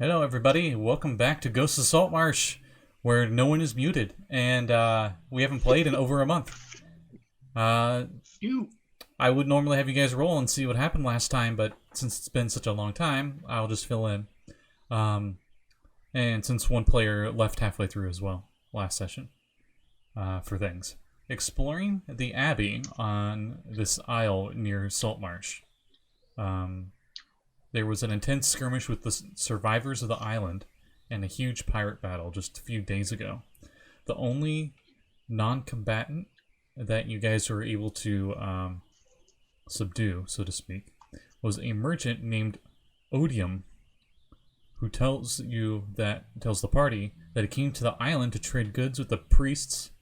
Hello, everybody. Welcome back to Ghosts of Saltmarsh, where no one is muted, and we haven't played in over a month. I would normally have you guys roll and see what happened last time, but since it's been such a long time, I'll just fill in. And since one player left halfway through as well last session for things. Exploring the Abbey on this isle near Saltmarsh. There was an intense skirmish with the survivors of the island and a huge pirate battle just a few days ago. The only non-combatant that you guys were able to subdue, so to speak, was a merchant named Odium, who tells the party that he came to the island to trade goods with the priests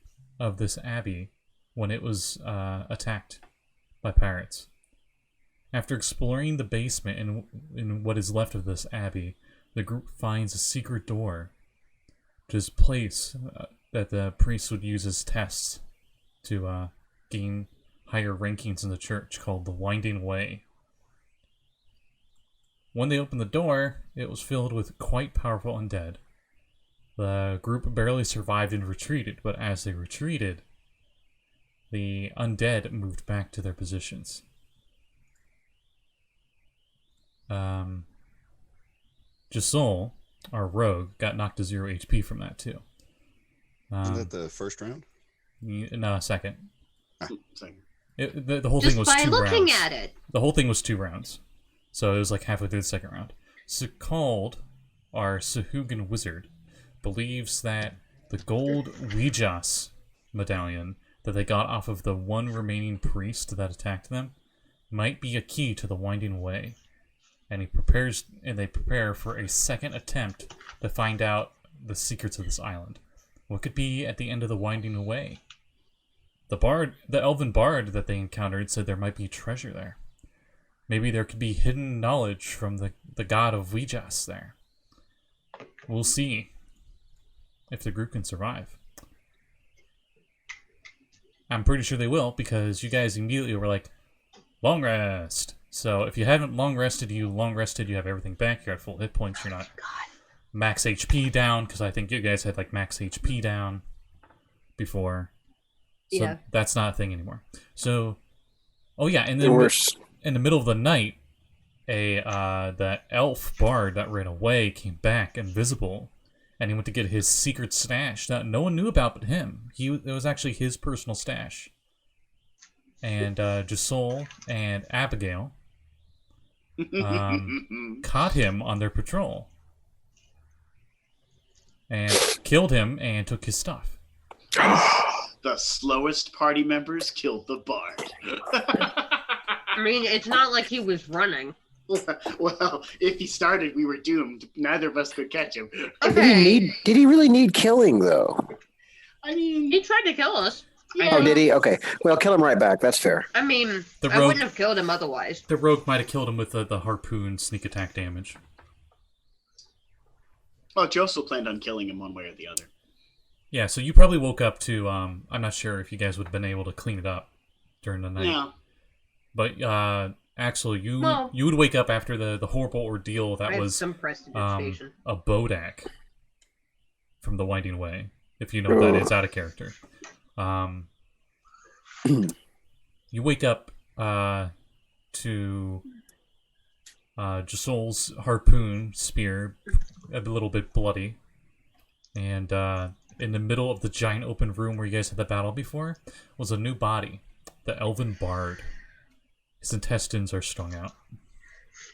of this abbey when it was attacked by pirates. After exploring the basement and what is left of this abbey, the group finds a secret door, which is a place that the priests would use as tests to gain higher rankings in the church, called the Winding Way. When they opened the door, it was filled with quite powerful undead. The group barely survived and retreated, but as they retreated, the undead moved back to their positions. Josul, our rogue, got knocked to 0 HP from that too. Is that the first round? No, second. Second. The whole thing was 2 rounds. Just by looking at it. The whole thing was 2 rounds. So it was like halfway through the second round. Sekald, our Sahuagin wizard, believes that the gold Ouijas medallion that they got off of the one remaining priest that attacked them might be a key to the Winding Way. And they prepare for a second attempt to find out the secrets of this island. What could be at the end of the Winding Way? The elven bard that they encountered said there might be treasure there. Maybe there could be hidden knowledge from the god of Ouijas there. We'll see if the group can survive. I'm pretty sure they will, because you guys immediately were like, long rest. So if you haven't long rested, you have everything back. You're at full hit points. You're not max HP down, because I think you guys had like max HP down before. So yeah. That's not a thing anymore. So, oh yeah, and then in the middle of the night, that elf bard that ran away came back invisible, and he went to get his secret stash that no one knew about but him. It was actually his personal stash. And Josul and Abigail caught him on their patrol and killed him and took his stuff. The slowest party members killed the bard. I mean, it's not like he was running. Well, if he started, we were doomed. Neither of us could catch him. Okay. Did he really need killing, though? I mean, He tried to kill us. yeah. Oh, did he? Okay. Well, kill him right back. That's fair. I mean, The I rogue- wouldn't have killed him otherwise. The rogue might have killed him with the harpoon sneak attack damage. Well, Josul planned on killing him one way or the other. Yeah, so you probably woke up to, I'm not sure if you guys would have been able to clean it up during the night. Yeah. But, Axel, you Well, would wake up after the horrible ordeal I that have was some prestidigitation. a Bodak from the Winding Way, if you know what that is out of character. You wake up to Josul's harpoon spear, a little bit bloody, and in the middle of the giant open room where you guys had the battle before was a new body, the Elven Bard. His intestines are strung out.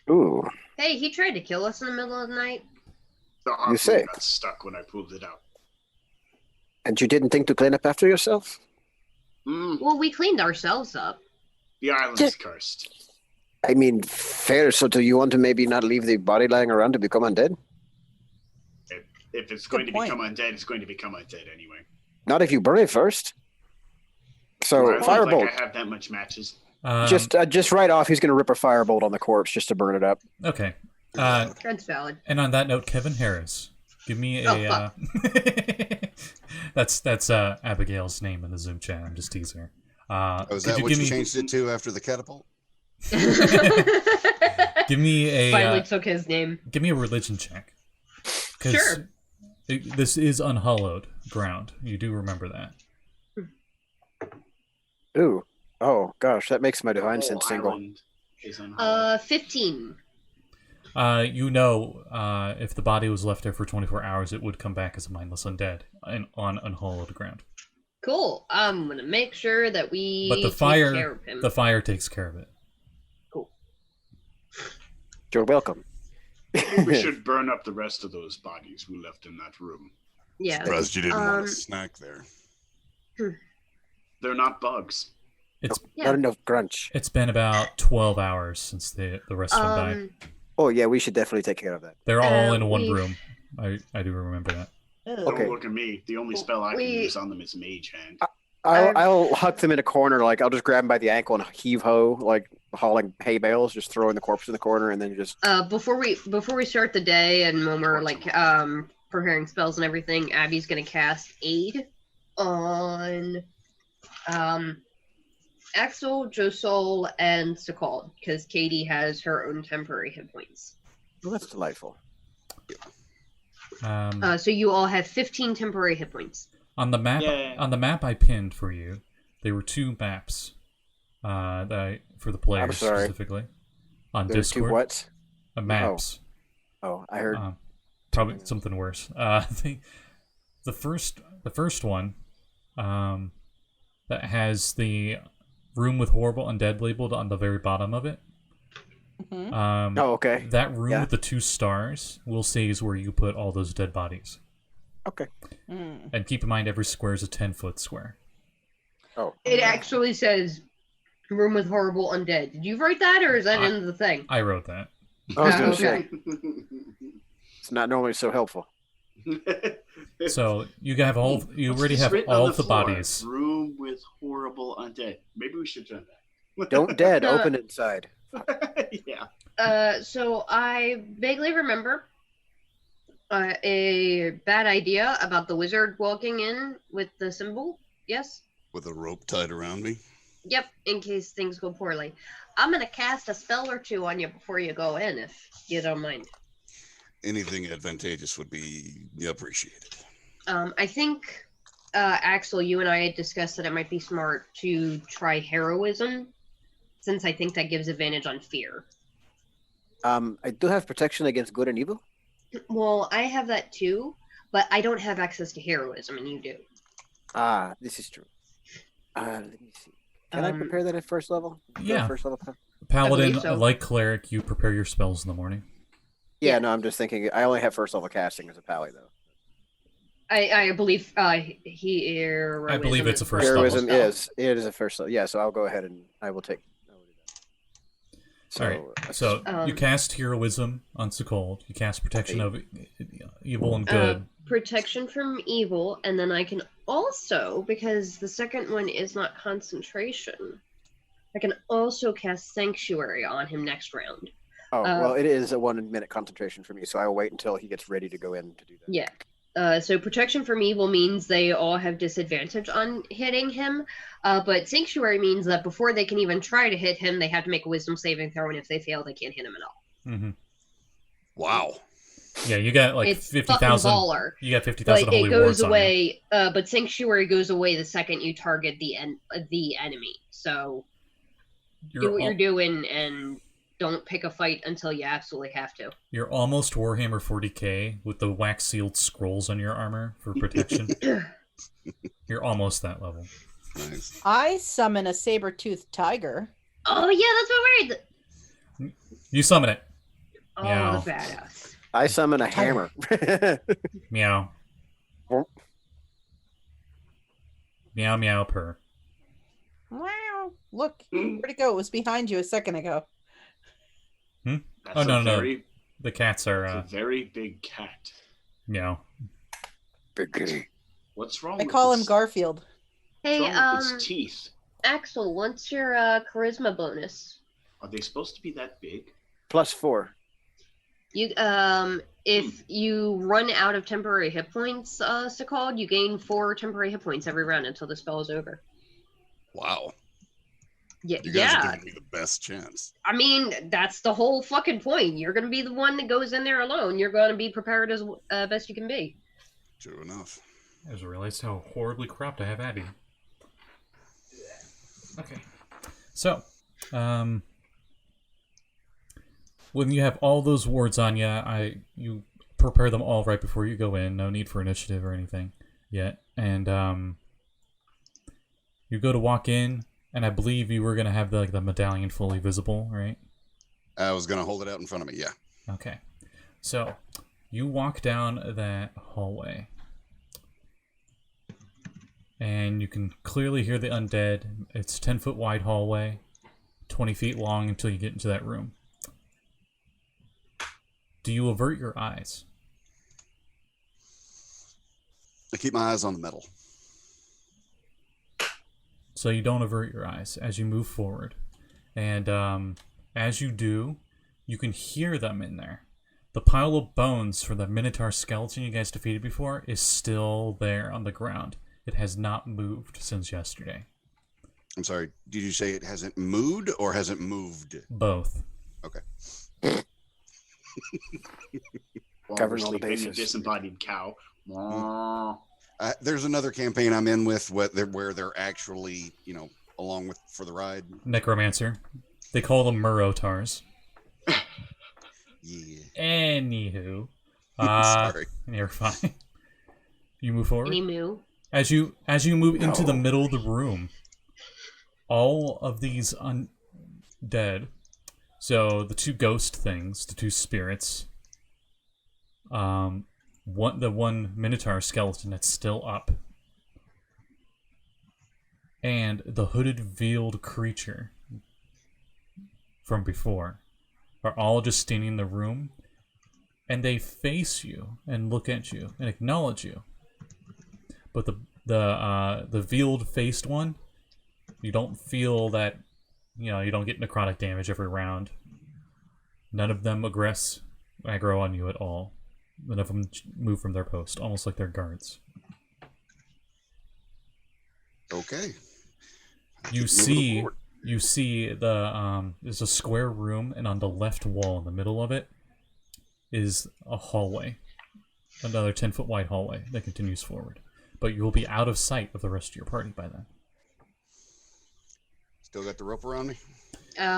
Ooh. Hey, he tried to kill us in the middle of the night. The harpoon say? got stuck when I pulled it out. And you didn't think to clean up after yourself? Well, we cleaned ourselves up. The island is cursed. I mean, fair. So do you want to maybe not leave the body lying around to become undead? If it's going to point. become undead, it's going to become undead anyway. Not if you burn it first. So, I don't firebolt. think I have that much matches. Just right off, he's going to rip a firebolt on the corpse just to burn it up. Okay. That's valid. And on that note, Kevin Harris, give me a... Oh, that's Abigail's name in the Zoom chat. I'm just teasing her. Is that what you changed it to after the catapult? Give me a Finally took his name. give me a religion check. because Sure. this is unhallowed ground. You do remember that. Ooh. Oh gosh, that makes my divine sense tingle. Island is on 15. If the body was left there for 24 hours, it would come back as a mindless undead on unhallowed ground. Cool. I'm gonna make sure that we But the take care fire, of him. the fire takes care of it. Cool. You're welcome. we should burn up the rest of those bodies we left in that room. Yeah. Surprised you didn't want a snack there. They're not bugs. It's Not enough grunch. It's been about 12 hours since the rest of them died. Oh yeah, we should definitely take care of that. They're all in one room. I do remember that. Okay. Don't look at me. The only spell I can use on them is Mage Hand. I'll huck them in a corner. Like I'll just grab them by the ankle and heave ho, like hauling hay bales, just throwing the corpse in the corner, and then just. Before we start the day and when we're like preparing spells and everything, Abby's gonna cast Aid on Axel, Josul, and Sekald, because Kade has her own temporary hit points. Well, that's delightful. So you all have 15 temporary hit points. On the map I pinned for you, there were 2 maps for the players specifically on there Discord. 2 what? Maps. Oh, I heard. Probably something worse. The first one that has the room with horrible undead labeled on the very bottom of it. Mm-hmm. Okay. That room with the 2 stars, we'll say, is where you put all those dead bodies. Okay. And keep in mind, every square is a 10-foot square. Oh. It actually says room with horrible undead. Did you write that, or is that in the thing? I wrote that. I was going to say. It's not normally so helpful. So you already have all the bodies. Room with horrible undead. Maybe we should try that. Don't dead. Open inside. Yeah. So I vaguely remember a bad idea about the wizard walking in with the symbol. Yes? With a rope tied around me? Yep, in case things go poorly. I'm going to cast a spell or 2 on you before you go in, if you don't mind. Anything advantageous would be appreciated. I think, Axel, you and I had discussed that it might be smart to try heroism, since I think that gives advantage on fear. I do have protection against good and evil. Well, I have that too, but I don't have access to heroism, and you do. Ah, this is true. Let me see. Can I prepare that at first level? Yeah. First level. Paladin, like cleric, you prepare your spells in the morning. Yeah, no, I'm just thinking. I only have first level casting as a pally, though. I believe I believe it's a first level. Heroism it is a first level. Yeah, so I'll go ahead and I will take. So, all right. So you cast heroism on Sekald. You cast protection of evil and good. Protection from evil, and then I can also, because the second one is not concentration, I can also cast sanctuary on him next round. Oh, well, it is a 1 minute concentration for me, so I will wait until he gets ready to go in to do that. Yeah. So protection from evil means they all have disadvantage on hitting him, but sanctuary means that before they can even try to hit him, they have to make a wisdom saving throw, and if they fail, they can't hit him at all. Mm-hmm. Wow. Yeah, you got like 50,000. You got 50,000 holy it goes wards away, but sanctuary goes away the second you target the enemy. So do what you're doing and don't pick a fight until you absolutely have to. You're almost Warhammer 40k with the wax sealed scrolls on your armor for protection. You're almost that level. Nice. I summon a saber-toothed tiger. Oh yeah, that's what we're. You summon it. Oh, Meow. badass. I summon a hammer. Meow. Meow meow purr. Wow. Look, where'd it go? It was behind you a second ago. That's no. The cats are a very big cat. Meow. Big kitty. What's wrong? I call him Garfield. Hey, what's wrong with its teeth? Axel, what's your charisma bonus? Are they supposed to be that big? +4. You if you run out of temporary hit points, Sekald, you gain 4 temporary hit points every round until the spell is over. Wow. Yeah, You guys are yeah. giving me the best chance. I mean, that's the whole fucking point. You're gonna be the one that goes in there alone. You're gonna be prepared as best you can be. True enough. I just realized how horribly corrupt I have Abby. Okay. So, when you have all those wards on you prepare them all right before you go in. No need for initiative or anything yet. And you go to walk in, and I believe you were going to have the medallion fully visible, right? I was going to hold it out in front of me, yeah. Okay. So, you walk down that hallway. And you can clearly hear the undead. It's 10-foot wide hallway, 20 feet long until you get into that room. Do you avert your eyes? I keep my eyes on the metal. So you don't avert your eyes as you move forward. And as you do, you can hear them in there. The pile of bones for the Minotaur skeleton you guys defeated before is still there on the ground. It has not moved since yesterday. I'm sorry, did you say it hasn't moved or hasn't moved? Both. Okay. While Covering we're all the sleeping, a bases. disembodied cow. There's another campaign I'm in with where they're actually, along with for the ride. Necromancer. They call them Murotars. Yeah. Anywho. Sorry. You're fine. You move forward. Any moo? As you move into the middle of the room, all of these undead, so the two ghost things, the two spirits, the one Minotaur skeleton that's still up, and the hooded veiled creature from before are all just standing in the room, and they face you and look at you and acknowledge you. But the veiled faced one, you don't feel that, you don't get necrotic damage every round. None of them aggro on you at all. None of them move from their post, almost like they're guards. Okay. You see there's a square room, and on the left wall in the middle of it is a hallway. Another 10-foot wide hallway that continues forward. But you will be out of sight of the rest of your party by then. Still got the rope around me?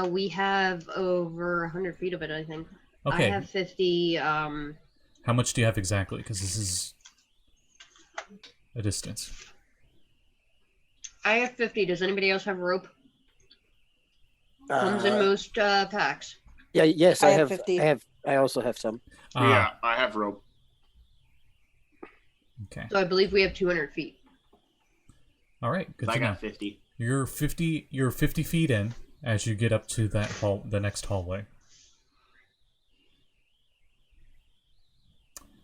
We have over 100 feet of it, I think. Okay. I have 50. How much do you have exactly? Because this is a distance. I have 50. Does anybody else have a rope? Comes in most packs. Yeah, yes, I I have have 50. I also have some. Yeah, I have rope. Okay. So I believe we have 200 feet. All right. Good I to know. got 50. You're 50 feet in as you get up to the next hallway.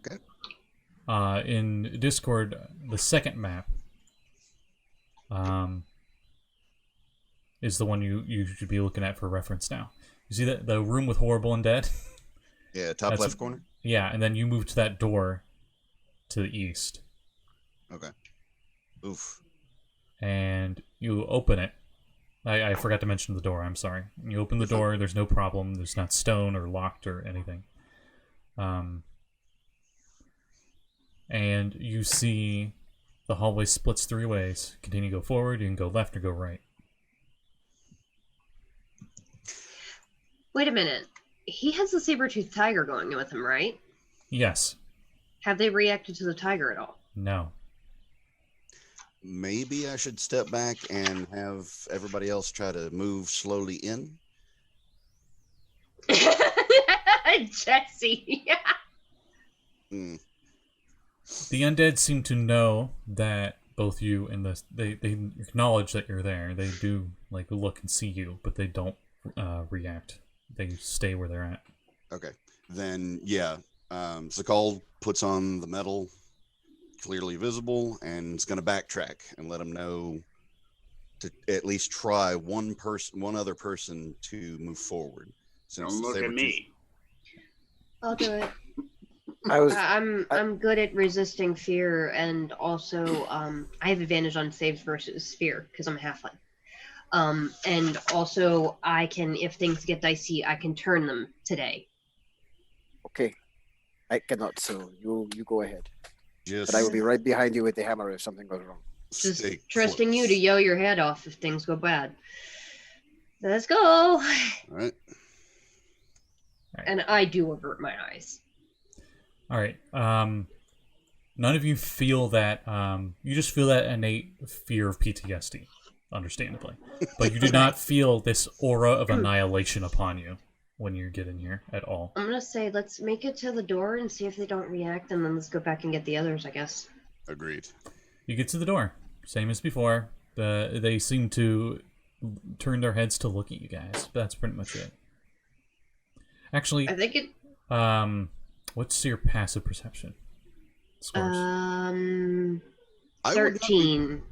Okay. In Discord, the second map is the one you should be looking at for reference now. You see the room with horrible undead? Yeah, top That's left corner? Yeah, and then you move to that door to the east. Okay. Oof. And you open it. I forgot to mention the door, I'm sorry. You open the door, there's no problem. There's not stone or locked or anything. And you see the hallway splits 3 ways. Continue to go forward, you can go left or go right. Wait a minute. He has the saber-toothed tiger going with him, right? Yes. Have they reacted to the tiger at all? No. Maybe I should step back and have everybody else try to move slowly in. Jesse. Hmm. The undead seem to know that both you and they acknowledge that you're there. They do look and see you, but they don't react. They stay where they're at. Okay. Then, yeah. Sekald puts on the metal, clearly visible, and is going to backtrack and let them know to at least try one other person to move forward. Don't look at me. I'll do it. I'm good at resisting fear, and also I have advantage on saves versus fear because I'm a halfling. And also, I can, if things get dicey, I can turn them today. Okay. I cannot, so you go ahead. Just But I will be right behind you with the hammer if something goes wrong. Just stay trusting you to close. yell your head off if things go bad. Let's go. All right. And I do avert my eyes. All right. None of you feel that. You just feel that innate fear of PTSD, understandably, but you do not feel this aura of annihilation upon you when you get in here at all. I'm gonna say let's make it to the door and see if they don't react, and then let's go back and get the others, I guess. Agreed. You get to the door, same as before. They seem to turn their heads to look at you guys. But that's pretty much it. Actually, I think it. what's your passive perception scores? I would not 13.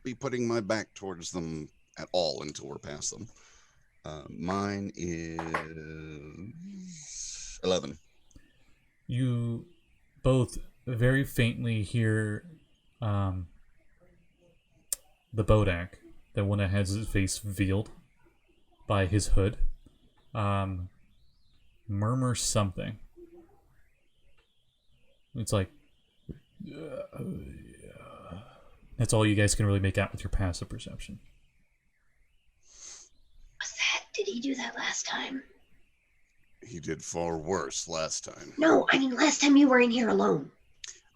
be putting my back towards them at all until we're past them. Mine is 11. You both very faintly hear the Bodak, the one that has his face veiled by his hood, murmur something. It's like, that's all you guys can really make out with your passive perception. What's that? Did he do that last time? He did far worse last time. No, I mean last time you were in here alone.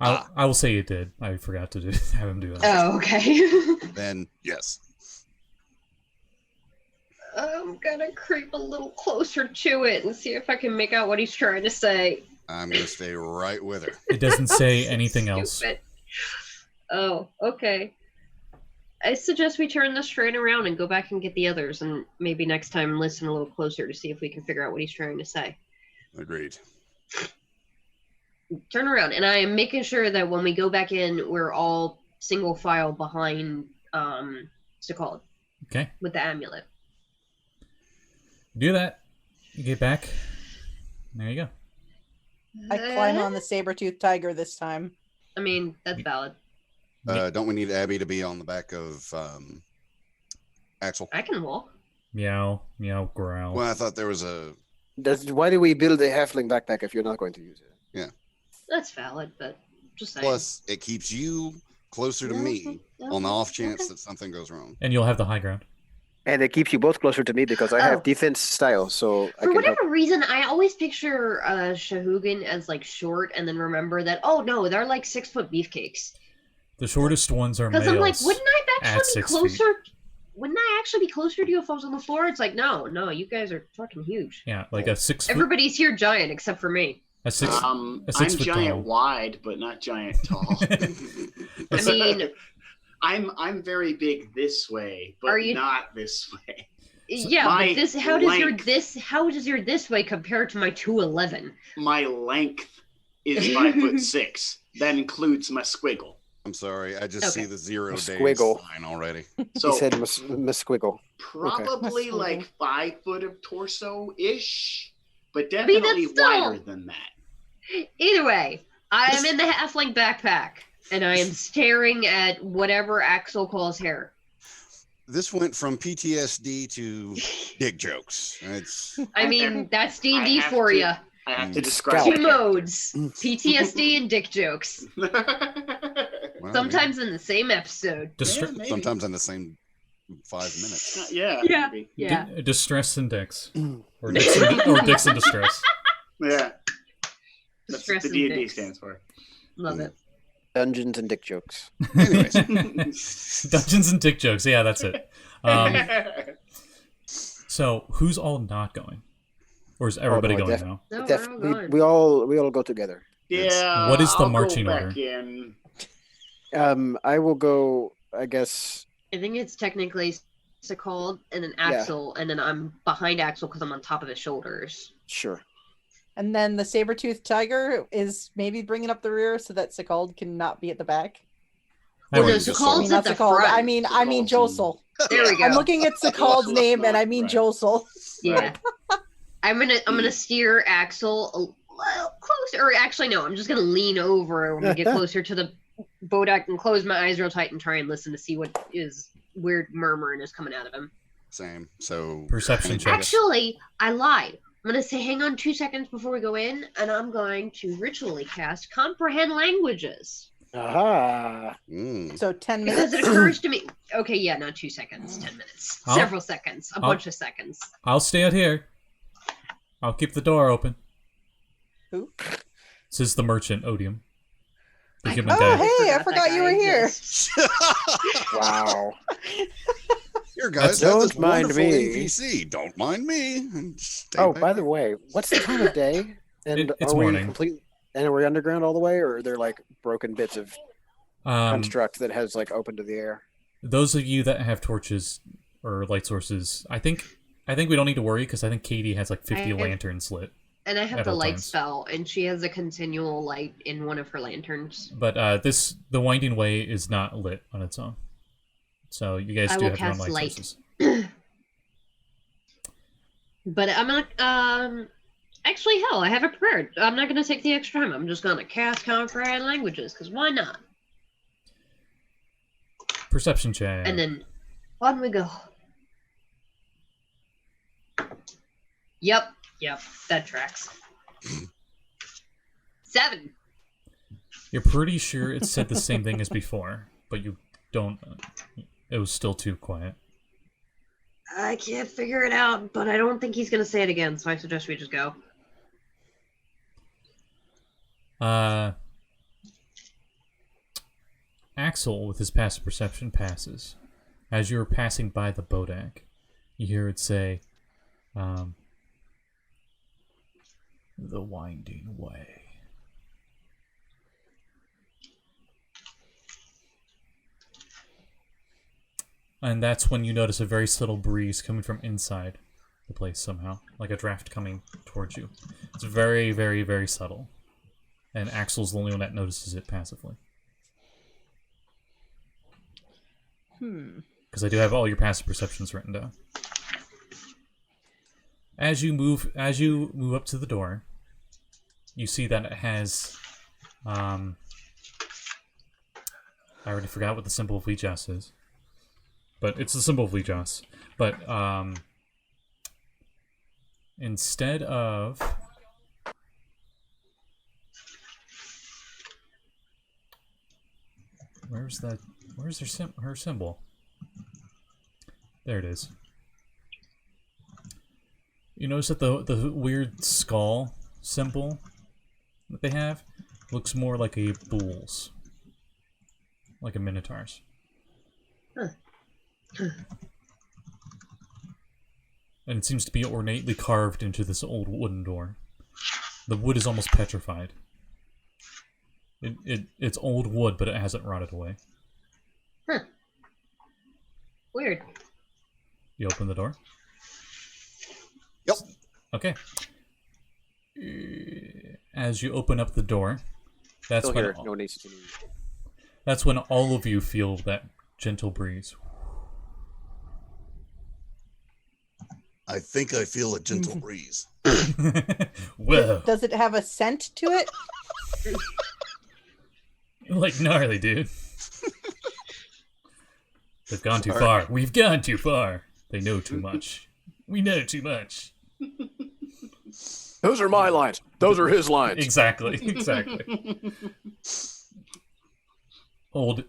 I will say it did. I forgot to have him do that. Oh, okay. Then, yes. I'm gonna creep a little closer to it and see if I can make out what he's trying to say. I'm going to stay right with her. It doesn't say anything else. Stupid. Oh, okay. I suggest we turn this train around and go back and get the others, and maybe next time listen a little closer to see if we can figure out what he's trying to say. Agreed. Turn around, and I am making sure that when we go back in, we're all single file behind Sekald Okay. with the amulet. Do that. You get back. There you go. I climb on the saber-toothed tiger this time. I mean, that's valid. Don't we need Abby to be on the back of Axel? I can walk. Meow, meow, growl. Well, I thought there was a... Why do we build a halfling backpack if you're not going to use it? That's valid, but just saying. Plus, it keeps you closer to me on the off chance Okay. that something goes wrong. And you'll have the high ground. And it keeps you both closer to me because I have defense style, so I For can help. whatever reason, I always picture Sahuagin as like short, and then remember that no, they're like 6-foot beefcakes. The shortest ones are males. Because I'm like, wouldn't I at actually be 6 feet. closer? Wouldn't I actually be closer to you if I was on the floor? It's like, no, you guys are fucking huge. Yeah, like a 6 foot. Everybody's here giant except for me. A six. A I'm 6 foot giant tall. wide, but not giant tall. I mean, I'm very big this way, but Are you- not this way. yeah, my but this how does your length- this way compare to my 2'11"? My length is 5'6". That includes my squiggle. I'm sorry, I just Okay. see the 0 days Squiggle. sign already. So He said Miss Squiggle. probably Okay. like 5 foot of torso ish, but mean, definitely that's still- wider than that. Either way, I am in the halfling backpack, and I am staring at whatever Axel calls hair. This went from PTSD to dick jokes. It's I mean, that's I D&D have for to- you. I have to It's describe Two it. modes: PTSD and dick jokes. well, Sometimes in the same episode. Distre- sometimes in the same 5 minutes. Yeah. Yeah. Maybe. Yeah. Distress and dicks. Or dicks in distress. Yeah. That's Stress what and the D&D dicks. stands for. Love it. Dungeons and dick jokes. Anyways, Dungeons and dick jokes. Yeah, that's it. So, who's all not going? Or is everybody no, going now? No, Def- we're all we, going. we all go together. Yeah. What is the I'll marching go back order? in. I will go. I guess. I think it's technically Sekald and then Axel, and then I'm behind Axel because I'm on top of his shoulders. Sure. And then the saber-toothed tiger is maybe bringing up the rear so that Sekald can not be at the back. I Well, no, would- just Sekald's not at the Sekald. front. I mean Josul. There we go. I'm looking at Sekald's Josul's name and not I mean right. Josul. Yeah. I'm gonna steer Axel a little closer. Or actually, no, I'm just gonna lean over when we get closer to the boat and close my eyes real tight and try and listen to see what is weird murmuring is coming out of him. Same. So Perception check. Actually, I lied. I'm going to say hang on 2 seconds before we go in, and I'm going to ritually cast Comprehend Languages. Aha. So 10 Because minutes. it occurs to me... Okay, yeah, not 2 seconds, 10 minutes. I'll- Several seconds. A bunch of seconds. I'll stay out here. I'll keep the door open. Who? This is the merchant, Odium. The I- human Oh, guy. hey, I that forgot you guy were here. exists. Wow. Here, guys, Don't have this mind wonderful me. NPC. Don't mind me. And stay Oh, back by there. the way, what's the time of day? And It's are we morning. complete? And are we underground all the way, or are there like broken bits of construct that has like open to the air? Those of you that have torches or light sources, I think we don't need to worry because I think Kade has like 50 I- lanterns lit. And I have At the all light times. spell, and she has a continual light in one of her lanterns. But the Winding Way is not lit on its own. So you guys I do will have your own cast light light. sources. But I'm gonna, actually, hell, I have it prepared. I'm not gonna take the extra time. I'm just gonna cast Comprehend Languages, because why not? Perception check. And then, on we go. Yep, that tracks. 7. You're pretty sure it said the same thing as before, but you don't. It was still too quiet. I can't figure it out, but I don't think he's gonna say it again, so I suggest we just go. Axel, with his passive perception, passes. As you're passing by the Bodak, you hear it say, the Winding Way. And that's when you notice a very subtle breeze coming from inside the place somehow, like a draft coming towards you. It's very, very, very subtle. And Axel's the only one that notices it passively. Because I do have all your passive perceptions written down. As you move up to the door, you see that it has I already forgot what the symbol of Leejas is. But it's the symbol of Leejas. But instead of where's her symbol? There it is. You notice that the weird skull symbol that they have looks more like a bull's. Like a minotaur's. And it seems to be ornately carved into this old wooden door. The wood is almost petrified. It's old wood, but it hasn't rotted away. Weird. You open the door? Yep. Okay. As you open up the door, that's Still when here. No one needs to. that's when all of you feel that gentle breeze. I think I feel a gentle breeze. Whoa. Does it have a scent to it? Like gnarly, dude. They've gone too Sorry. far. We've gone too far. They know too much. We know too much. Those are my lines. Those are his lines. Exactly.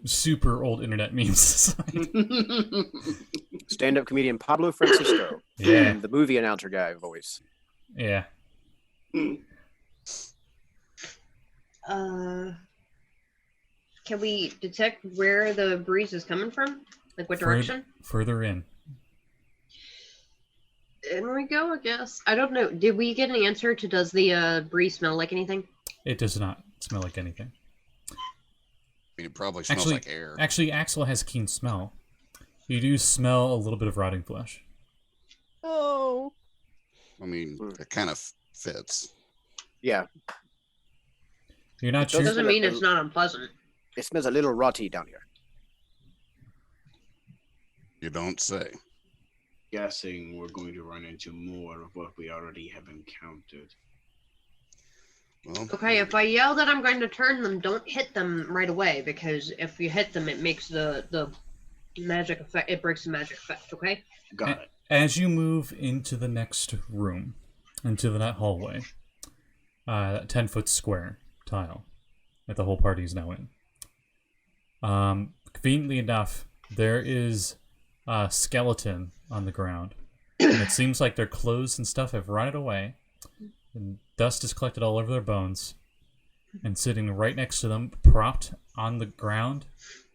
Super old internet memes. Stand-up comedian Pablo Francisco. Yeah. And the movie announcer guy voice. Yeah. Can we detect where the breeze is coming from? Like what direction? Further in. In we go, I guess. I don't know. Did we get an answer to does the breeze smell like anything? It does not smell like anything. I mean, it probably smells like air. Actually, Axel has keen smell. You do smell a little bit of rotting flesh. Oh. I mean, it kind of fits. Yeah. You're not It sure. Doesn't mean it's not unpleasant. It smells a little rotty down here. You don't say. Guessing we're going to run into more of what we already have encountered. Well, Okay, if I yell that I'm going to turn them, don't hit them right away, because if you hit them, it makes the magic effect. It breaks the magic effect. Okay. Got it. As you move into the next room, into that hallway, that 10-foot square tile that the whole party is now in. Conveniently enough, there is a skeleton on the ground, and it seems like their clothes and stuff have rotted away, and dust is collected all over their bones, and sitting right next to them, propped on the ground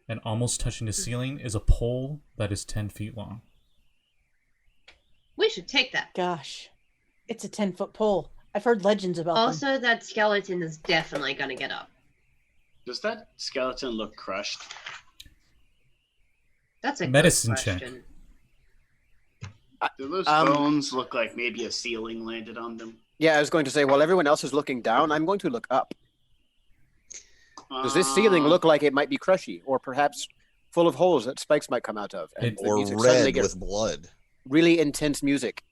and almost touching the ceiling, is a pole that is 10 feet long. We should take that. Gosh, it's a 10-foot pole. I've heard legends about them. Also, that skeleton is definitely going to get up. Does that skeleton look crushed? That's a Medicine good check. question. Do those bones look like maybe a ceiling landed on them? Yeah, I was going to say, while everyone else is looking down, I'm going to look up. Does this ceiling look like it might be crushy, or perhaps full of holes that spikes might come out of? And the Or music suddenly red gets with blood. really intense music.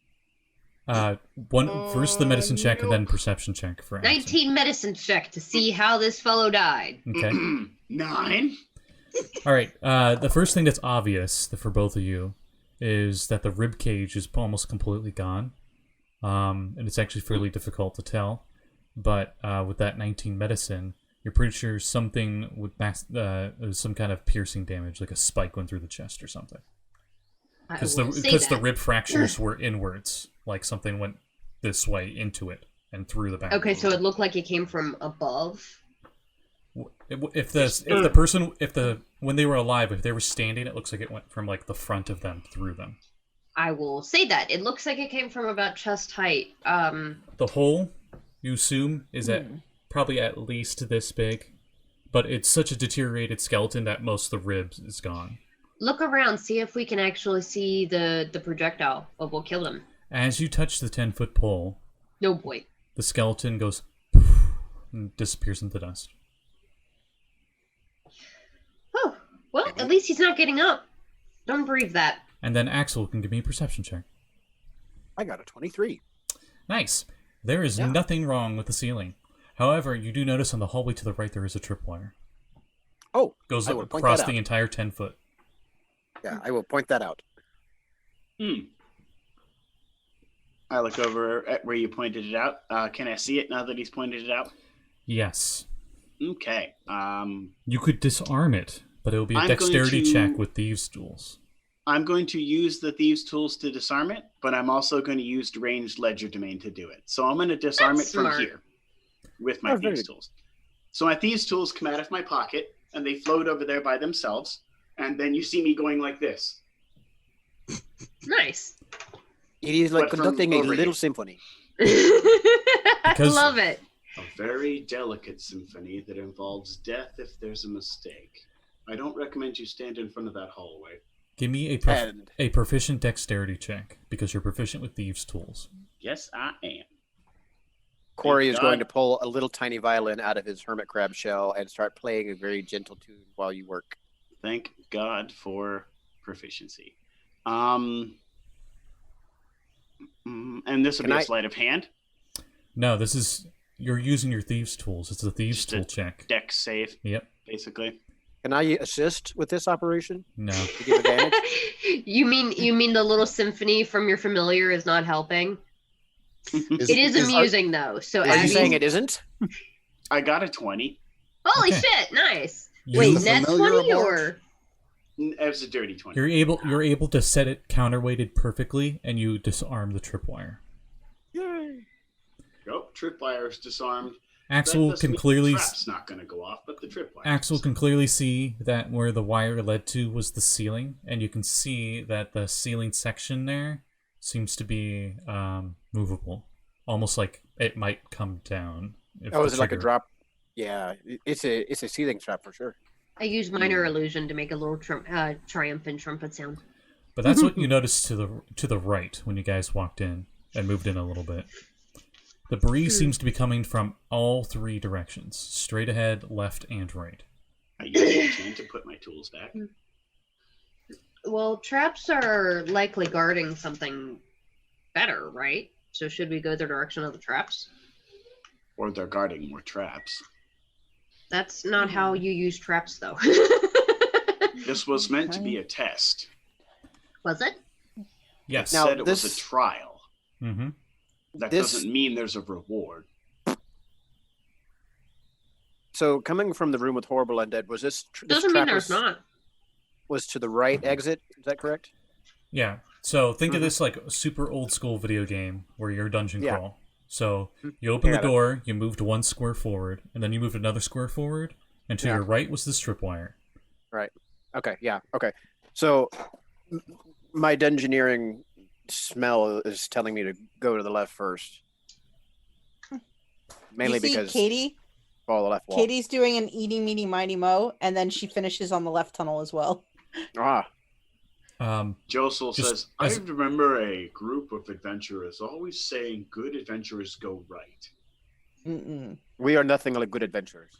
First the medicine check and then perception check for Axel. 19 medicine check to see how this fellow died. Okay. 9? All right. The first thing that's obvious for both of you is that the rib cage is almost completely gone, and it's actually fairly difficult to tell. But with that 19 medicine, you're pretty sure something with some kind of piercing damage, like a spike went through the chest or something. Because the rib fractures were inwards, like something went this way into it and through the back. Okay, so it looked like it came from above. When they were alive, if they were standing, it looks like it went from like the front of them through them. I will say that. It looks like it came from about chest height. The hole, you assume, is probably at least this big, but it's such a deteriorated skeleton that most of the ribs is gone. Look around, see if we can actually see the projectile of what killed him. As you touch the 10-foot pole, No boy. the skeleton goes and disappears into dust. Oh, well, at least he's not getting up. Don't breathe that. And then Axel can give me a perception check. I got a 23. Nice. There is nothing wrong with the ceiling. However, you do notice on the hallway to the right there is a tripwire. Oh, Goes I will point across that the out. entire 10-foot. Yeah, I will point that out. I look over at where you pointed it out. Can I see it now that he's pointed it out? Yes. Okay. You could disarm it, but it will be a I'm dexterity going to- check with thieves' tools. I'm going to use the thieves' tools to disarm it, but I'm also going to use ranged ledger domain to do it. So I'm going to disarm That's it from smart. here with my thieves' tools. So my thieves' tools come out of my pocket, and they float over there by themselves. And then you see me going like this. Nice. It is like But from conducting a over little here. symphony. I love it. A very delicate symphony that involves death if there's a mistake. I don't recommend you stand in front of that hallway. Give me And- a proficient dexterity check, because you're proficient with thieves' tools. Yes, I am. Corey Thank is going God. to pull a little tiny violin out of his hermit crab shell and start playing a very gentle tune while you work. Thank God for proficiency. And this will Can be I- a sleight of hand. No, you're using your thieves' tools. It's a thieves' Just tool a check. Dex save, Yep. basically. Can I assist with this operation No. to give advantage? You mean the little symphony from your familiar is not helping? It is amusing though. So Are you Abby, saying it isn't? I got a 20. holy Okay. shit, nice. You- Wait, net Familiar 20 mark? or It was a dirty 20. You're able to set it counterweighted perfectly, and you disarm the tripwire. Yay. Nope, tripwire is disarmed. Axel That doesn't can mean clearly the trap's not going to go off, but the tripwire. Axel can clearly see that where the wire led to was the ceiling, and you can see that the ceiling section there seems to be movable, almost like it might come down. if Oh, the is it like a trigger- drop? Yeah, it's a ceiling trap for sure. I use minor illusion to make a little triumphant trumpet sound. But that's what you noticed to the right when you guys walked in and moved in a little bit. The breeze seems to be coming from all three directions: straight ahead, left, and right. I use the chain to put my tools back. Well, traps are likely guarding something better, right? So should we go the direction of the traps? Or they're guarding more traps. That's not how you use traps, though. This was meant to be a test. Was it? Yes. It Now, said it was a trial. Mm-hmm. That This- doesn't mean there's a reward. So coming from the room with horrible undead, was this? This Doesn't mean trap there's not. was to the right exit. Is that correct? Yeah. So think of this like a super old school video game where you're dungeon Yeah. crawl. So you open the Got it. door, you moved 1 square forward, and then you moved another square forward, and to Yeah. your right was the strip wire. Right. Okay. Yeah. Okay. So my dungeoneering smell is telling me to go to the left first. Mainly you see because Katie. follow the left wall. Katie's doing an eating meaty mighty mo, and then she finishes on the left tunnel as well. Ah. Josul Just says, as- I remember a group of adventurers always saying good adventurers go right. Mm-mm. We are nothing like good adventurers.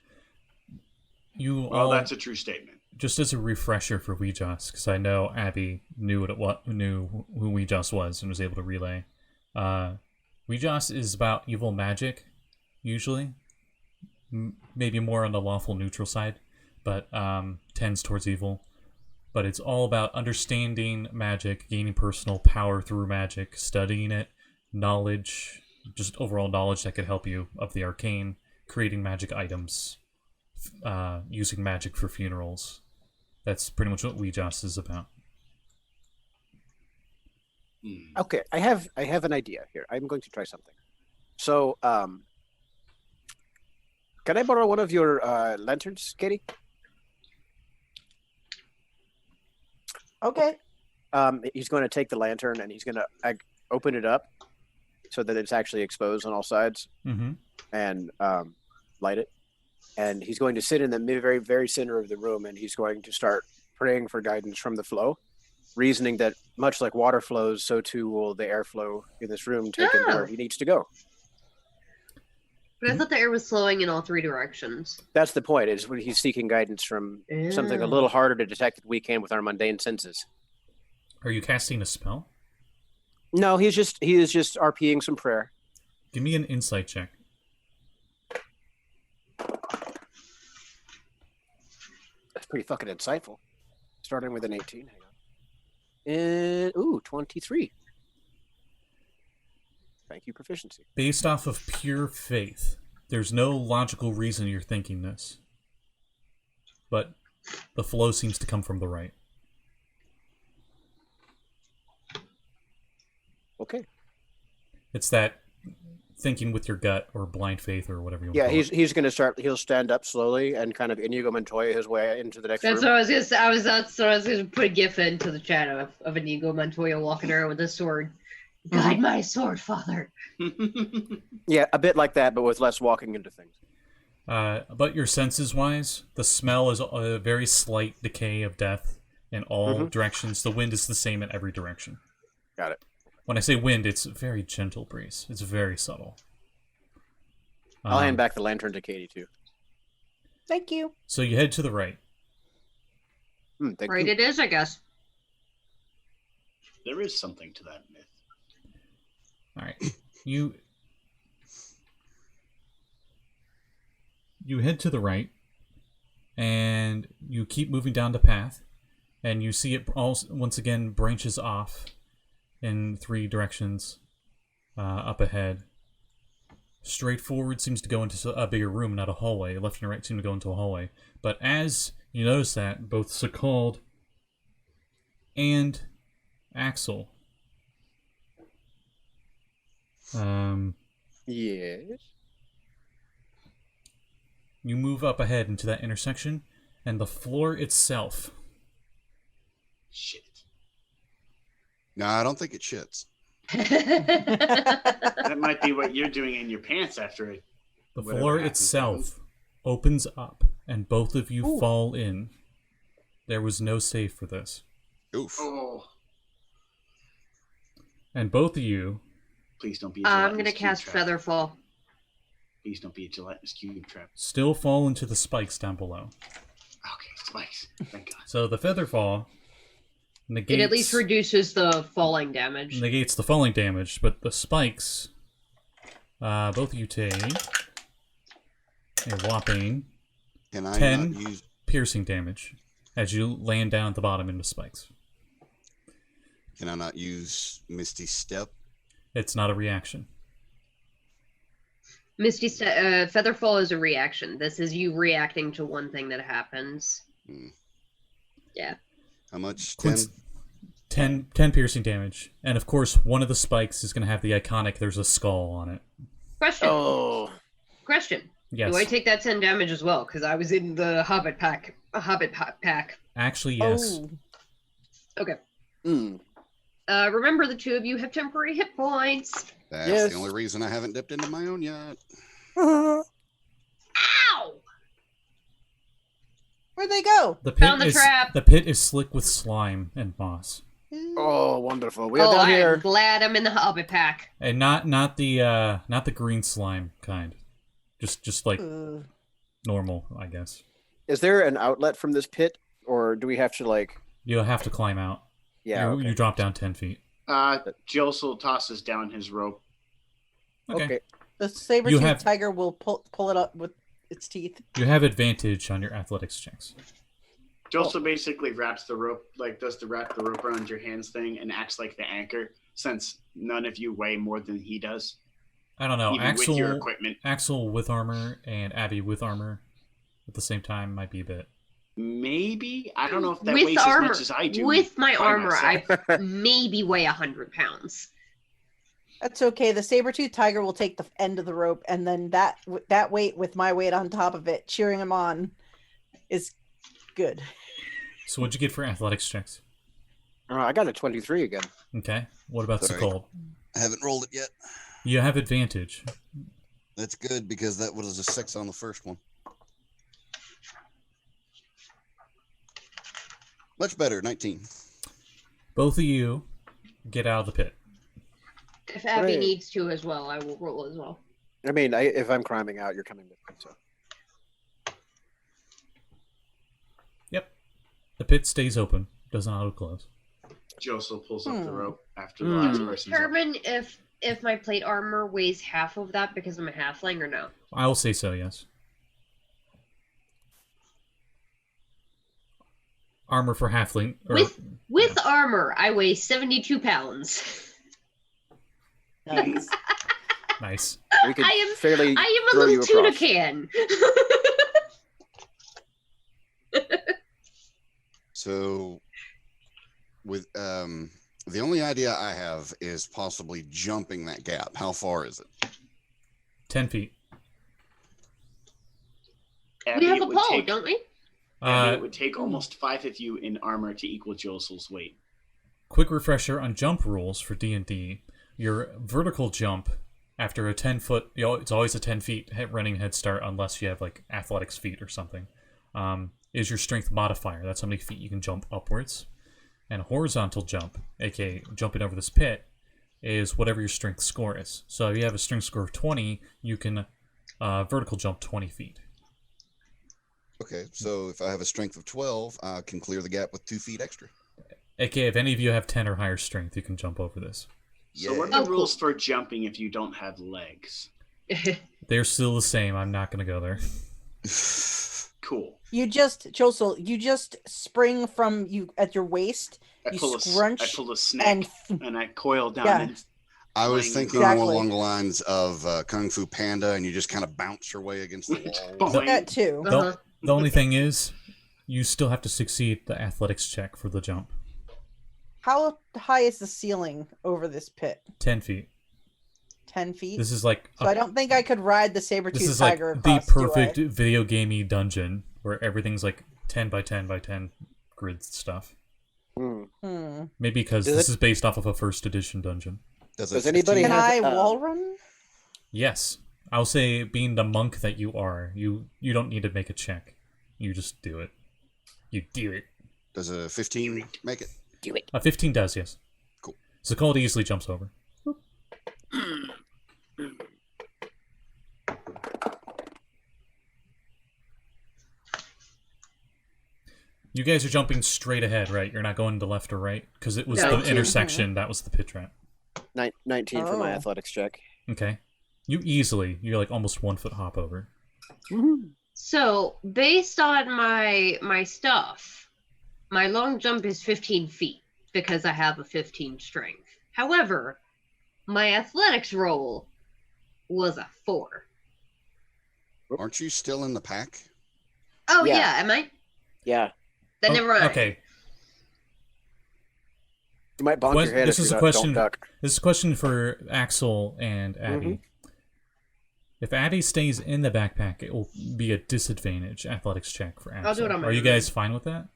You Well, all, that's a true statement. just as a refresher for Weejoss, because I know Abby knew knew who Weejoss was and was able to relay. Weejoss is about evil magic, usually. Maybe more on the lawful neutral side, but tends towards evil. But it's all about understanding magic, gaining personal power through magic, studying it, knowledge, just overall knowledge that could help you of the arcane, creating magic items, using magic for funerals. That's pretty much what Weejoss is about. Okay, I have an idea here. I'm going to try something. So, can I borrow one of your lanterns, Katie? Okay. He's going to take the lantern and he's going to open it up so that it's actually exposed on all sides Mm-hmm. and light it. And he's going to sit in the very, very center of the room and he's going to start praying for guidance from the flow, reasoning that much like water flows, so too will the airflow in this room take him Oh. where he needs to go. But I thought the air was flowing in all 3 directions. That's the point, is when he's seeking guidance from something a Yeah. little harder to detect than we can with our mundane senses. Are you casting a spell? No, he is just RPing some prayer. Give me an insight check. That's pretty fucking insightful. Starting with an 18. Hang on. And 23. Thank you, proficiency. Based off of pure faith, there's no logical reason you're thinking this. But the flow seems to come from the right. Okay. It's that thinking with your gut or blind faith or whatever you want Yeah, to call it. he's gonna start. He'll stand up slowly and kind of Inigo Montoya his way into the next That's room. what I was gonna say. That's what I was gonna put a gif into the chat of Inigo Montoya walking around with a sword. Guide my sword, father. Yeah, a bit like that, but with less walking into things. But your senses wise, the smell is a very slight decay of death in all directions. The wind is the same in every direction. Got it. When I say wind, it's a very gentle breeze. It's very subtle. I'll hand back the lantern to Katie too. Thank you. So you head to the right. Thank Right, you. it is, I guess. There is something to that myth. All right. You head to the right, and you keep moving down the path, and you see it all once again branches off in 3 directions up ahead. Straight forward seems to go into a bigger room, not a hallway. Left and right seem to go into a hallway. But as you notice that, both Sekald and Axel Yes. you move up ahead into that intersection, and the floor itself. Shit. No, I don't think it shits. That might be what you're doing in your pants after it. The Whatever floor happens, itself opens up, and both of you fall in. There was no save for this. Oof. Oh, And both of you, please don't be a I'm gelatinous gonna cube cast trap. Featherfall. Please don't be a gelatinous cube trap. still fall into the spikes down below. Okay, spikes. Thank God. So the feather fall negates, It at least reduces the falling damage. negates the falling damage, but the spikes, both of you take a whopping Can I 10 not use? piercing damage as you land down at the bottom into spikes. Can I not use Misty Step? It's not a reaction. Featherfall is a reaction. This is you reacting to one thing that happens. Yeah. How much? 10 piercing damage. And of course, one of the spikes is going to have the iconic, there's a skull on it. Question. Yes. Do I take that 10 damage as well? Because I was in the Hobbit pack. Actually, yes. Oh. Okay. Remember, the two of you have temporary hit points. That's the only reason I haven't dipped into my own yet. Ow! Where'd they go? Found the trap. The pit is slick with slime and moss. Oh, wonderful. We are down here. I'm glad I'm in the Hobbit pack. And not the green slime kind. Just like normal, I guess. Is there an outlet from this pit, or do we have to like? You'll have to climb out. Yeah. You drop down 10 feet. Josul tosses down his rope. Okay. The saber-toothed tiger will pull it up with its teeth. You have advantage on your athletics checks. Josul basically wraps the rope, does the wrap the rope around your hands thing, and acts like the anchor, since none of you weigh more than he does. I don't know. Even with your equipment. Axel with armor and Abby with armor at the same time might be a bit. Maybe? I don't know if that weighs as much as I do. With my armor, I maybe weigh 100 pounds. That's okay. The saber-toothed tiger will take the end of the rope, and then that weight with my weight on top of it, cheering him on, is good. So what'd you get for athletics checks? I got a 23 again. Okay. What about Sekald? I haven't rolled it yet. You have advantage. That's good because that was a 6 on the first one. Much better, 19. Both of you get out of the pit. If Abby needs to as well, I will roll as well. I mean, if I'm climbing out, you're coming with me, so. Yep. The pit stays open. Does not auto-close. Josul pulls up the rope after the last person's up. Determine if my plate armor weighs half of that because I'm a halfling or no? I will say so, yes. Armor for halfling. With armor, I weigh 72 pounds. Nice. Nice. We could I am a throw little tuna across. can. So, with the only idea I have is possibly jumping that gap. How far is it? 10 feet. We have a pole, don't we? It would take almost 5 of you in armor to equal Josul's weight. Quick refresher on jump rules for D&D. Your vertical jump after a 10-foot, it's always a 10 feet running head start unless you have like athletics feet or something, is your strength modifier. That's how many feet you can jump upwards. And horizontal jump, aka jumping over this pit, is whatever your strength score is. So if you have a strength score of 20, you can vertical jump 20 feet. Okay, so if I have a strength of 12, I can clear the gap with 2 feet extra. AKA, if any of you have 10 or higher strength, you can jump over this. So what are the rules for jumping if you don't have legs? They're still the same. I'm not going to go there. Cool. Josul, you just spring from you at your waist. I pull a snake and I coil down. Yeah. And I was thinking more along the lines of Kung Fu Panda, and you just kind of bounce your way against the wall. That too. The only thing is, you still have to succeed the athletics check for the jump. How high is the ceiling over this pit? 10 feet. 10 feet? This is like... So I don't think I could ride the saber-toothed tiger across. This is like across, the perfect video gamey dungeon where everything's like 10 by 10 by 10 grid stuff. Maybe because this is based off of a first edition dungeon. Does anybody Can have... I wall run? Yes. I'll say, being the monk that you are, you don't need to make a check. You just do it. You do it. Does a 15 make it? Do it. A 15 does, yes. Cool. Sekald easily jumps over. You guys are jumping straight ahead, right? You're not going to left or right? Because it was the intersection. That was the pit trap. 19 for my athletics check. Okay. You're like almost 1 foot hop over. So, based on my stuff, My long jump is 15 feet because I have a 15 strength. However, my athletics roll was a 4. Aren't you still in the pack? Oh, Yeah. yeah, am I? Yeah. Then never mind. Okay. You might bonk your head This if is you a don't question. duck. This is a question for Axel and Abby. Mm-hmm. If Abby stays in the backpack, it will be a disadvantage athletics check for Axel. I'll do it on my Are you own. guys fine with that?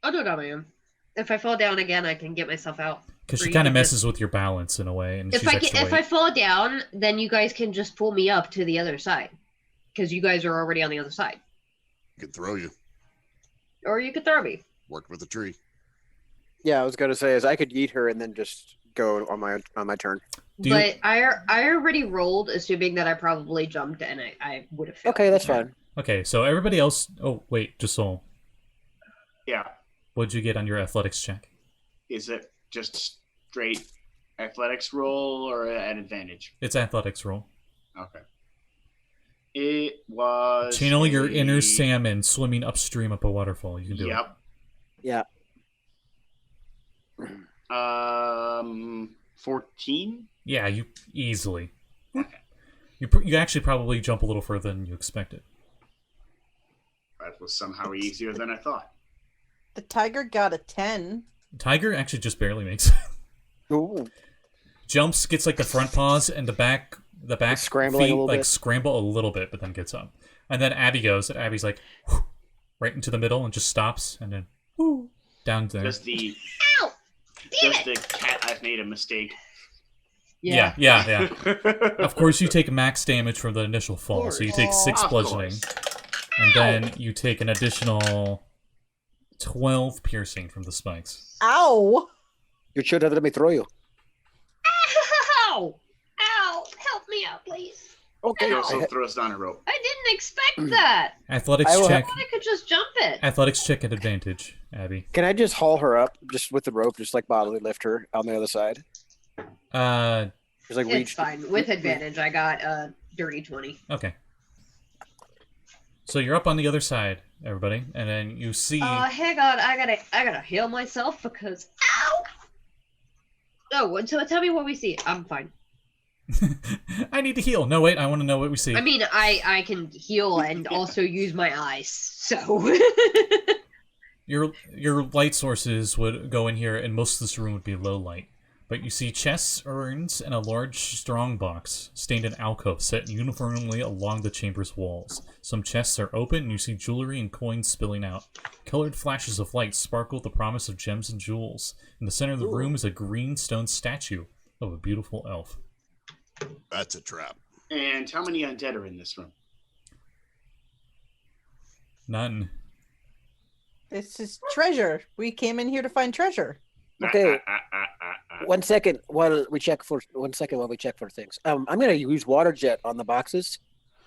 I'll do it on my own. If I fall down again, I can get myself out. Because Or she you kind of can messes with your balance in a way, and If she's I extra if weight. I fall down, then you guys can just pull me up to the other side, because you guys are already on the other side. I could throw you. Or you could throw me. Work with a tree. Yeah, I was gonna say is I could eat her and then just go on my turn. But I already rolled, assuming that I probably jumped, and I would have failed. Okay, that's fine. Okay, so everybody else... Oh, wait, Josul. Yeah. What'd you get on your athletics check? Is it just straight athletics roll or an advantage? It's athletics roll. Okay. It was. Channel your a- inner salmon swimming upstream up a waterfall. You can do it. Yep. Yeah. 14. Yeah, you easily. You actually probably jump a little further than you expected. That was somehow easier than I thought. The tiger got a 10. Tiger actually just barely makes it. Ooh. Jumps, gets like the front paws and the back Scrambling a feet little like bit. scramble a little bit, but then gets up. And then Abby goes, and Abby's like whew, right into the middle and just stops, and then whoo, down there. Does the Ow! Damn does it! the cat I've made a mistake? Yeah. Of course, you take max damage from the initial fall, so you take 6 Of bludgeoning, course. and then you take an additional 12 piercing from the spikes. Ow! You should have let me throw you. Ow! Ow! Help me out, please. Okay. He also throws down a rope. I didn't expect that. Athletics I will check. I could just jump it. Athletics check at advantage, Abby. Can I just haul her up just with the rope, just like bodily lift her on the other side? Just like It's reach. fine. With advantage, I got a dirty 20. Okay. So you're up on the other side, everybody, and then you see. Hang on, I gotta heal myself because ow. Oh, so tell me what we see. I'm fine. I need to heal. No, wait. I want to know what we see. I mean, I can heal and also use my eyes. So Your light sources would go in here, and most of this room would be low light. But you see chests, urns, and a large strong box stained in alcoves set uniformly along the chamber's walls. Some chests are open, and you see jewelry and coins spilling out. Colored flashes of light sparkle with the promise of gems and jewels. In the center of the room is a green stone statue of a beautiful elf. That's a trap. And how many undead are in this room? None. This is treasure. We came in here to find treasure. Okay. 1 second while we check for things. I'm gonna use water jet on the boxes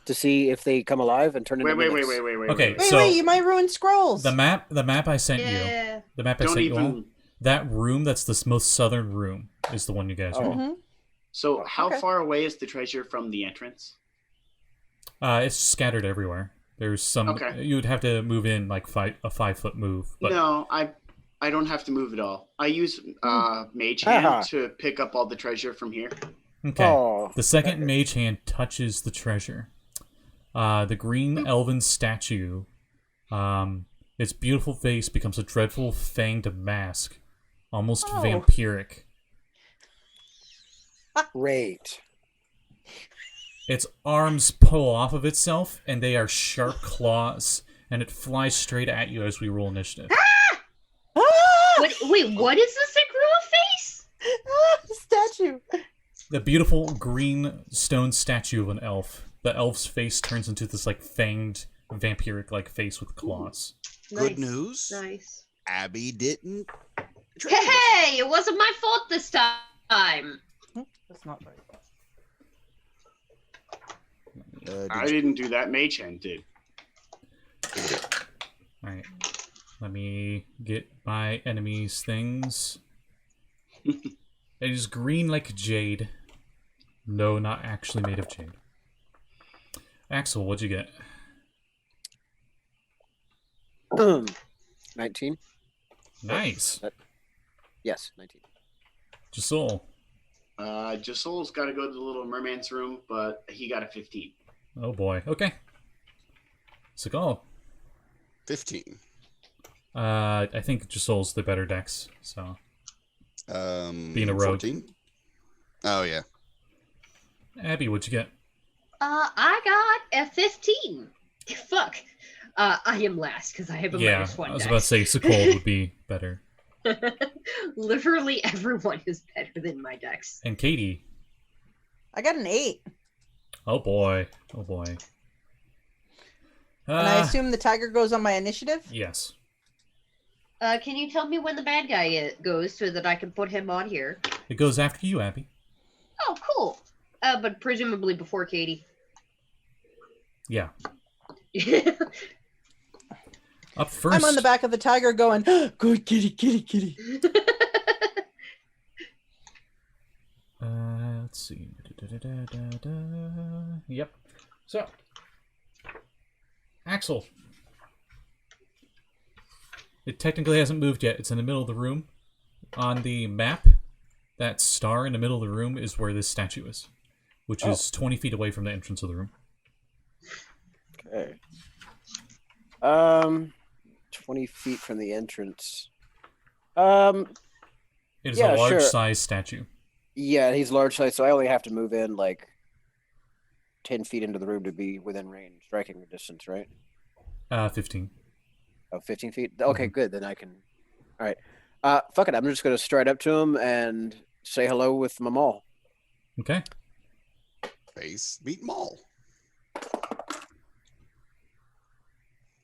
to see if they come alive and turn into Wait. mimics. Okay, Wait, so you might ruin scrolls. the map I sent you. yeah. The map I Don't sent you all. even. That room, that's the most southern room, is the one you guys are in. Mhm. So how Okay. far away is the treasure from the entrance? It's scattered everywhere. There's some. Okay. You would have to move in like a 5-foot move. But No, I don't have to move at all. I use Mage Aha. Hand to pick up all the treasure from here. okay. Oh, The second mage hand touches the treasure. The green elven statue, its beautiful face becomes a dreadful fanged mask, almost Oh. vampiric. great. Its arms pull off of itself, and they are sharp claws, and it flies straight at you as we roll initiative. Ah! Wait, what is this Agrua face? Statue. The beautiful green stone statue of an elf. The elf's face turns into this like fanged, vampiric-like face with claws. Good Nice. news. Nice. Abby didn't. Hey, it wasn't my fault this time. That's not very fun. I didn't do that. Mage Hand did. Alright. Let me get my enemy's things. It is green like jade. No, not actually made of jade. Axel, what'd you get? 19. Nice. Yes, 19. Josul. Josul's got to go to the Little Merman's room, but he got a 15. Oh boy. Okay. Sekald. 15. I think Josul's the better dex, so. Being a rogue. 14? Oh, yeah. Abby, what'd you get? I got a 15. Fuck. I am last because I have a minus 1 I was dex. about to say Sekald would be better. Literally everyone is better than my dex. And Katie. I got an 8. Oh boy. Oh boy. And I assume the tiger goes on my initiative? Yes. Can you tell me when the bad guy goes so that I can put him on here? It goes after you, Abby. Oh, cool. But presumably before Katie. Yeah. Up first. I'm on the back of the tiger going, good kitty, kitty, kitty. Let's see. Yep. So, Axel. It technically hasn't moved yet. It's in the middle of the room. On the map, that star in the middle of the room is where this statue is, which is 20 feet away from the entrance of the room. Okay. 20 feet from the entrance. It is yeah, a large sure. size statue. Yeah, he's large size, so I only have to move in like 10 feet into the room to be within range, striking distance, right? 15. Oh, 15 feet? Okay, good. Then I can. All right. Fuck it. I'm just going to stride up to him and say hello with my maul. Okay. Face meet mall.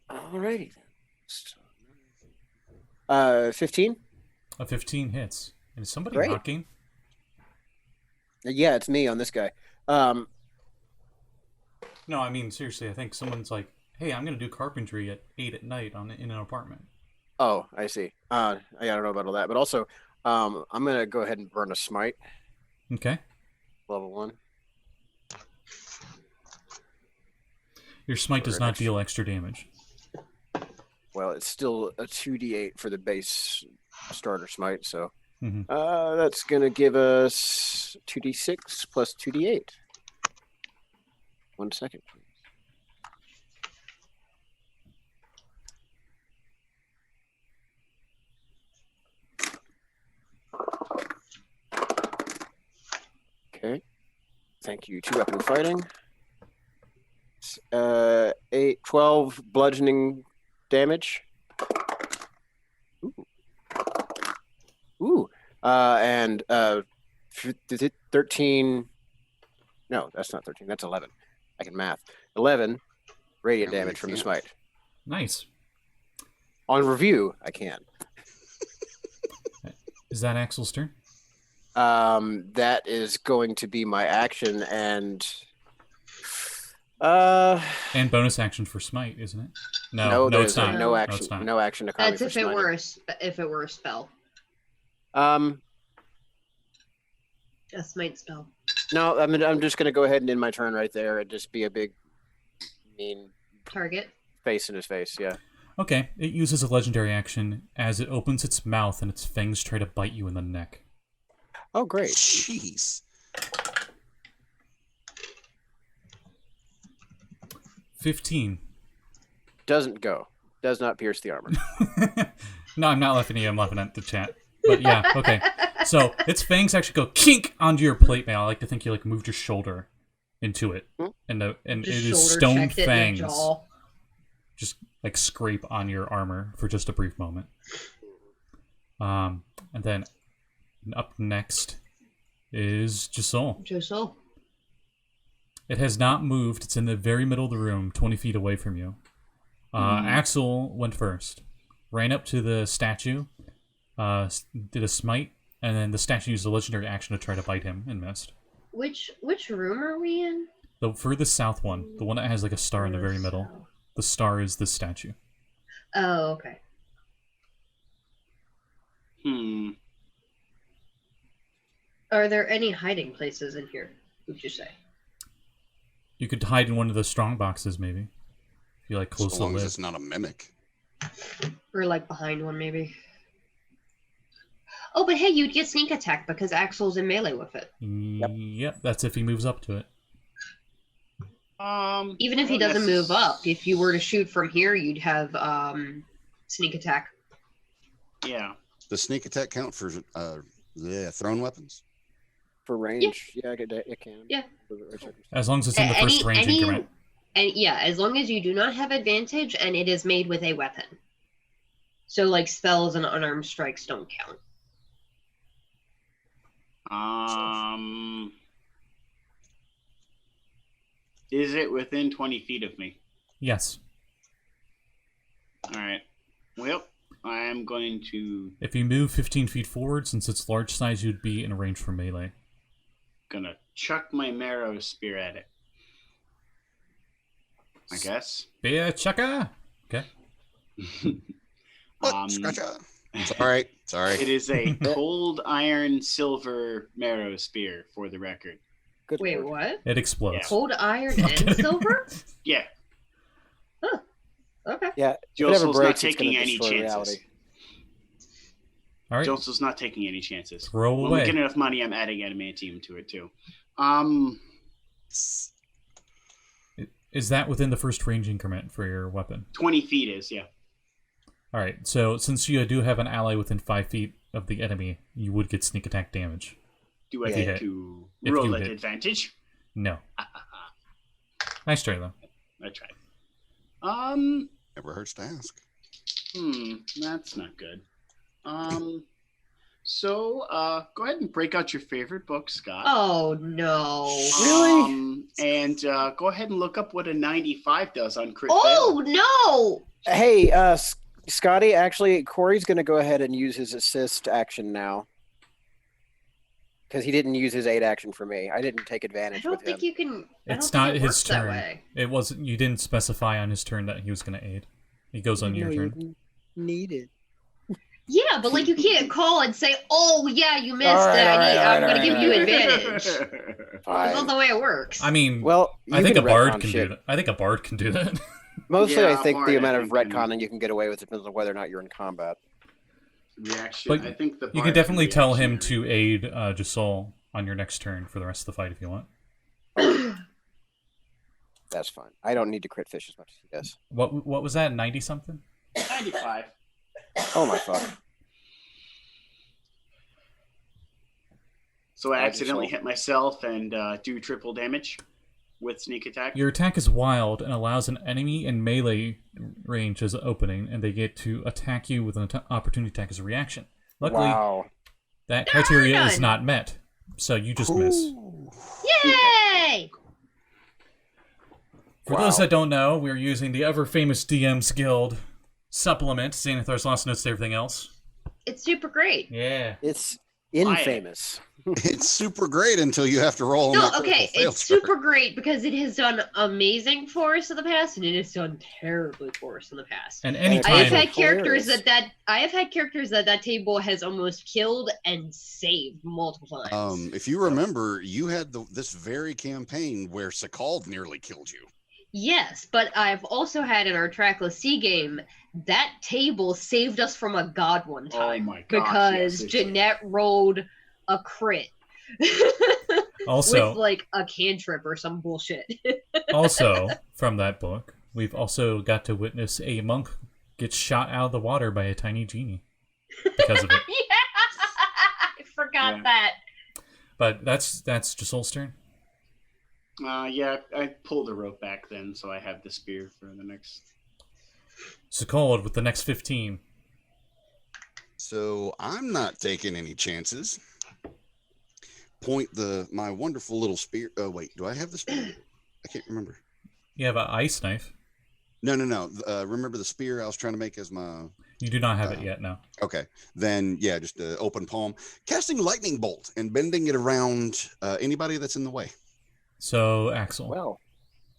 Alrighty. 15? A 15 hits. And is somebody Great. knocking? Yeah, it's me on this guy. No, I mean, seriously, I think someone's like, hey, I'm going to do carpentry at 8 at night in an apartment. Oh, I see. I don't know about all that. But also, I'm going to go ahead and burn a smite. Okay. Level 1. Your smite does not deal extra damage. Well, it's still a 2d8 for the base starter smite, so Mhm. That's going to give us 2d6 plus 2d8. 1 second. Okay. Thank you. 2 weapon fighting. 12 bludgeoning damage. Ooh. And 13. No, that's not 13. That's 11. I can math. 11 radiant damage from the smite. Nice. On review, I can. Is that Axel's turn? That is going to be my action, and And bonus action for smite, isn't it? No, it's not. No action. it's not. No action to comment. That's if it were a spell. A smite spell. No, I'm just gonna go ahead and end my turn right there and just be a big, mean Target. face in his face. Yeah. Okay, it uses a legendary action as it opens its mouth and its fangs try to bite you in the neck. Oh, great. Jeez. 15. Doesn't go. Does not pierce the armor. No, I'm not laughing at you. I'm laughing at the chat. But yeah, okay. So its fangs actually go kink onto your plate mail. I like to think you moved your shoulder into it, and it is stone fangs. Just scrape on your armor for just a brief moment. And then up next is Josul. Josul. It has not moved. It's in the very middle of the room, 20 feet away from you. Axel went first. Ran up to the statue, did a smite, and then the statue used a legendary action to try to bite him and missed. Which room are we in? The furthest south one. The one that has a star in the very middle. The star is this statue. Oh, okay. Are there any hiding places in here, would you say? You could hide in one of the strong boxes, maybe. If you close So the long as lid. it's not a mimic. Or like behind one, maybe. Oh, but hey, you'd get sneak attack because Axel's in melee with it. Yep, that's if he moves up to it. Even if he doesn't move up, if you were to shoot from here, you'd have sneak attack. Yeah. Does sneak attack count for thrown weapons? For range, yeah, it can. Yeah. As long as it's in the first range increment. And yeah, as long as you do not have advantage and it is made with a weapon. So like spells and unarmed strikes don't count. Is it within 20 feet of me? Yes. All right. Well, I am going to... If you move 15 feet forward, since it's large size, you'd be in range for melee. Gonna chuck my marrow spear at it. I guess. Spear chucker! Okay. What? Scratcha? Sorry. It is a cold iron silver marrow spear, for the record. Good Wait, word. what? It explodes. Yeah. Cold iron I'm and kidding. silver? Yeah. Huh. Okay. Yeah, if it Josel's ever not breaks, it's taking gonna any destroy chances. reality. All right. Josel's not taking any chances. Throw When away. we get enough money, I'm adding adamantium to it, too. Is that within the first range increment for your weapon? 20 feet is, yeah. All right. So since you do have an ally within 5 feet of the enemy, you would get sneak attack damage. Do I If you get hit. to If roll you at hit. advantage? No. Nice try though. I tried. Never hurts to ask. That's not good. So, go ahead and break out your favorite book, Scott. Oh no. Really? And go ahead and look up what a 95 does on crit Oh no! Hey, Scotty, actually, Corey's going to go ahead and use his assist action now. Because he didn't use his aid action for me. I didn't take I advantage don't with him. think you can. It's I don't not think it his works that turn. way. It wasn't. You didn't specify on his turn that he was going to aid. He goes on your turn. Need it. Yeah, but like you can't call and say, "Oh yeah, you missed. All right, I'm going to give you right. advantage." That's Fine. not the way it works. I mean, Well, I think a bard retcon can shit. do that. I think a bard can do that. Mostly, Yeah, I think Bard, the I amount of think, retconning you can get away with depends on whether or not you're in combat. Reaction. But I think the You can bard definitely tell him reaction- to aid Josul on your next turn for the rest of the fight if you want. That's fine. I don't need to crit fish as much as he does. What was that? 90 something? 95. Oh my fuck. So I How'd you accidentally solve? hit myself and do triple damage with sneak attack. Your attack is wild and allows an enemy in melee range as an opening, and they get to attack you with an opportunity attack as a reaction. Luckily, Wow. that criteria is Darn. not met, so you just miss. Yay! For Wow. those that don't know, we're using the ever-famous DM's Guild supplement, Xanathar's Lost Notes to everything else. It's super great. Yeah. It's infamous. It's super great until you have to roll. on No, that critical okay, fail it's chart. super great because it has done amazing for us in the past, and it has done terribly for us in the past. And I anytime have had characters Hilarious. I have had characters that table has almost killed and saved multiple times. If you remember, you had this very campaign where Sekald nearly killed you. Yes, but I've also had in our Trackless Sea game that table saved us from a god one Oh time my gosh, because yes, it Jeanette rolled a crit. also with like a cantrip or some bullshit. also from that book, we've also got to witness a monk get shot out of the water by a tiny genie because of it. Yeah, I forgot Yeah. that. But that's Josul's turn. Yeah, I pulled the rope back then, so I have the spear for the next. Sekald with the next 15. So I'm not taking any chances. Point my wonderful little spear. Oh wait, do I have the spear? I can't remember. You have an ice knife. No. Remember the spear I was trying to make as my. You do not have it yet, no. Okay, then yeah, just an open palm, casting lightning bolt and bending it around anybody that's in the way. So, Axel. Well,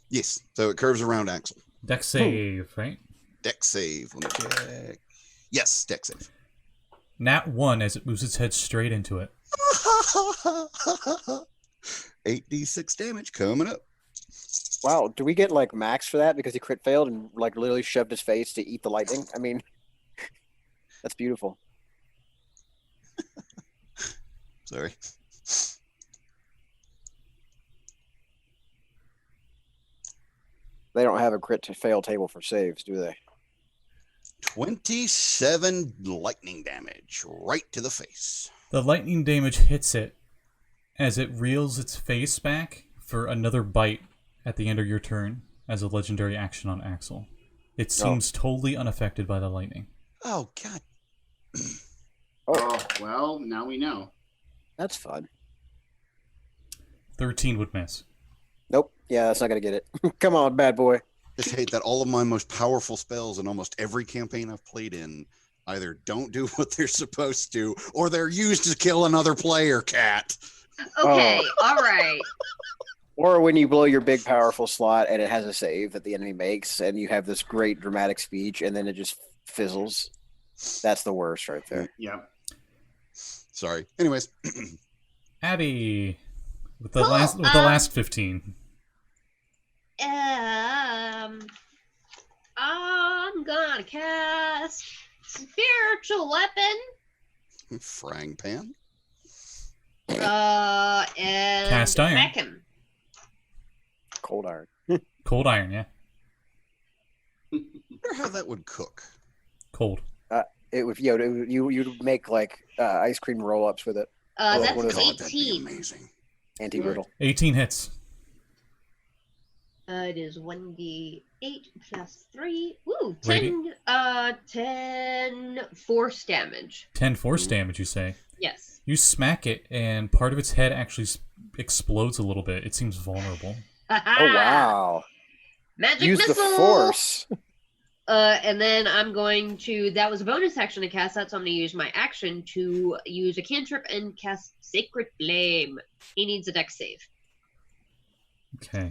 Yes, so it curves around Axel. Dex save, right? Dex save. Let me check. Yes, dex save. Nat 1 as it moves its head straight into it. 8d6 damage coming up. Wow, do we get like max for that because he crit failed and like literally shoved his face to eat the lightning? I mean, that's beautiful. Sorry. They don't have a crit to fail table for saves, do they? 27 lightning damage right to the face. The lightning damage hits it as it reels its face back for another bite at the end of your turn as a legendary action on Axel. It seems totally unaffected by the lightning. Oh, God. Oh, well, now we know. That's fun. 13 would miss. Nope. Yeah, that's not going to get it. Come on, bad boy. Just hate that all of my most powerful spells in almost every campaign I've played in either don't do what they're supposed to or they're used to kill another player, Cat. Okay, all right. Or when you blow your big powerful slot and it has a save that the enemy makes and you have this great dramatic speech and then it just fizzles. That's the worst right there. Yeah. Sorry. Anyways. Abby, with the Cool, last 15. I'm gonna cast spiritual weapon. Frying pan. And Cast iron. smack him. Cold iron. Cold iron, yeah. I wonder how that would cook. Cold. It would, you'd make like ice cream roll ups with it. That's what is God, that'd be 18. amazing. Anti-riddle. 18 hits. It is 1d8 plus 3. Woo, Radi- 10 force damage. 10 force damage, you say. Yes. You smack it, and part of its head actually explodes a little bit. It seems vulnerable. Oh, wow. Magic Use missile! the force. And then I'm going to, that was a bonus action to cast that, so I'm going to use my action to use a cantrip and cast Sacred Flame. He needs a dex save. Okay.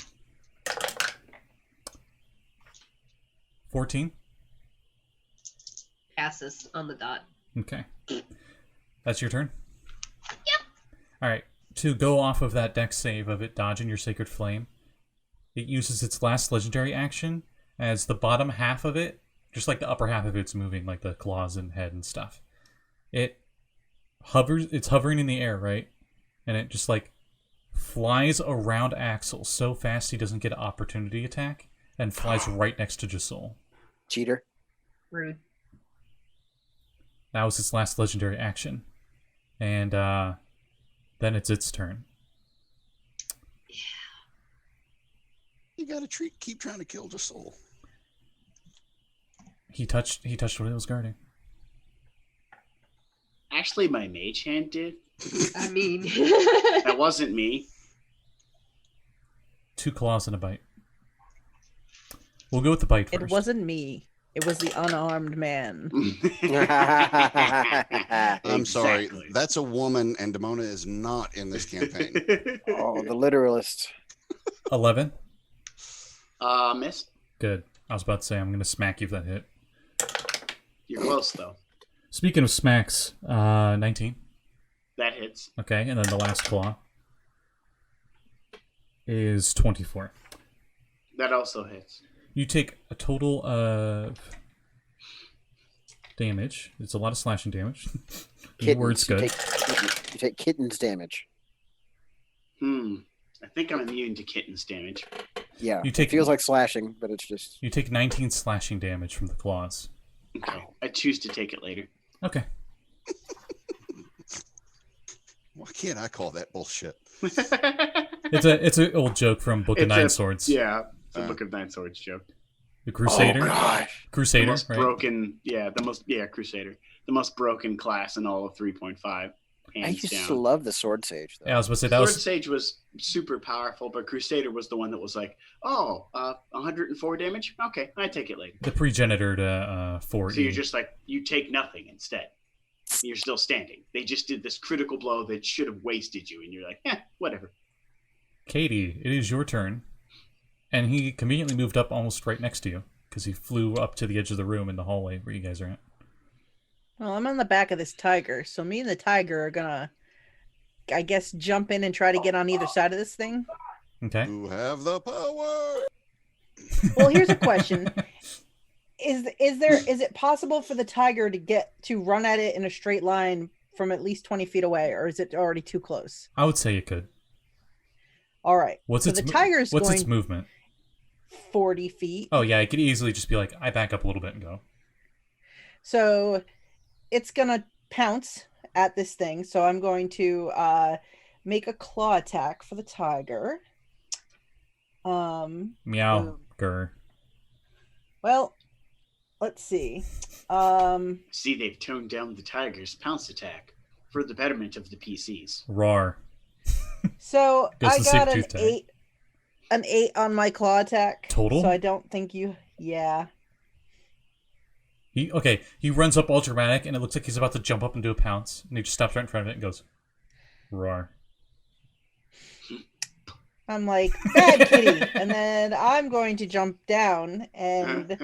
14? Passes on the dot. Okay. That's your turn? Yep. Alright. To go off of that dex save of it dodging your Sacred Flame, it uses its last legendary action as the bottom half of it, just like the upper half of it's moving, like the claws and head and stuff. It's hovering in the air, right? And it just like flies around Axel so fast he doesn't get an opportunity attack and flies right next to Josul. Cheater. Rude. That was its last legendary action. And then it's its turn. You gotta keep trying to kill the soul. He touched what it was guarding. Actually, my mage hand did. I mean... That wasn't me. 2 claws and a bite. We'll go with the bite first. It wasn't me. It was the unarmed man. I'm sorry. Exactly. That's a woman, and Demona is not in this campaign. Oh, the literalist. 11? Miss. Good. I was about to say, I'm going to smack you if that hit. You're close, though. Speaking of smacks, 19. That hits. Okay, and then the last claw is 24. That also hits. You take a total of damage. It's a lot of slashing damage. The word's good. You take kittens damage. I think I'm immune to kittens damage. Yeah. You take- it feels like slashing, but it's just... You take 19 slashing damage from the claws. Okay. I choose to take it later. Okay. Why can't I call that bullshit? It's an old joke from Book of Nine Swords. Yeah, the Book of Nine Swords joke. The Crusader. Oh, gosh. The Crusader, most right? broken, Crusader. The most broken class in all of 3.5. I Hands used down. to love the Sword Sage, though. Yeah, I was about to say that Sword was Sage was super powerful, but Crusader was the one that was like, 104 damage? Okay, I take it later. the progenitor to 4E. So you're just like, you take nothing instead. You're still standing. They just did this critical blow that should have wasted you, and you're like, whatever. Katie, it is your turn. And he conveniently moved up almost right next to you because he flew up to the edge of the room in the hallway where you guys are at. Well, I'm on the back of this tiger, so me and the tiger are gonna, I guess, jump in and try to get on either side of this thing. Okay. Who have the power? Well, here's a question: is it possible for the tiger to run at it in a straight line from at least 20 feet away, or is it already too close? I would say it could. All right. What's its movement? 40 feet. Oh yeah, it could easily just be like, I back up a little bit and go. So it's gonna pounce at this thing. So I'm going to make a claw attack for the tiger. Meow. Grr. Well, let's see. See, they've toned down the tiger's pounce attack for the betterment of the PCs. Roar. So Goes I to got saber-tooth tag. an 8 on my claw attack. Total? So I don't think yeah. He runs up all dramatic, and it looks like he's about to jump up and do a pounce, and he just stops right in front of it and goes, roar. I'm like, bad kitty. And then I'm going to jump down and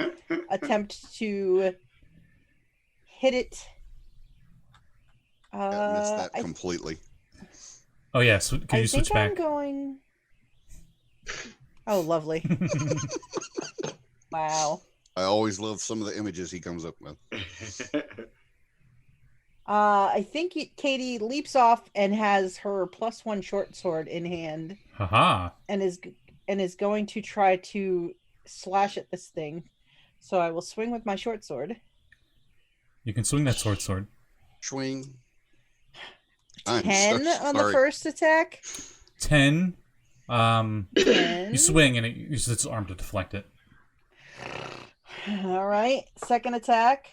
attempt to hit it. I missed that completely. Oh, yeah. So can you switch back? I'm going... Oh, lovely. Wow. I always love some of the images he comes up with. I think Katie leaps off and has her +1 short sword in hand. Haha. And is going to try to slash at this thing. So I will swing with my short sword. You can swing that sword. Swing. 10 on the first attack. 10. 10. You swing and it uses its arm to deflect it. All right. Second attack.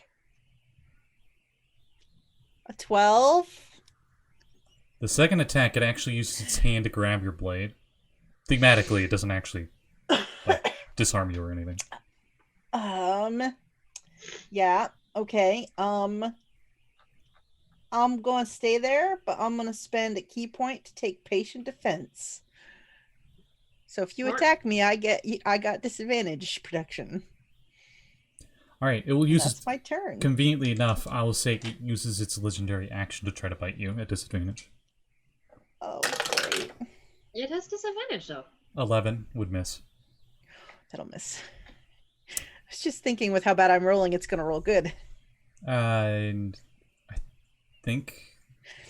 A 12. The second attack, it actually uses its hand to grab your blade. Thematically, it doesn't actually disarm you or anything. Yeah. Okay. I'm going to stay there, but I'm going to spend a key point to take patient defense. So if you attack me, I got disadvantage protection. All right, it will use. That's my turn. Conveniently enough, I will say it uses its legendary action to try to bite you at disadvantage. Oh, great. It has disadvantage though. 11 would miss. That'll miss. I was just thinking with how bad I'm rolling, it's going to roll good. And I think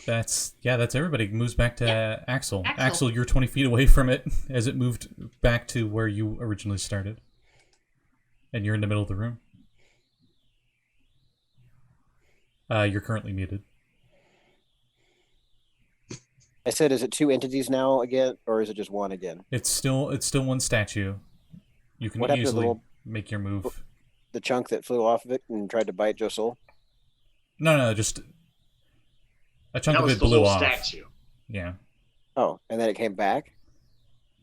that's everybody. It moves back to Axel. Axel, you're 20 feet away from it as it moved back to where you originally started. And you're in the middle of the room. You're currently muted. I said, is it 2 entities now again, or is it just 1 again? It's still one statue. You can easily make your move. The chunk that flew off of it and tried to bite Josul? No, just a chunk of it blew off. Statue. Yeah. Oh, and then it came back?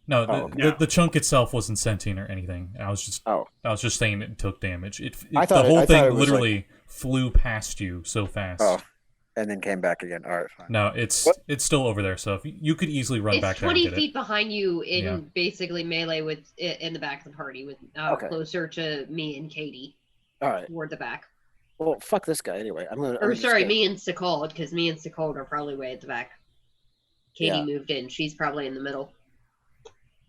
No, the chunk itself wasn't sentient or anything. I was just saying it took damage. The whole thing literally flew past you so fast. Oh, and then came back again. All right, fine. No, it's still over there. So if you could easily run back there. It's 20 feet behind you in basically melee with in the back of the party, with closer to me and Katie. All right, toward the back. Well, fuck this guy anyway. Me and Sekald, because me and Sekald are probably way at the back. Katie moved in. She's probably in the middle.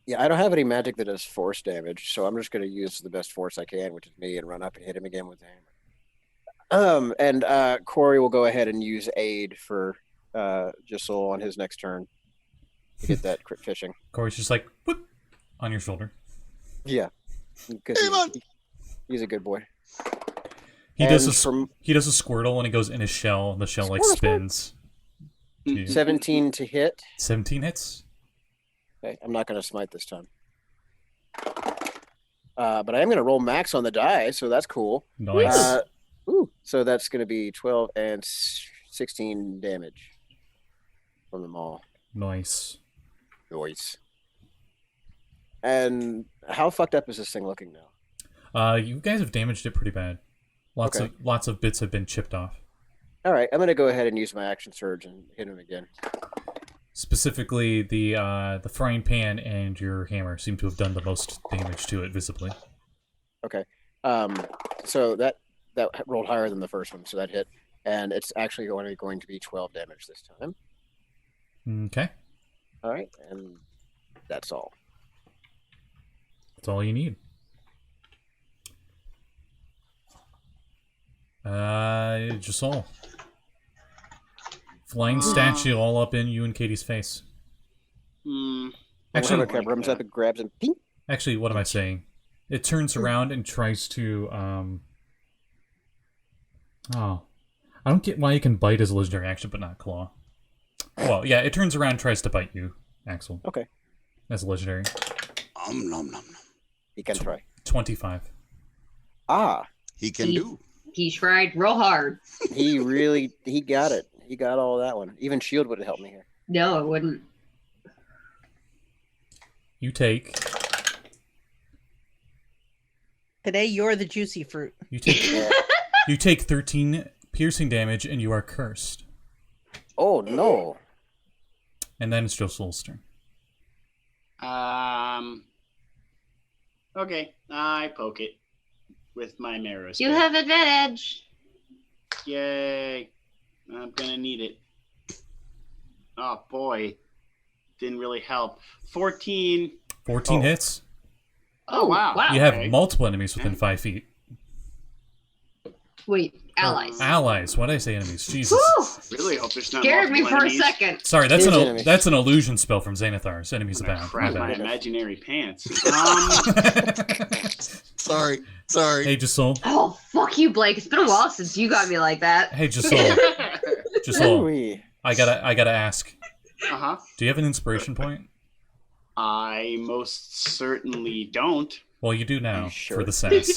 Yeah, I don't have any magic that does force damage, so I'm just going to use the best force I can, which is me, and run up and hit him again with the hammer. And Corey will go ahead and use aid for Josul on his next turn to get that crit fishing. Corey's just like, whoop, on your shoulder. Yeah, because he's a good boy. He does a Squirtle, and he goes in his shell, and the shell spins. 17 to hit. 17 hits. Okay, I'm not going to smite this time. But I am going to roll max on the die, so that's cool. Nice. So that's going to be 12 and 16 damage from them all. Nice. And how fucked up is this thing looking now? You guys have damaged it pretty bad. Lots of bits have been chipped off. All right, I'm going to go ahead and use my action surge and hit him again. Specifically, the frying pan and your hammer seem to have done the most damage to it visibly. Okay. So that rolled higher than the first one, so that hit. And it's actually going to be 12 damage this time. Okay. All right, and that's all. That's all you need. Josul. Flying statue all up in you and Katie's face. Actually, runs up and grabs him. Ping. Actually, what am I saying? It turns around and tries to, Oh. I don't get why you can bite as a legendary action, but not claw. Well, yeah, it turns around and tries to bite you, Axel. Okay. As a legendary. Nom nom nom. He can try. 25. Ah. He can do. He tried real hard. He got it. He got all that one. Even shield would have helped me here. No, it wouldn't. You take... Today you're the juicy fruit. You take 13 piercing damage and you are cursed. Oh, no. And then it's Josul's turn. Okay, I poke it with my marrow. You have advantage. Yay. I'm gonna need it. Oh boy. Didn't really help. 14. 14 hits. Oh, wow. You have multiple enemies within 5 feet. Wait, allies. Allies. Why did I say enemies? Jesus. Really hope there's not Scared me multiple for enemies. a second. Sorry, that's an illusion spell from Xanathar's. Enemies I'm gonna abound. crap My my bad. imaginary pants. Sorry. Hey, Josul. Oh, fuck you, Blake. It's been a while since you got me like that. Hey, Josul. Josul. Ooh-wee. I gotta ask. Uh-huh. Do you have an inspiration point? I most certainly don't. Well, you do now Sure. for the sass.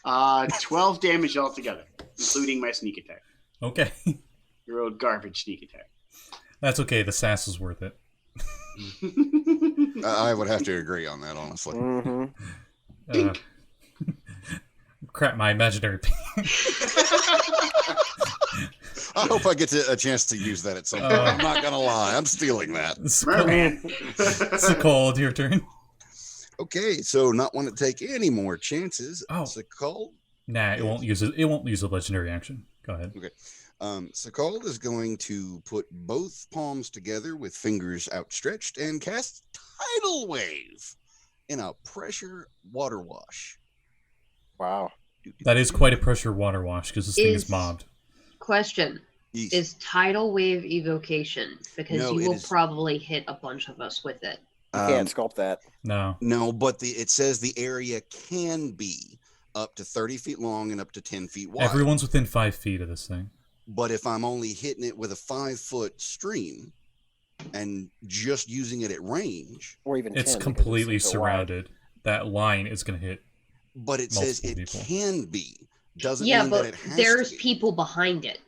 12 damage altogether, including my sneak attack. Okay. Your old garbage sneak attack. That's okay. The sass is worth it. I would have to agree on that, honestly. Mm-hmm. Crap, my imaginary I hope I get a chance to use that at some point. I'm not gonna lie, I'm stealing that. Merman. Sekald, your turn. Okay, so not want to take any more chances. Oh. Sekald. Nah, it won't use it. It won't use a legendary action. Go ahead. Okay. Sekald is going to put both palms together with fingers outstretched and cast Tidal Wave in a pressure water wash. Wow. That is quite a pressure water wash because this thing is mobbed. Question. Yes. Is tidal wave evocation? Because No, you it will is- probably hit a bunch of us with it. You can't sculpt that. No. No, but it says the area can be up to 30 feet long and up to 10 feet wide. Everyone's within 5 feet of this thing. But if I'm only hitting it with a 5-foot stream and just using it at range, Or even 10. It's because completely so wide. surrounded. That line is going to hit. but it says Multiple it people. can be. Doesn't Yeah, mean that but it has there's to be. people behind it.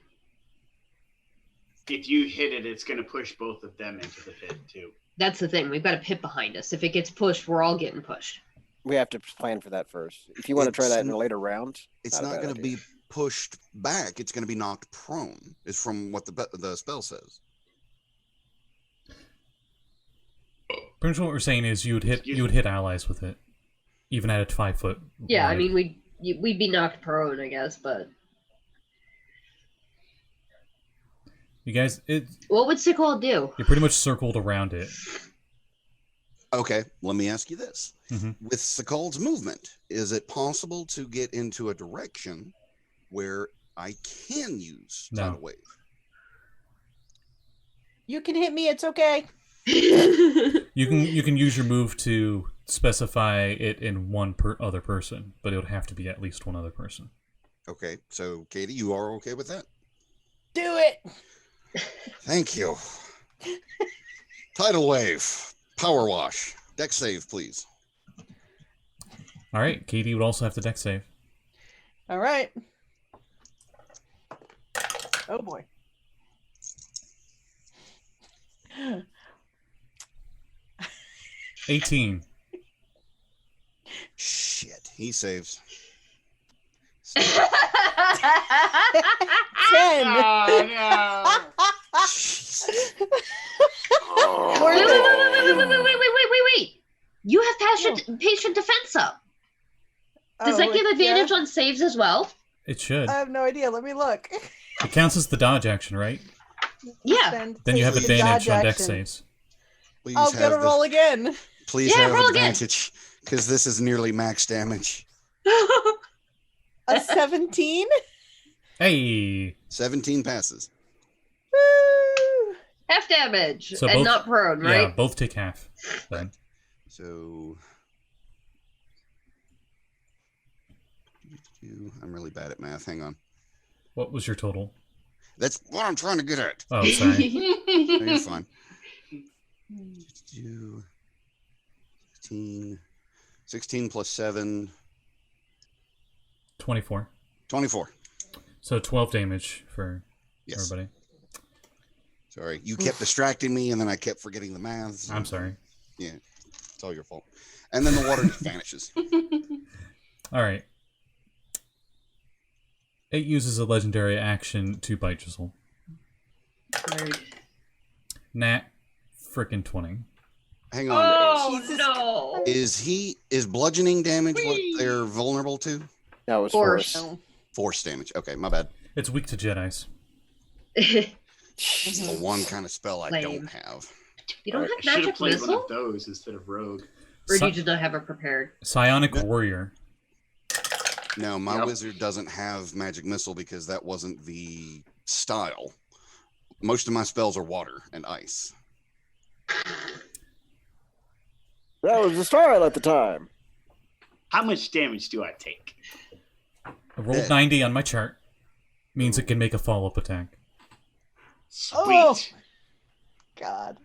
If you hit it, it's going to push both of them into the pit, too. That's the thing. We've got a pit behind us. If it gets pushed, we're all getting pushed. We have to plan for that first. If you want to try It's that in n- a later round, It's a not bad going to idea. be pushed back. It's going to be knocked prone. Is from what the spell says. Pretty much what we're saying is you would hit allies with it, even at a 5 foot. Yeah, I wide. mean, we'd be knocked prone, I guess, but... You guys, What would Sekald do? you're pretty much circled around it. Okay, let me ask you this: Mhm. with Sekald's movement, is it possible to get into a direction where I can use No. tidal wave? You can hit me. It's okay. You can use your move to specify it in one other person, but it would have to be at least one other person. Okay, so Katie, you are okay with that? Do it. Thank you. Tidal wave, power wash, deck save, please. All right, Katie would also have to deck save. All right. Oh boy. 18. Shit, he saves. 10. Oh, no. Wait. You have patient defense up. Does that give advantage on saves as well? It should. I have no idea. Let me look. It counts as the dodge action, right? Yeah. Then you have Take the advantage dodge on dex action. saves. Please I'll get a roll again. Please Yeah, have roll again. advantage, because this is nearly max damage. A 17. Hey. 17 passes. Woo! Half damage So and both- not prone, Yeah, right? both take half. Then. So I'm really bad at math. Hang on. What was your total? That's what I'm trying to get at. Oh, sorry. No, you're fine. 16 plus 7. 24. 24. So 12 damage for Yes. everybody. Sorry. You kept distracting me, and then I kept forgetting the math. I'm sorry. Yeah. It's all your fault. And then the water just vanishes. All right. It uses a legendary action to bite Josul. Right. Nat frickin' 20. Hang on. Oh Jesus no! Is bludgeoning damage what they're vulnerable to? That was Force. force. Force damage. Okay, my bad. It's weak to Jedis. It's the one kind of spell I Lame. don't have. You don't I have should have magic played one missile, of those instead of rogue. or do you just not have it prepared? Psionic Warrior. No, my Yep. wizard doesn't have magic missile because that wasn't the style. Most of my spells are water and ice. That was the style at the time. How much damage do I take? I rolled 90 on my chart. Means it can make a follow-up attack. Sweet. Oh. God.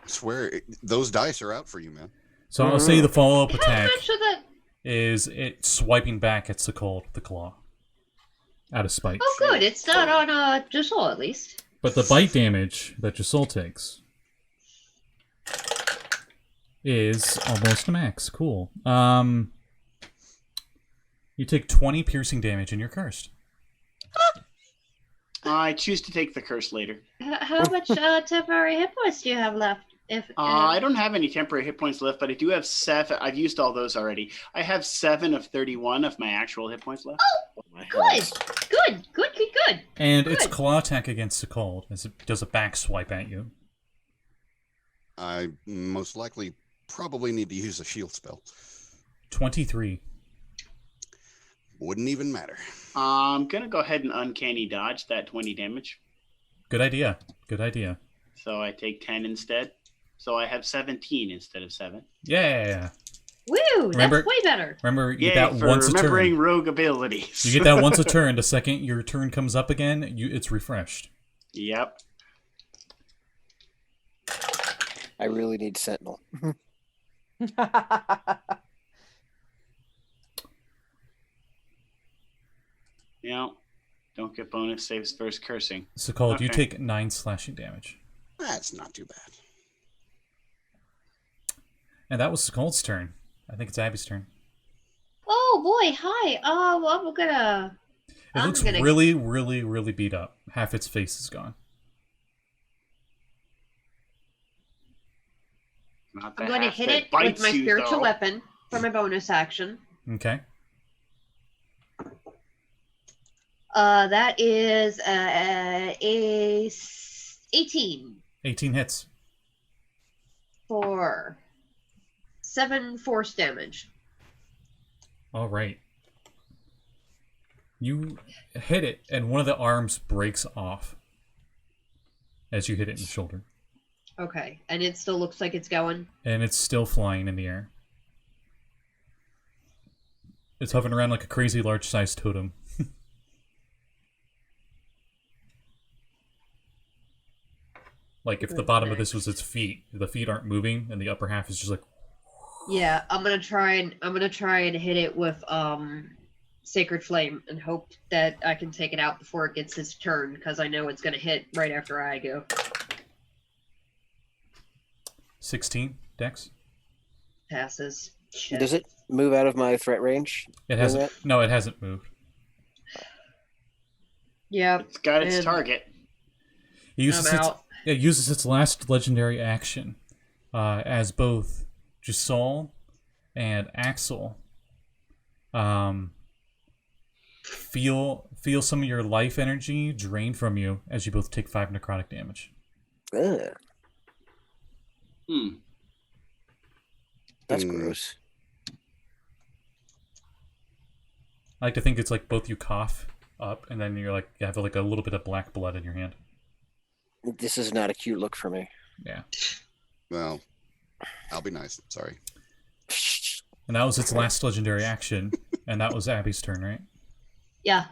I swear, those dice are out for you, man. So I'll say the follow-up How attack much of that? is it swiping back at Sekald with the claw. Out of spite. Oh, good. It's not on Josul at least. But the bite damage that Josul takes is almost a max. Cool. You take 20 piercing damage and you're cursed. I choose to take the curse later. How much temporary hit points do you have left? If I don't have any temporary hit points left, but I do have 7. I've used all those already. I have 7 of 31 of my actual hit points left. Good. And its Good. claw attack against Sekald as it does a back swipe at you. I most likely probably need to use a shield spell. 23. Wouldn't even matter. I'm going to go ahead and uncanny dodge that 20 damage. Good idea. Good idea. So I take 10 instead. So I have 17 instead of 7. Yeah. Woo! Remember- That's way better. Remember, you Yay get that for once a remembering turn. rogue abilities. You get that once a turn. The second your turn comes up again, it's refreshed. Yep. I really need Sentinel. Yeah. Don't get bonus saves versus cursing. Sekald, you Okay. take 9 slashing damage. That's not too bad. And that was Sekald's turn. I think it's Abby's turn. Oh boy, hi. Oh, well, I'm gonna. It I'm looks gonna- really, really, really beat up. Half its face is gone. Not the I'm going to half hit that it with bites my you, spiritual though. weapon for my bonus action. Okay. That is a 18 18 hits. for 7 force damage. All right. You hit it, and one of the arms breaks off as you hit it in the shoulder. Okay, and it still looks like it's going. And it's still flying in the air. It's hovering around like a crazy large-sized totem. Like if the bottom of this was its feet, the feet aren't moving, and the upper half is just like. Yeah, I'm gonna try and hit it with Sacred Flame and hope that I can take it out before it gets its turn, because I know it's gonna hit right after I go. 16 dex. Passes. Shit. Does it move out of my threat range? It Doing hasn't. that? No, it hasn't moved. Yep. It's got its And- target. It uses I'm its, out. it uses its last legendary action as both Josul and Axel feel feel some of your life energy drain from you as you both take 5 necrotic damage. Ugh, Hmm. that's Hmm. gross. I like to think it's like both you cough up, and then you're like you have like a little bit of black blood in your hand. This is not a cute look for me. Yeah. Well, I'll be nice. Sorry. And that was its last legendary action, and that was Abby's turn, right? Yeah.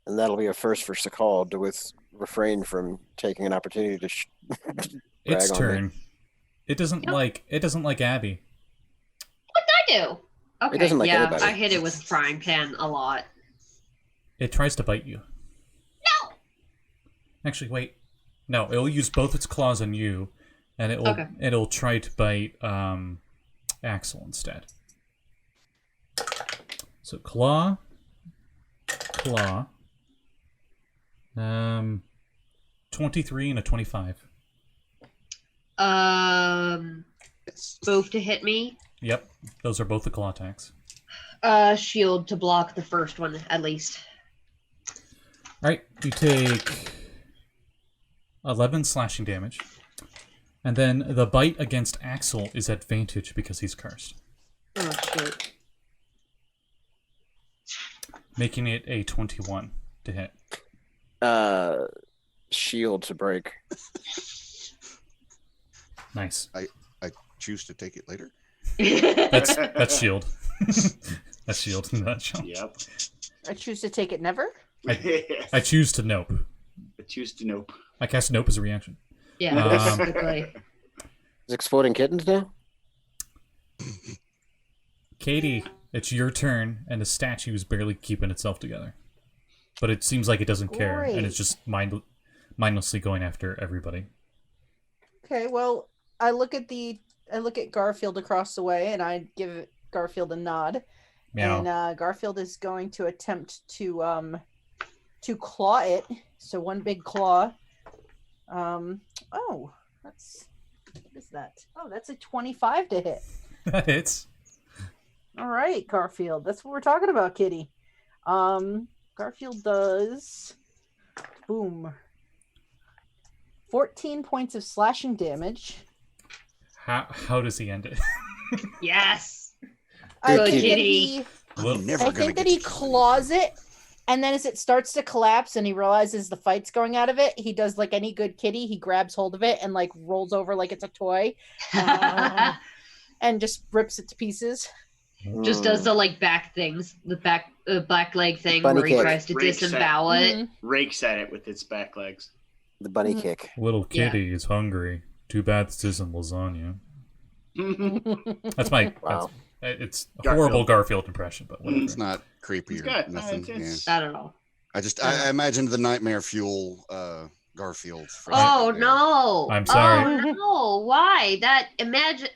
And that'll be a first for Sekald to refrain from taking an opportunity to Its brag on turn. It doesn't like Abby. What did I do? Okay. It doesn't like yeah, anybody. I hit it with a frying pan a lot. It tries to bite you. No. Actually, wait. No, it'll use both its claws on you, and it'll try to bite Axel instead. So claw. 23 and a 25. Both to hit me. Yep, those are both the claw attacks. Shield to block the first one at least. All right, you take 11 slashing damage, and then the bite against Axel is advantage because he's cursed, Oh shit. making it a 21 to hit. shield to break. Nice. I choose to take it later. That's shield. That's shield in a nutshell. Yep. I choose to take it never. I choose to nope. I choose to nope. I cast nope as a reaction. Yeah, basically. Is exploding kittens now? Katie, it's your turn, and the statue is barely keeping itself together. But it seems like it doesn't care, and it's just mindlessly going after everybody. Okay, well, I look at Garfield across the way, and I give Garfield a nod. Meow. And Garfield is going to attempt to claw it. So one big claw. Oh, what is that? Oh, that's a 25 to hit. That hits. All right, Garfield. That's what we're talking about, kitty. Garfield does boom. 14 points of slashing damage. How does he end it? Yes. I Good think that kitty. he, I'm never I gonna think that get he you. claws it, and then as it starts to collapse and he realizes the fight's going out of it, he does like any good kitty. He grabs hold of it and like rolls over like it's a toy, and just rips it to pieces. Just does the like back things, the back leg thing Bunny where he kick. tries to Rakes disembowel it. Mhm. Rakes at it with its back legs. The bunny Mhm. kick. Little Yeah. kitty is hungry. Too bad this isn't lasagna. That's my. Wow. It's a Garfield. horrible Garfield impression, but whatever. It's not creepy It's or good. nothing. It's- Not at all. I imagined the nightmare fuel Garfield. from Oh there. no! I'm sorry. Oh no! Why?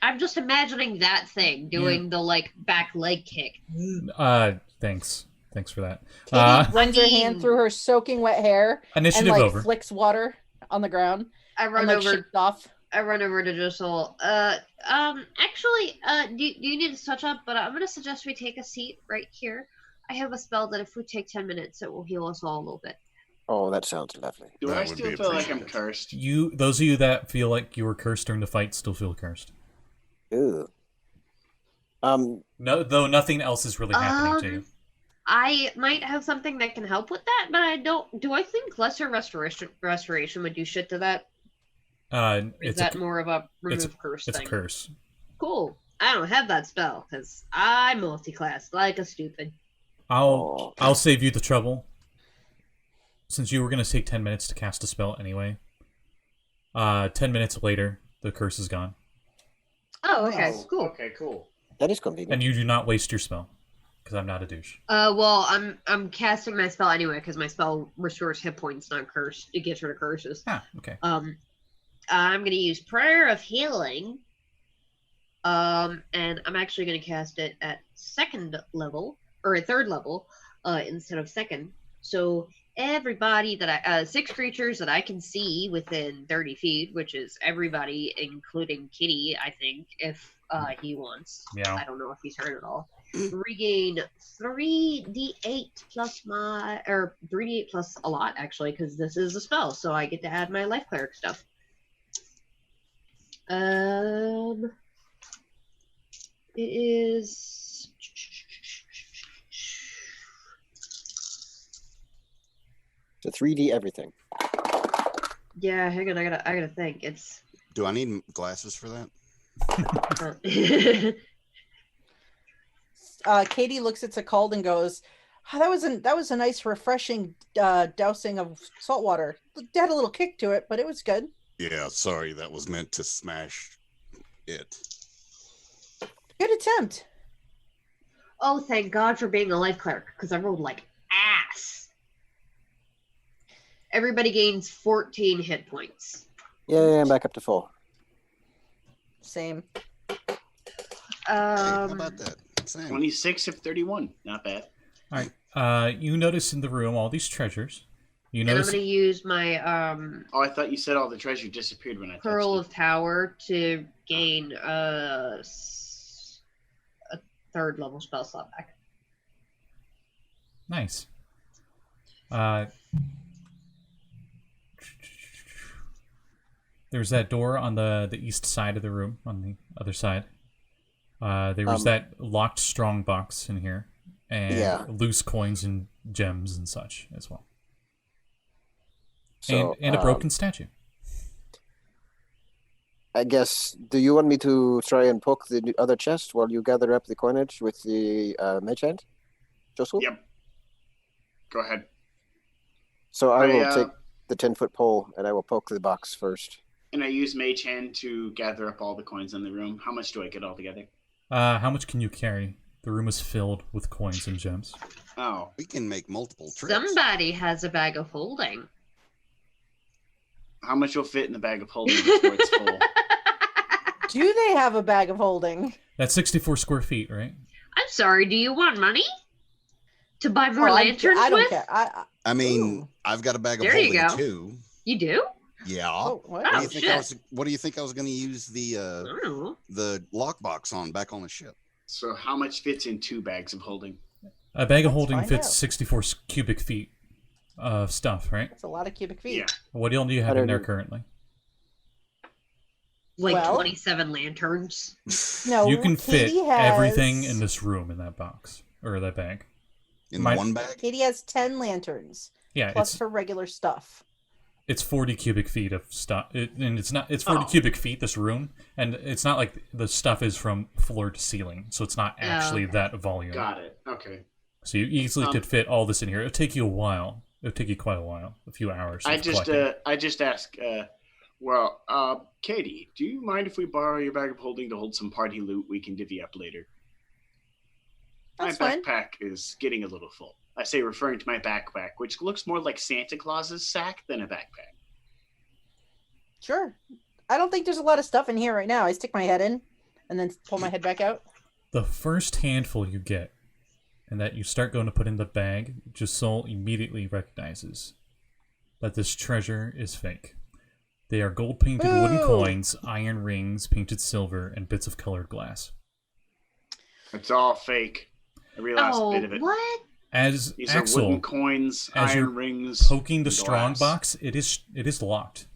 I'm just imagining that thing doing the like back leg kick. Thanks for that. Katie runs her I hand mean- through her soaking wet hair and Initiative like over. flicks water on the ground I and run like over. shakes off. I run over to Josul. Actually, do you need to touch up? But I'm gonna suggest we take a seat right here. I have a spell that if we take 10 minutes, it will heal us all a little bit. Oh, that sounds lovely. Do That I would still be feel like I'm appreciated. cursed? Those of you that feel like you were cursed during the fight still feel cursed. Ooh. No, though nothing else is really happening to you. I might have something that can help with that, but I don't. Do I think lesser restoration would do shit to that? Is It's that a more of a it's remove curse it's a thing? curse. Cool. I don't have that spell because I multi-class like a stupid. I'll save you the trouble. Since you were gonna take 10 minutes to cast a spell anyway. 10 minutes later, the curse is gone, Oh, okay, cool. Okay, cool. That is convenient. and you do not waste your spell because I'm not a douche. Well, I'm casting my spell anyway because my spell restores hit points, not curse. It gets rid of curses. Ah, okay. I'm gonna use Prayer of Healing. And I'm actually gonna cast it at second level or at third level, instead of second. So everybody that I 6 creatures that I can see within 30 feet, which is everybody, including Kitty, I think, if he wants. Yeah. I don't know if he's heard it all. Regain 3d8 plus 3d8 plus a lot, actually, because this is a spell, so I get to add my life cleric stuff. It is The 3D everything. yeah. Hang on, I gotta think. It's Do I need glasses for that? Katie looks at Sekald and goes, oh, that was a nice refreshing dousing of salt water. It had a little kick to it, but it was good. Yeah, sorry, that was meant to smash it. Good attempt. Oh, thank God for being a life cleric, because I rolled like ass. Everybody gains 14 hit points. Yeah, I'm back up to full. Same. Hey, how about that? Same. 26 of 31. Not bad. All right. You notice in the room all these treasures. You And I'm notice going to use my Oh, I thought you said all the treasure disappeared when I touched Pearl it. of Power to gain a 3rd level spell slot back. nice. There's that door on the east side of the room, on the other side. There was that locked strong box in here, and Yeah. loose coins and gems and such as well. So, and a broken statue. I guess, do you want me to try and poke the other chest while you gather up the coinage with the mage hand? Josul? Yep. Go ahead. So I will I, take the 10-foot pole and I will poke the box first. And I use Mage Hand to gather up all the coins in the room. How much do I get all together? How much can you carry? The room is filled with coins and gems. Oh, We can make multiple trips. Somebody has a bag of holding. how much will fit in the bag of holding before it's full? Do they have a bag of holding? That's 64 square feet, right? I'm sorry, do you want money? To buy more Oh, lanterns I don't with? care. I mean, Ooh. I've got a bag of There you holding go. too. You do? Yeah. Oh, what? Oh, What do you think shit. what do you think I was going to use I don't know. the lockbox on back on the ship? So how much fits in 2 bags of holding? A bag of Let's holding find fits out. 64 cubic feet of stuff, right? That's a lot of cubic feet. Yeah. What do you have in there 100. currently? Like Well- 27 lanterns. No, You can fit Katie has, everything in this room in that box or that bag. In My- one bag? Katie has 10 lanterns Yeah, plus it's her regular stuff. 40 cubic feet of stuff, and it's 40 Oh. cubic feet this room, and it's not like the stuff is from floor to ceiling, so it's not actually okay. that volume. Got it. Okay. So you easily Um, could fit all this in here. It'll take you a while. It'll take you quite a while, a few hours. I of just collecting. ask, Katie, do you mind if we borrow your bag of holding to hold some party loot we can divvy up later? That's my fine. backpack is getting a little full. I say referring to my backpack, which looks more like Santa Claus's sack than a backpack. Sure. I don't think there's a lot of stuff in here right now. I stick my head in and then pull my head back out. The first handful you get, and that you start going to put in the bag, Josul immediately recognizes that this treasure is fake. They are gold-painted wooden Ooh. coins, iron rings, painted silver, and bits of colored glass. It's all fake. Every last Oh, bit of it. what? As These are wooden Axel coins, as you're iron rings. poking the and strong glass. box, it is locked.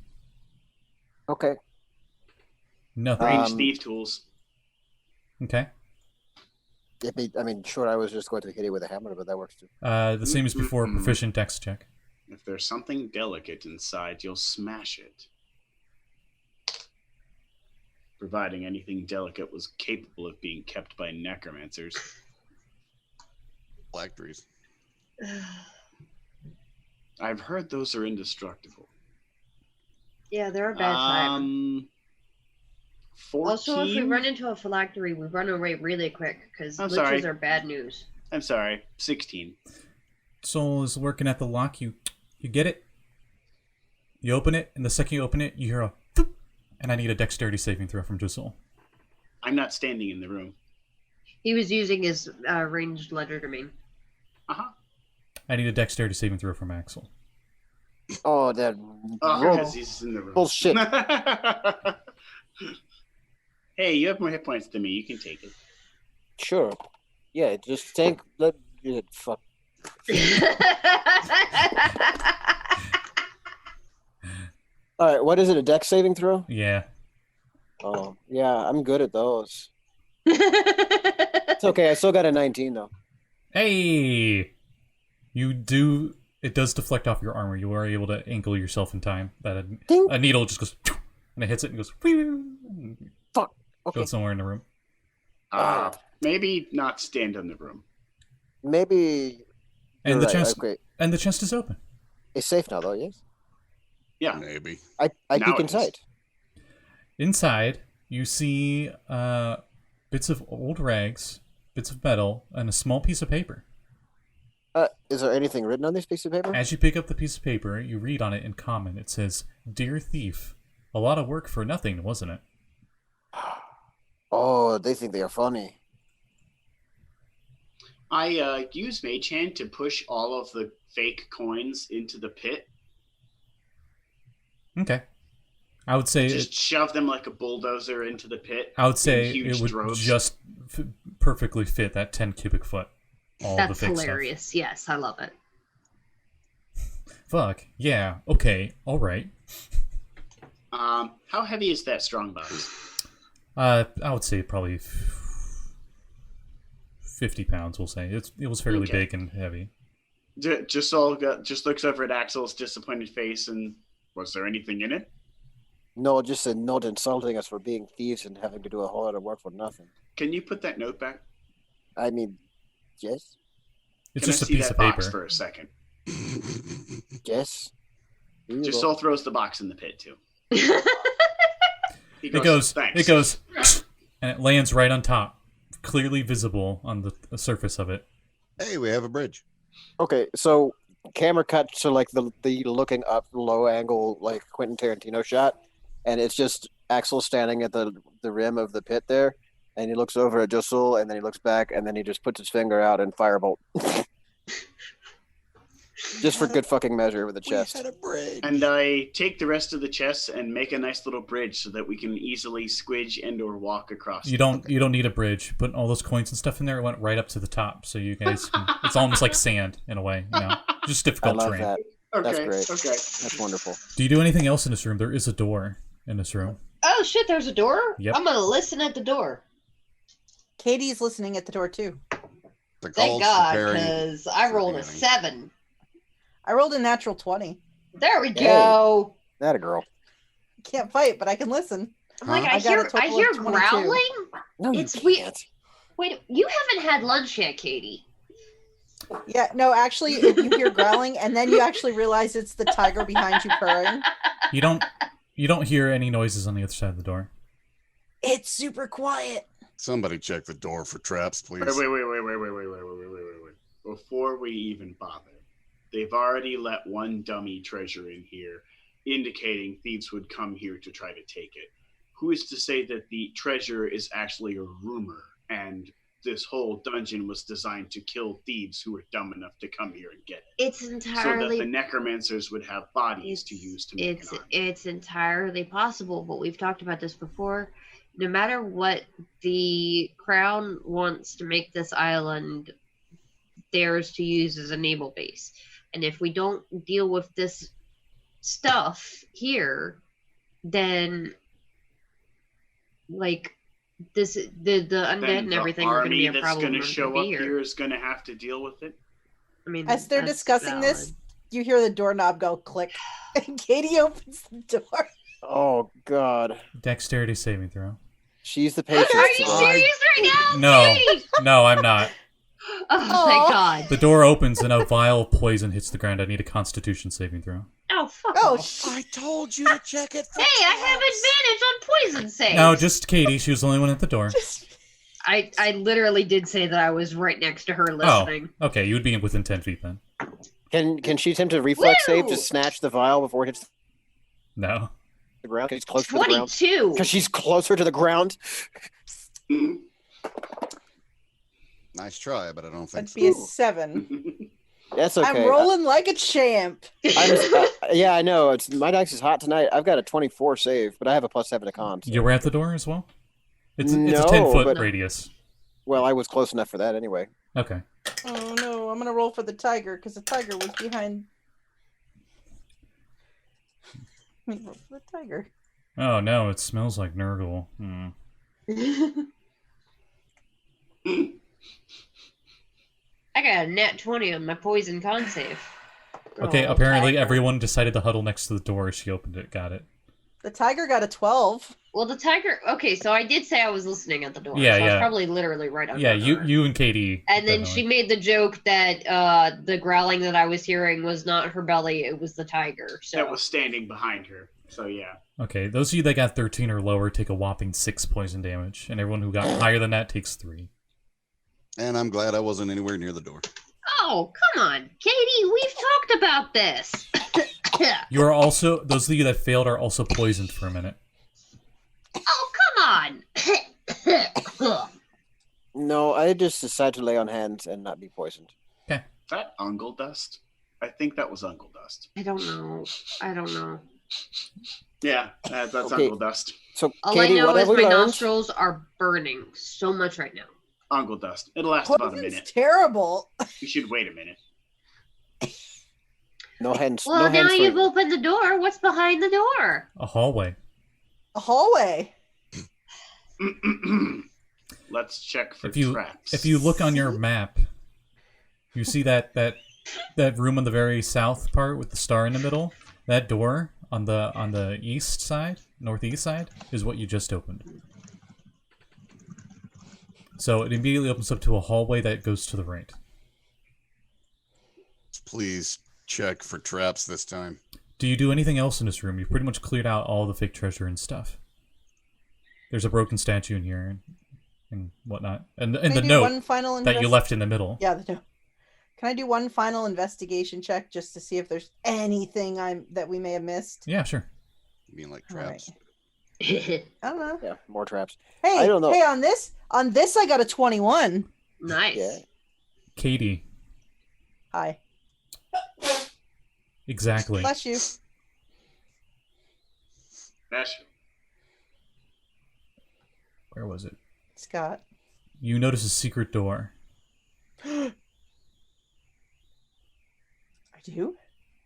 Okay. Nothing. Range thief tools. Okay. I mean, sure, I was just going to hit it with a hammer, but that works too. The same as before. Mm-mm. Proficient dex check. If there's something delicate inside, you'll smash it. Providing anything delicate was capable of being kept by necromancers. Phylacteries. I've heard those are indestructible. Yeah, they're a bad time. 14? Also, if we run into a phylactery, we run away really quick because I'm liches sorry. are bad news. I'm sorry, 16. Soul is working at the lock. You get it. You open it, and the second you open it, you hear a thoop, and I need a dexterity saving throw from Josul. I'm not standing in the room. He was using his ranged legerdemain. Uh-huh. I need a dexterity saving throw from Axel. Oh, that because he's in the room. bullshit. Hey, you have more hit points than me. You can take it. Sure. Yeah, just think. Fuck. All right, what is it? A dex saving throw? Yeah. Oh, yeah, I'm good at those. It's okay. I still got a 19 though. Hey! You do... It does deflect off your armor. You are able to angle yourself in time. That a needle just goes... And it hits it and goes... Fuck. Okay. Goes somewhere in the room. Maybe not stand in the room. Maybe. And the right. chest... Okay. And the chest is open. It's safe now though, yes? Yeah. Maybe. I Now peek it is. inside. Inside, you see bits of old rags, bits of metal, and a small piece of paper. Is there anything written on this piece of paper? As you pick up the piece of paper, you read on it in common. It says, "Dear thief, a lot of work for nothing, wasn't it?" Oh, they think they are funny. I use Mage Hand to push all of the fake coins into the pit. Okay. I would say Just shove them like a bulldozer into the pit. I would say in huge it would droves. just perfectly fit that 10 cubic foot. All the That's fake hilarious. stuff. Yes, I love it. Fuck. Yeah. Okay. All right. How heavy is that strong box? I would say probably 50 pounds. We'll say it was fairly Okay. big and heavy. Just looks over at Axel's disappointed face and was there anything in it? No, just a note insulting us for being thieves and having to do a whole lot of work for nothing. Can you put that note back? I mean, yes, It's Can just I a see piece that of box paper. for a second? yes. Here you Just go. Sol throws the box in the pit too. He It goes. Thanks. It goes, and it lands right on top, clearly visible on the surface of it. Hey, we have a bridge. Okay, so camera cut to like the looking up low angle like Quentin Tarantino shot, and it's just Axel standing at the rim of the pit there, and he looks over at Josul, and then he looks back, and then he just puts his finger out and firebolt. Just for good fucking measure with the chest. We had a bridge. And I take the rest of the chests and make a nice little bridge so that we can easily squidge and or walk across. You don't need a bridge. Putting all those coins and stuff in there, it went right up to the top, so you guys. It's almost like sand in a way. You know, just I difficult love terrain. that. Okay. That's great. Okay. That's wonderful. Do you do anything else in this room? There is a door in this room. Oh shit, there's a door? Yep. I'm gonna listen at the door. Katie's listening at the door too. The Thank call's God, preparing because I for rolled a beginning. 7. I rolled a natural 20. There we go. That a girl. Can't fight, but I can listen. I'm like, Huh? I I got a hear total of 22. growling. No, It's you we- can't. Wait, you haven't had lunch yet, Katie. Yeah, no, actually, if you hear growling and then you actually realize it's the tiger behind you purring, You don't hear any noises on the other side of the door. it's super quiet. Somebody check the door for traps, please. Wait. Before we even bother, they've already let one dummy treasure in here, indicating thieves would come here to try to take it. Who is to say that the treasure is actually a rumor and this whole dungeon was designed to kill thieves who were dumb enough to come here and get it? It's So that entirely the necromancers would have bodies to use to make an army. it's entirely possible, but we've talked about this before. No matter what, the crown wants to make this island theirs to use as a naval base. And if we don't deal with this stuff here, then like this the undead Then and the everything are going to be army a that's problem. going to when show we up be here is going to have to deal with it. I mean, As they're that's discussing this, valid. you hear the doorknob go click, and Katie opens the door. Oh God, Dexterity saving throw. she's the patient. Are you today. serious right now? No, Katie? no, I'm not. Oh, thank God. The door opens and a vial of poison hits the ground. I need a Constitution saving throw. Oh, fuck Oh, off. I told you to check it for Hey, I have advantage on poison saves. No, just Katie. She was the only one at the door. I literally did say that I was right next to her listening. Okay, you would be within 10 feet then. Can she attempt a reflex save to Woo! snatch the vial before it hits No. the ground? Because she's closer to the ground. 22. Because she's closer to the ground. Nice try, but I don't think that'd be a so. 7. That's okay. I'm rolling like a champ. Yeah, I know. My dice is hot tonight. I've got a 24 save, but I have a +7 to con. So. You were at the door as well? It's a No, 10-foot but- radius. Well, I was close enough for that anyway. Okay. Oh no, I'm gonna roll for the tiger because the tiger was behind. Roll for the tiger. Oh no, it smells like Nurgle. I got a nat 20 on my poison con save. Okay, Oh, apparently tiger. everyone decided to huddle next to the door as she opened it. Got it. The tiger got a 12. Well, the tiger. Okay, so I did say I was listening at the door. Yeah, so I was yeah. probably literally right under. Yeah, her. you and Katie. And then she made the joke that the growling that I was hearing was not her belly; it was the tiger. So That was standing behind her. So yeah. Okay, those of you that got 13 or lower take a whopping 6 poison damage, and everyone who got higher than that takes 3. And I'm glad I wasn't anywhere near the door. Oh, come on, Katie, we've talked about this. You are also, those of you that failed are also poisoned for a minute. Oh, come on. No, I just decided to lay on hands and not be poisoned. Is that ungle dust? I think that was ungle dust. I don't know. Yeah, that's Okay. ungle dust. So, All Katie, I know what is have we my learned? nostrils are burning so much right now. Ungle dust. It'll last about a Poison's minute. terrible. You should wait a minute. No hands. Well, no now hands you've free. opened the door. What's behind the door? A hallway. A hallway. Let's check for If you traps. if you look on your map, you see that room on the very south part with the star in the middle. That door on the east side, northeast side, is what you just opened. So it immediately opens up to a hallway that goes to the right. Please check for traps this time. Do you do anything else in this room? You've pretty much cleared out all the fake treasure and stuff. There's a broken statue in here and whatnot. And Can I the do note one final that you left in the middle. Yeah, the note. Can I do one final investigation check just to see if there's anything that we may have missed? Yeah, sure. You mean like All right. traps? I don't know. Yeah, more traps. Hey, I don't know. hey, on this I got a 21. Nice. Yeah. Katie. Hi. Exactly. Bless you. Dash. Where was it? Scott. You notice a secret door. I do?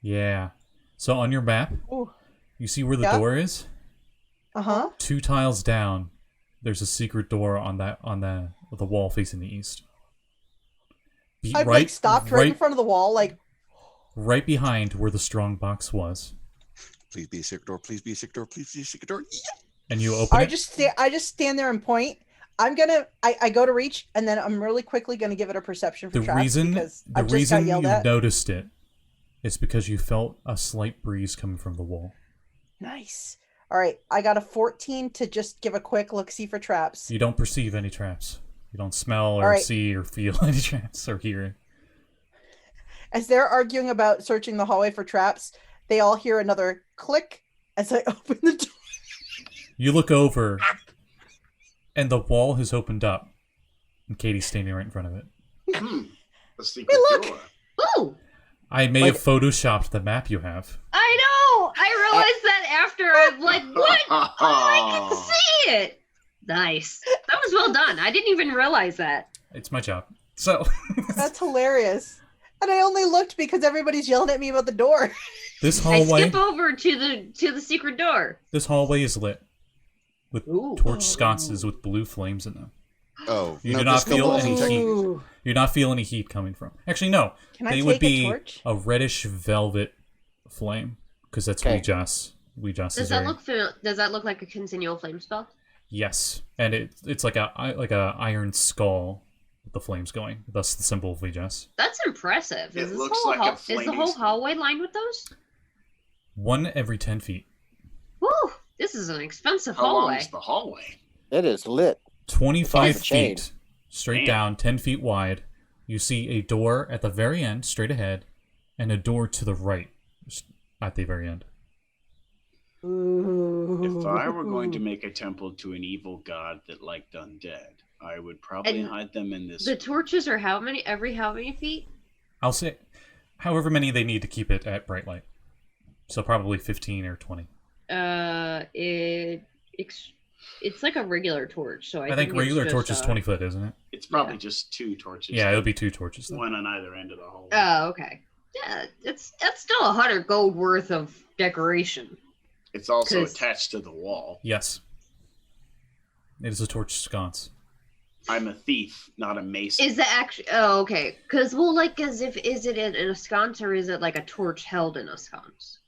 Yeah. So on your map, Ooh. you see where the Yeah. door is? Uh-huh. 2 tiles down, there's a secret door on the wall facing the east. I've like stopped right in front of the wall, like, right behind where the strong box was. Please be a secret door. Please be a secret door. Please be a secret door. Yeah. And you open I it. just stand there and point. I go to reach, and then I'm really quickly gonna give it a perception for The traps reason because the I just reason got yelled you at. noticed it is because you felt a slight breeze coming from the wall. Nice. All right, I got a 14 to just give a quick look see for traps. You don't perceive any traps. You don't smell or Alright. see or feel any traps or hear. As they're arguing about searching the hallway for traps, they all hear another click as I open the door. You look over, and the wall has opened up, and Katie's standing right in front of it. The secret look. door. Ooh, I may Wait. have photoshopped the map you have. I know. I realized that after I'm like, what? Oh, I can see it. Nice. That was well done. I didn't even realize that. It's my job. So That's hilarious. And I only looked because everybody's yelling at me about the door. this I hallway, skip over to the secret door. this hallway is lit with Ooh. torch sconces with blue flames in them. Oh, You no, do not this feel doesn't any take- heat. Ooh. You do not feel any heat coming from. Actually, no. Can I They take would be a torch? a reddish velvet flame because that's Okay. Weejas. Weejas Does is that very... look does that look like a continual flame spell? Yes, and it's like a iron skull with the flames going. Thus the symbol of Weejas. That's impressive. It Is this looks whole like a is the flaming whole skull. hallway lined with those? 1 every 10 feet. Woo! This is an expensive How long hallway. is the hallway? It is lit. 25 It's a chain. feet straight Damn. down, 10 feet wide. You see a door at the very end, straight ahead, and a door to the right at the very end. Ooh. If I were going to make a temple to an evil god that liked undead, I would probably And hide them in this. The torches are how many feet? I'll say however many they need to keep it at bright light. So probably 15 or 20. It's like a regular torch, so I think it's regular just, torch is 20 foot, isn't it? It's probably just 2 torches. Yeah, it'll be 2 torches. Then. One on either end of the hole. Oh, okay. Yeah, that's still 100 gold worth of decoration. It's also 'Cause- attached to the wall. Yes. It is a torch sconce. I'm a thief, not a mason. Is that actually? Oh, okay. Because is it in a sconce or is it like a torch held in a sconce?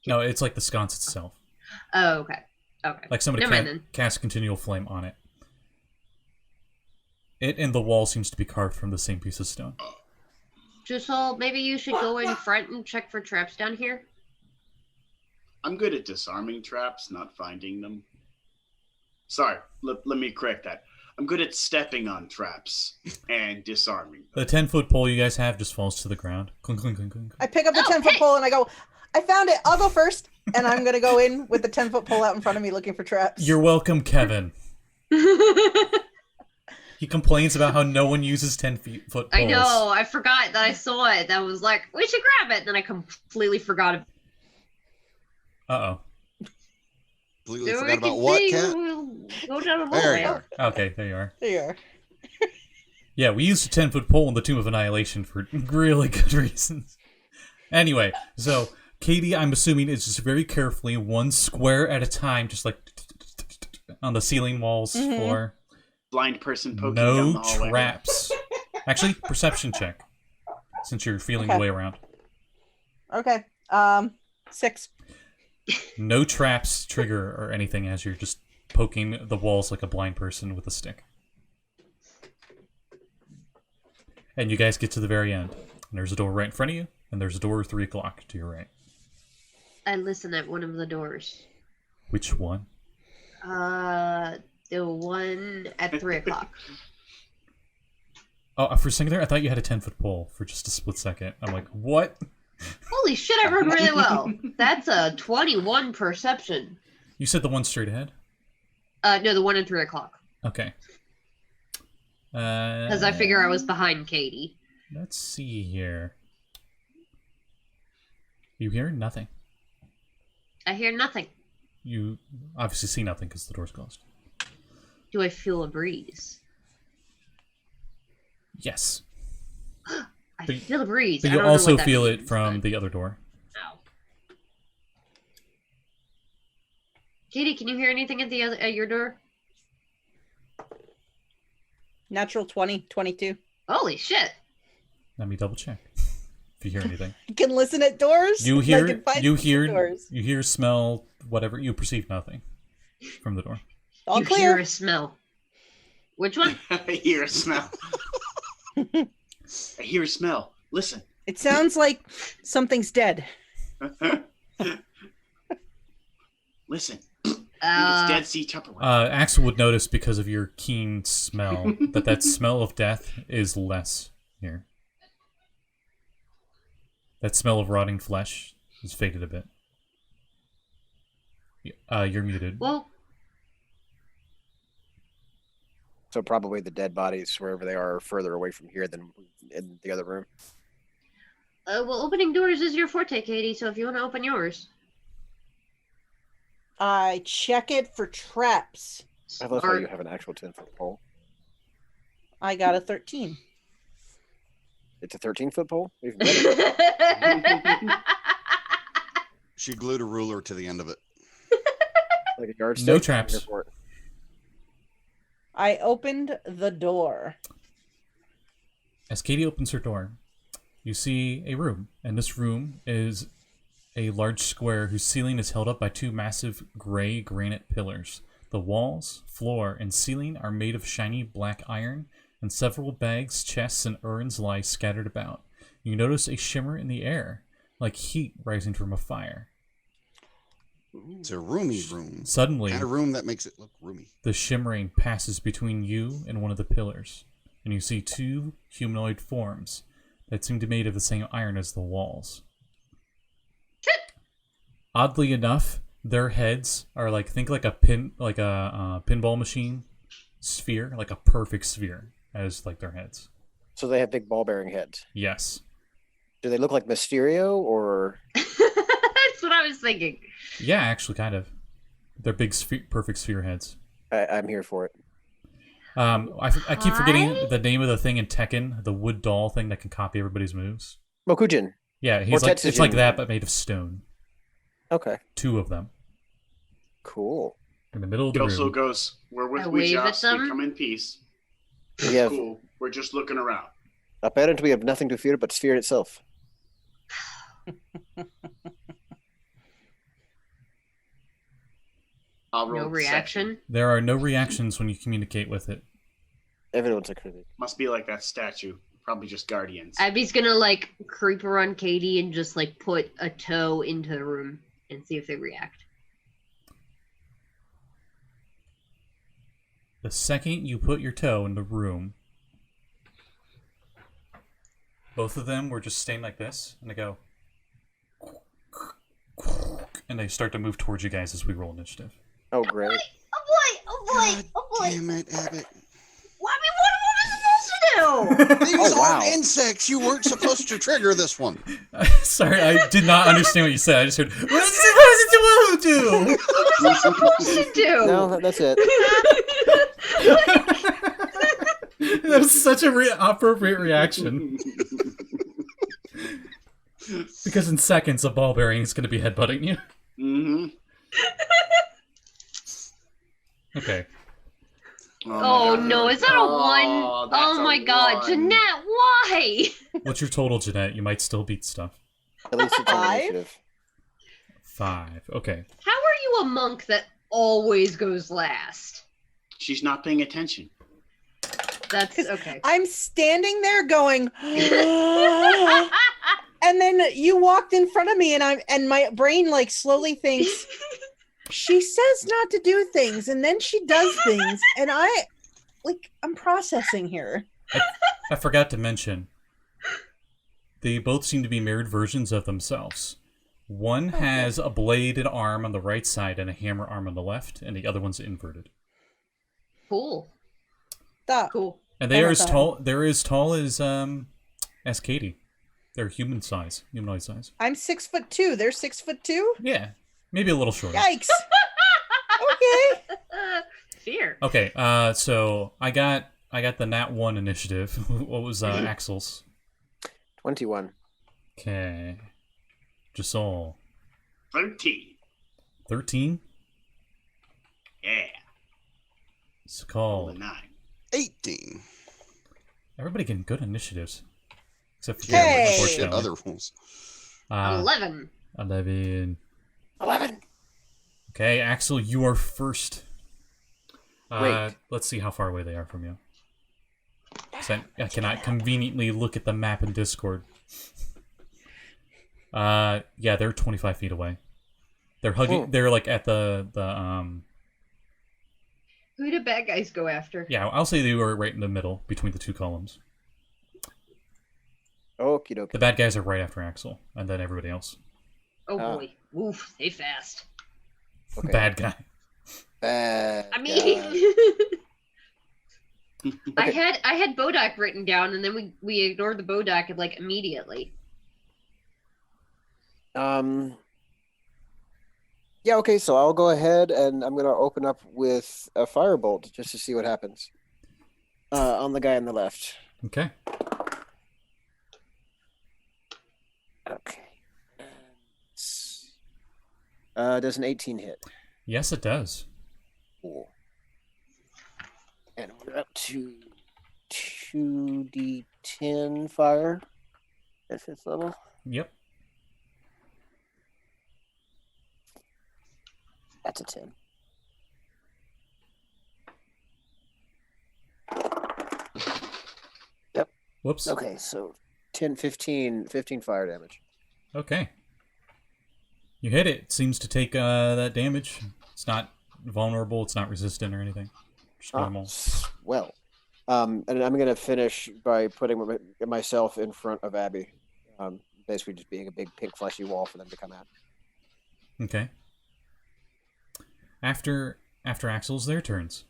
No, it's like the sconce itself. Oh, okay. Okay. Like somebody Never mind then. cast continual flame on it. It and the wall seems to be carved from the same piece of stone. Josul, maybe you should go in front and check for traps down here. I'm good at disarming traps, not finding them. Sorry, let me correct that. I'm good at stepping on traps and disarming them. The 10-foot pole you guys have just falls to the ground. Clunk, clunk, clunk, clunk. I pick up the Oh, 10-foot hey. pole and I go, I found it. I'll go first. And I'm going to go in with the 10-foot pole out in front of me looking for traps. You're welcome, Kevin. He complains about how no one uses 10-foot poles. I know. I forgot that I saw it. That was like, we should grab it. Then I completely forgot. Uh-oh. Completely forgot about what, Cat? Go down the There you hallway. are. Okay, there you are. There you are. Yeah, we used a 10-foot pole in the Tomb of Annihilation for really good reasons. Anyway, so Kade, I'm assuming, is just very carefully, one square at a time, just like on the ceiling, walls, floor. Blind person poking down the No hallway. traps. Actually, perception check, since you're feeling the Okay. way around. Okay. 6. No traps trigger or anything as you're just poking the walls like a blind person with a stick. And you guys get to the very end. And there's a door right in front of you, and there's a door 3 o'clock to your right. I listen at one of the doors. Which one? The one at 3 o'clock. Oh, for a second there, I thought you had a 10-foot pole for just a split second. I'm like, what? Holy shit, I rolled really well. That's a 21 perception. You said the one straight ahead? No, the one at 3 o'clock. Okay. Because I figure I was behind Kade. Let's see here. You hear nothing. I hear nothing. You obviously see nothing because the door's closed. Do I feel a breeze? Yes. I But- feel a breeze. But I you don't know also what that feel it means, from but- the other door. Ow. Kade, can you hear anything at your door? Natural 20, 22. Holy shit. Let me double check. If you hear anything. You can listen at doors. You I hear, can find you doors. hear, smell, whatever. You perceive nothing from the door. All you clear. hear a smell. Which one? I hear a smell. I hear a smell. Listen. It sounds like something's dead. Listen. I think it's Dead Sea Tupperware. Axel would notice because of your keen smell that smell of death is less here. That smell of rotting flesh has faded a bit. You're muted. Well, So probably the dead bodies, wherever they are further away from here than in the other room. opening doors is your forte, Kade, so if you want to open yours. I check it for traps. I love how Smart. you have an actual 10-foot pole. I got a 13. It's a 13-foot pole? Even better. She glued a ruler to the end of it. Like a yardstick. No I'm traps. here for it. I opened the door. As Kade opens her door, you see a room, and this room is a large square whose ceiling is held up by 2 massive gray granite pillars. The walls, floor, and ceiling are made of shiny black iron, and several bags, chests, and urns lie scattered about. You notice a shimmer in the air, like heat rising from a fire. It's a roomy room. Suddenly, Kind of room that makes it look roomy. the shimmering passes between you and one of the pillars, and you see 2 humanoid forms that seem to be made of the same iron as the walls. Oddly enough, their heads are like a pinball machine sphere, like a perfect sphere as like their heads. So they have big ball-bearing heads. Yes. Do they look like Mysterio or? That's what I was thinking. Yeah, actually, kind of. They're big, perfect sphere heads. I'm here for it. I keep forgetting the name of the thing in Tekken, the wood doll thing that can copy everybody's moves. Mokujin. Yeah, it's like that, but made of stone. Okay. 2 of them. Cool. In the middle of He the also room. goes, "We're with I wave at Weejoss. We them. come in peace. We have Cool. We're just looking around." apparently we have nothing to fear but Sphere itself. I'll roll No deception. reaction. There are no reactions when you communicate with it. Everyone's a critic. Must be like that statue. Probably just guardians. Abby's gonna like creep around Katie and just like put a toe into the room and see if they react. The second you put your toe in the room, both of them were just staying like this, and they go, and they start to move towards you guys as we roll initiative. Oh, great. God damn it, Abbott. Well, I mean, what am I supposed to do? These Oh, wow. are insects. You weren't supposed to trigger this one. Sorry, I did not understand what you said. I just heard, what is it supposed to do? What am I supposed to do? No, that's it. That was such a appropriate reaction. Because in seconds, a ball bearing is going to be headbutting you. Mm-hmm. Okay. Oh no, is that a one? that's Oh a my god, 1. Jeanette, why? What's your total, Jeanette? You might still beat stuff. At least it's an 5? initiative. 5. Okay. How are you a monk that always goes last? She's not paying attention. That's okay. I'm standing there going, and then you walked in front of me, and my brain like slowly thinks, she says not to do things, and then she does things, and I'm processing here. I forgot to mention, they both seem to be mirrored versions of themselves. One has a bladed arm on the right side and a hammer arm on the left, and the other one's inverted. Cool. Stop. Cool. And they Oh are my as God. tall. They're as tall as Katie. They're humanoid size. I'm 6'2". They're 6'2". Yeah, maybe a little shorter. Yikes. Okay. Fear. Okay, so I got the Nat 1 initiative. What was Axel's? 21. Okay, Josul 13. 13. Yeah. Roll a Sekald. 9. 18. Everybody getting good initiatives, except for Hey! Jared, Shit, unfortunately. other rules. 11. 11. 11. Okay, Axel, you are first. Great. Let's see how far away they are from you. 'Cause I cannot conveniently look at the map in Discord. Yeah, they're 25 feet away. They're hugging. Hmm. They're like at the Who do bad guys go after? Yeah, I'll say they were right in the middle between the two columns. Okie dokie. The bad guys are right after Axel, and then everybody else. Oh Ah. boy. Oof, they fast. Okay. Bad guy. Bad I guy. mean Okay. I had Bodak written down and then we ignored the Bodak like immediately. Yeah, okay, so I'll go ahead and I'm going to open up with a firebolt just to see what happens. On the guy on the left. Okay. Okay. Does an 18 hit? Yes, it does. Cool. And we're up to 2d10 fire at 5th level. Yep. That's a 10. Whoops. Okay, so 10, 15 fire damage. Okay. You hit it. It seems to take that damage. It's not vulnerable. It's not resistant or anything. Just normal. Well, and I'm going to finish by putting myself in front of Abby. Basically just being a big pink fleshy wall for them to come at. Okay. After Axel's their turns.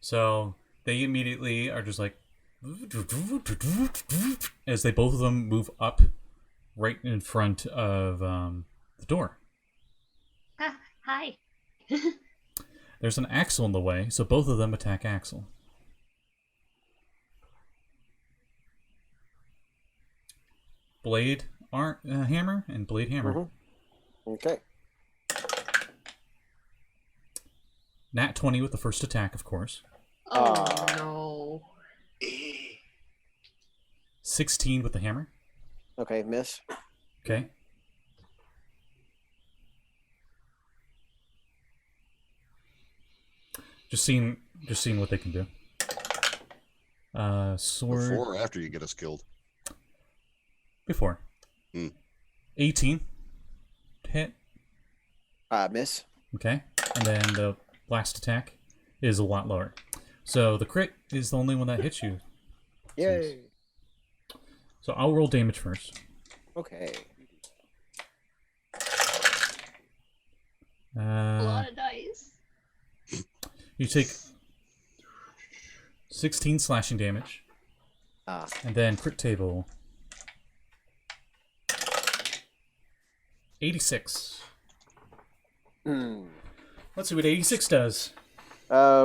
So they immediately are just like, as they both of them move up right in front of the door. Hi. There's an Axel in the way, so both of them attack Axel. Blade hammer and blade hammer. Mm-hmm. Okay. Nat 20 with the first attack, of course. Oh no. 16 with the hammer. Okay, miss. Okay. Just seeing what they can do. Sword. Before or after you get us killed? Before. 18. Hit. Miss. Okay. And then the last attack is a lot lower. So the crit is the only one that hits you. Yay. So I'll roll damage first. Okay. A lot of dice. You take 16 slashing damage. And then crit table. 86. Let's see what 86 does.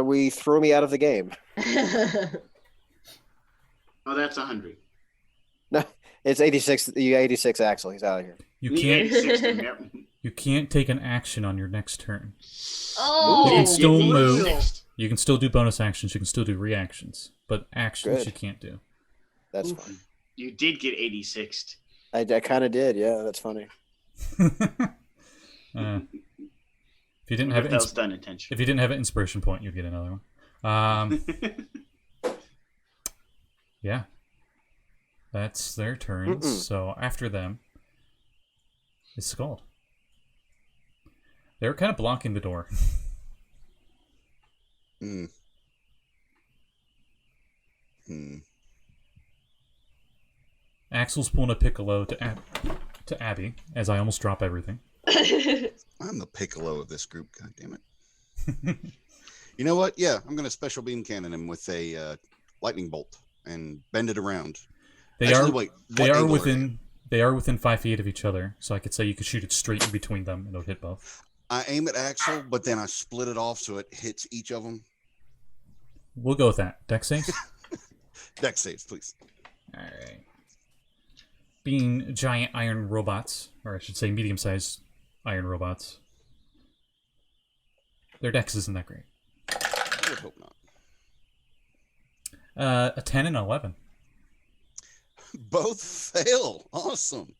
We threw me out of the game. Oh, that's 100. No, it's 86. You 86 Axel. He's out of here. You can't take an action on your next turn. Oh, you can still move. brutal. You can still do bonus actions. You can still do reactions, but actions Good. you can't do. That's fine. You did get 86'd. I kind of did. Yeah, that's funny. If you didn't have That was done intentionally. if you didn't have an inspiration point, you'd get another one. Yeah, that's their turns. So after them is Sekald. They're kind of blocking the door. Axel's pulling a piccolo to Abby as I almost drop everything. I'm the piccolo of this group. God damn it. You know what? Yeah, I'm going to special beam cannon him with a lightning bolt and bend it around. They are within 5 feet of each other, so I could say you could shoot it straight in between them and it'll hit both. I aim at Axel, but then I split it off so it hits each of them. We'll go with that. Dex save? Dex saves, please. All right. Being giant iron robots, or I should say medium-sized iron robots, their dex isn't that great. I would hope not. A 10 and 11. Both fail. Awesome.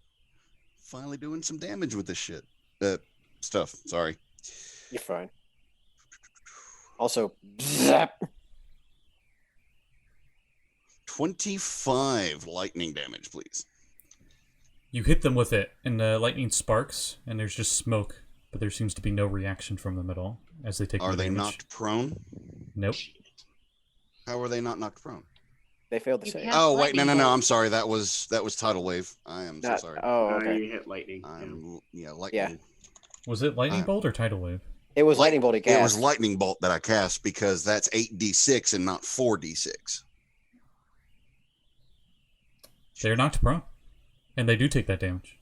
Finally doing some damage with this shit. Stuff. Sorry. You're fine. Also, zap. 25 lightning damage, please. You hit them with it, and the lightning sparks, and there's just smoke, but there seems to be no reaction from them at all as they take. Are they damage. knocked prone? Nope. How are they not knocked prone? They failed the You save. can't- Oh wait, no. lightning bolt. I'm sorry. That was tidal wave. I am so sorry. Oh, okay. You hit lightning. Lightning. Yeah. Was it lightning bolt or tidal wave? It was lightning bolt. It was lightning bolt that I cast because that's 8d6 and not 4d6. They're knocked prone, and they do take that damage.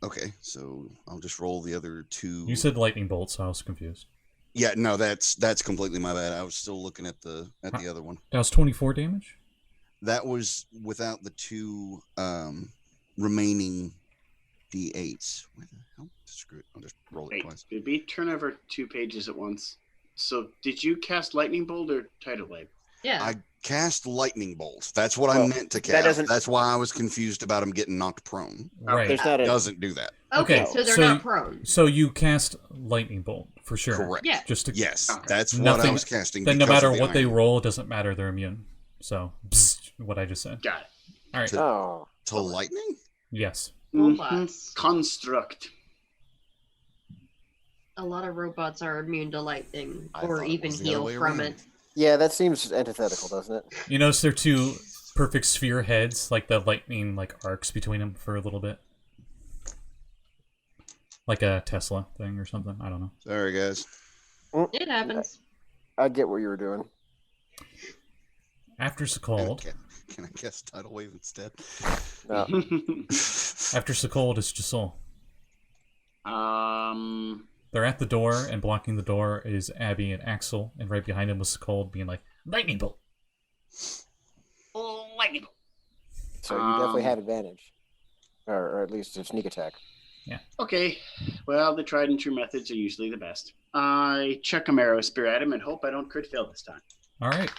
Okay, so I'll just roll the other two. You said lightning bolt, so I was confused. Yeah, no, that's completely my bad. I was still looking at the other one. That was 24 damage? That was without the two remaining d8s. Where the hell? Screw it. I'll just roll it Wait, twice. did we turn over 2 pages at once? So did you cast lightning bolt or tidal wave? Yeah. I cast lightning bolts. That's what I meant to cast. That's why I was confused about him getting knocked prone. Right. There's not It a, doesn't do that. okay, okay, so they're so- not prone. So you cast lightning bolt, for sure. Correct. Yeah. Just to, Yes, Okay. that's what Nothing- I was casting. Then no because of matter the what they iron. roll, it doesn't matter. They're immune. So, what I just said. Got it. All right. oh, To lightning? Yes. Robots. Construct. A lot of robots are immune to lightning, I or thought it even was the other heal way from around. it. yeah, that seems antithetical, doesn't it? You notice they're two perfect sphere heads, like the lightning arcs between them for a little bit. Like a Tesla thing or something. I don't know. Sorry, guys. It happens. I get what you were doing. After Sekald, Can I guess tidal wave instead? No. after Sekald is Josul. They're at the door, and blocking the door is Abby and Axel, and right behind him was Sekald being like, lightning bolt. Lightning bolt. So you definitely have advantage, or at least a sneak attack. Okay. Well, the tried and true methods are usually the best. I chuck a marrow spear at him and hope I don't crit fail this time. All right.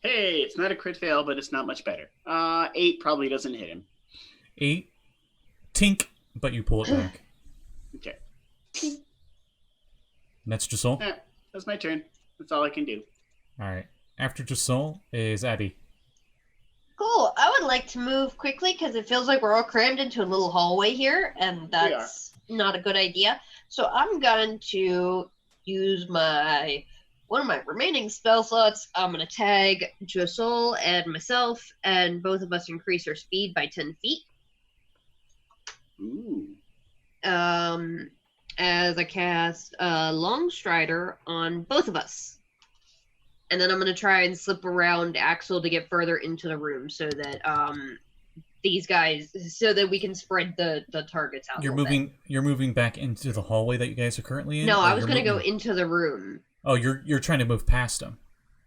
Hey, it's not a crit fail, but it's not much better. 8 probably doesn't hit him. 8. Tink, but you pull it back. Okay. And that's Josul. That's my turn. That's all I can do. All right. After Josul is Abby. Cool. I would like to move quickly because it feels like we're all crammed into a little hallway here, and that's not a good idea. So I'm going to use one of my remaining spell slots. I'm going to tag Josul and myself, and both of us increase our speed by 10 feet. Ooh. As I cast Long Strider on both of us. And then I'm going to try and slip around Axel to get further into the room so that these guys, so that we can spread the targets out. You're moving back into the hallway that you guys are currently in? No, I was going to go into the room. Oh, you're trying to move past them.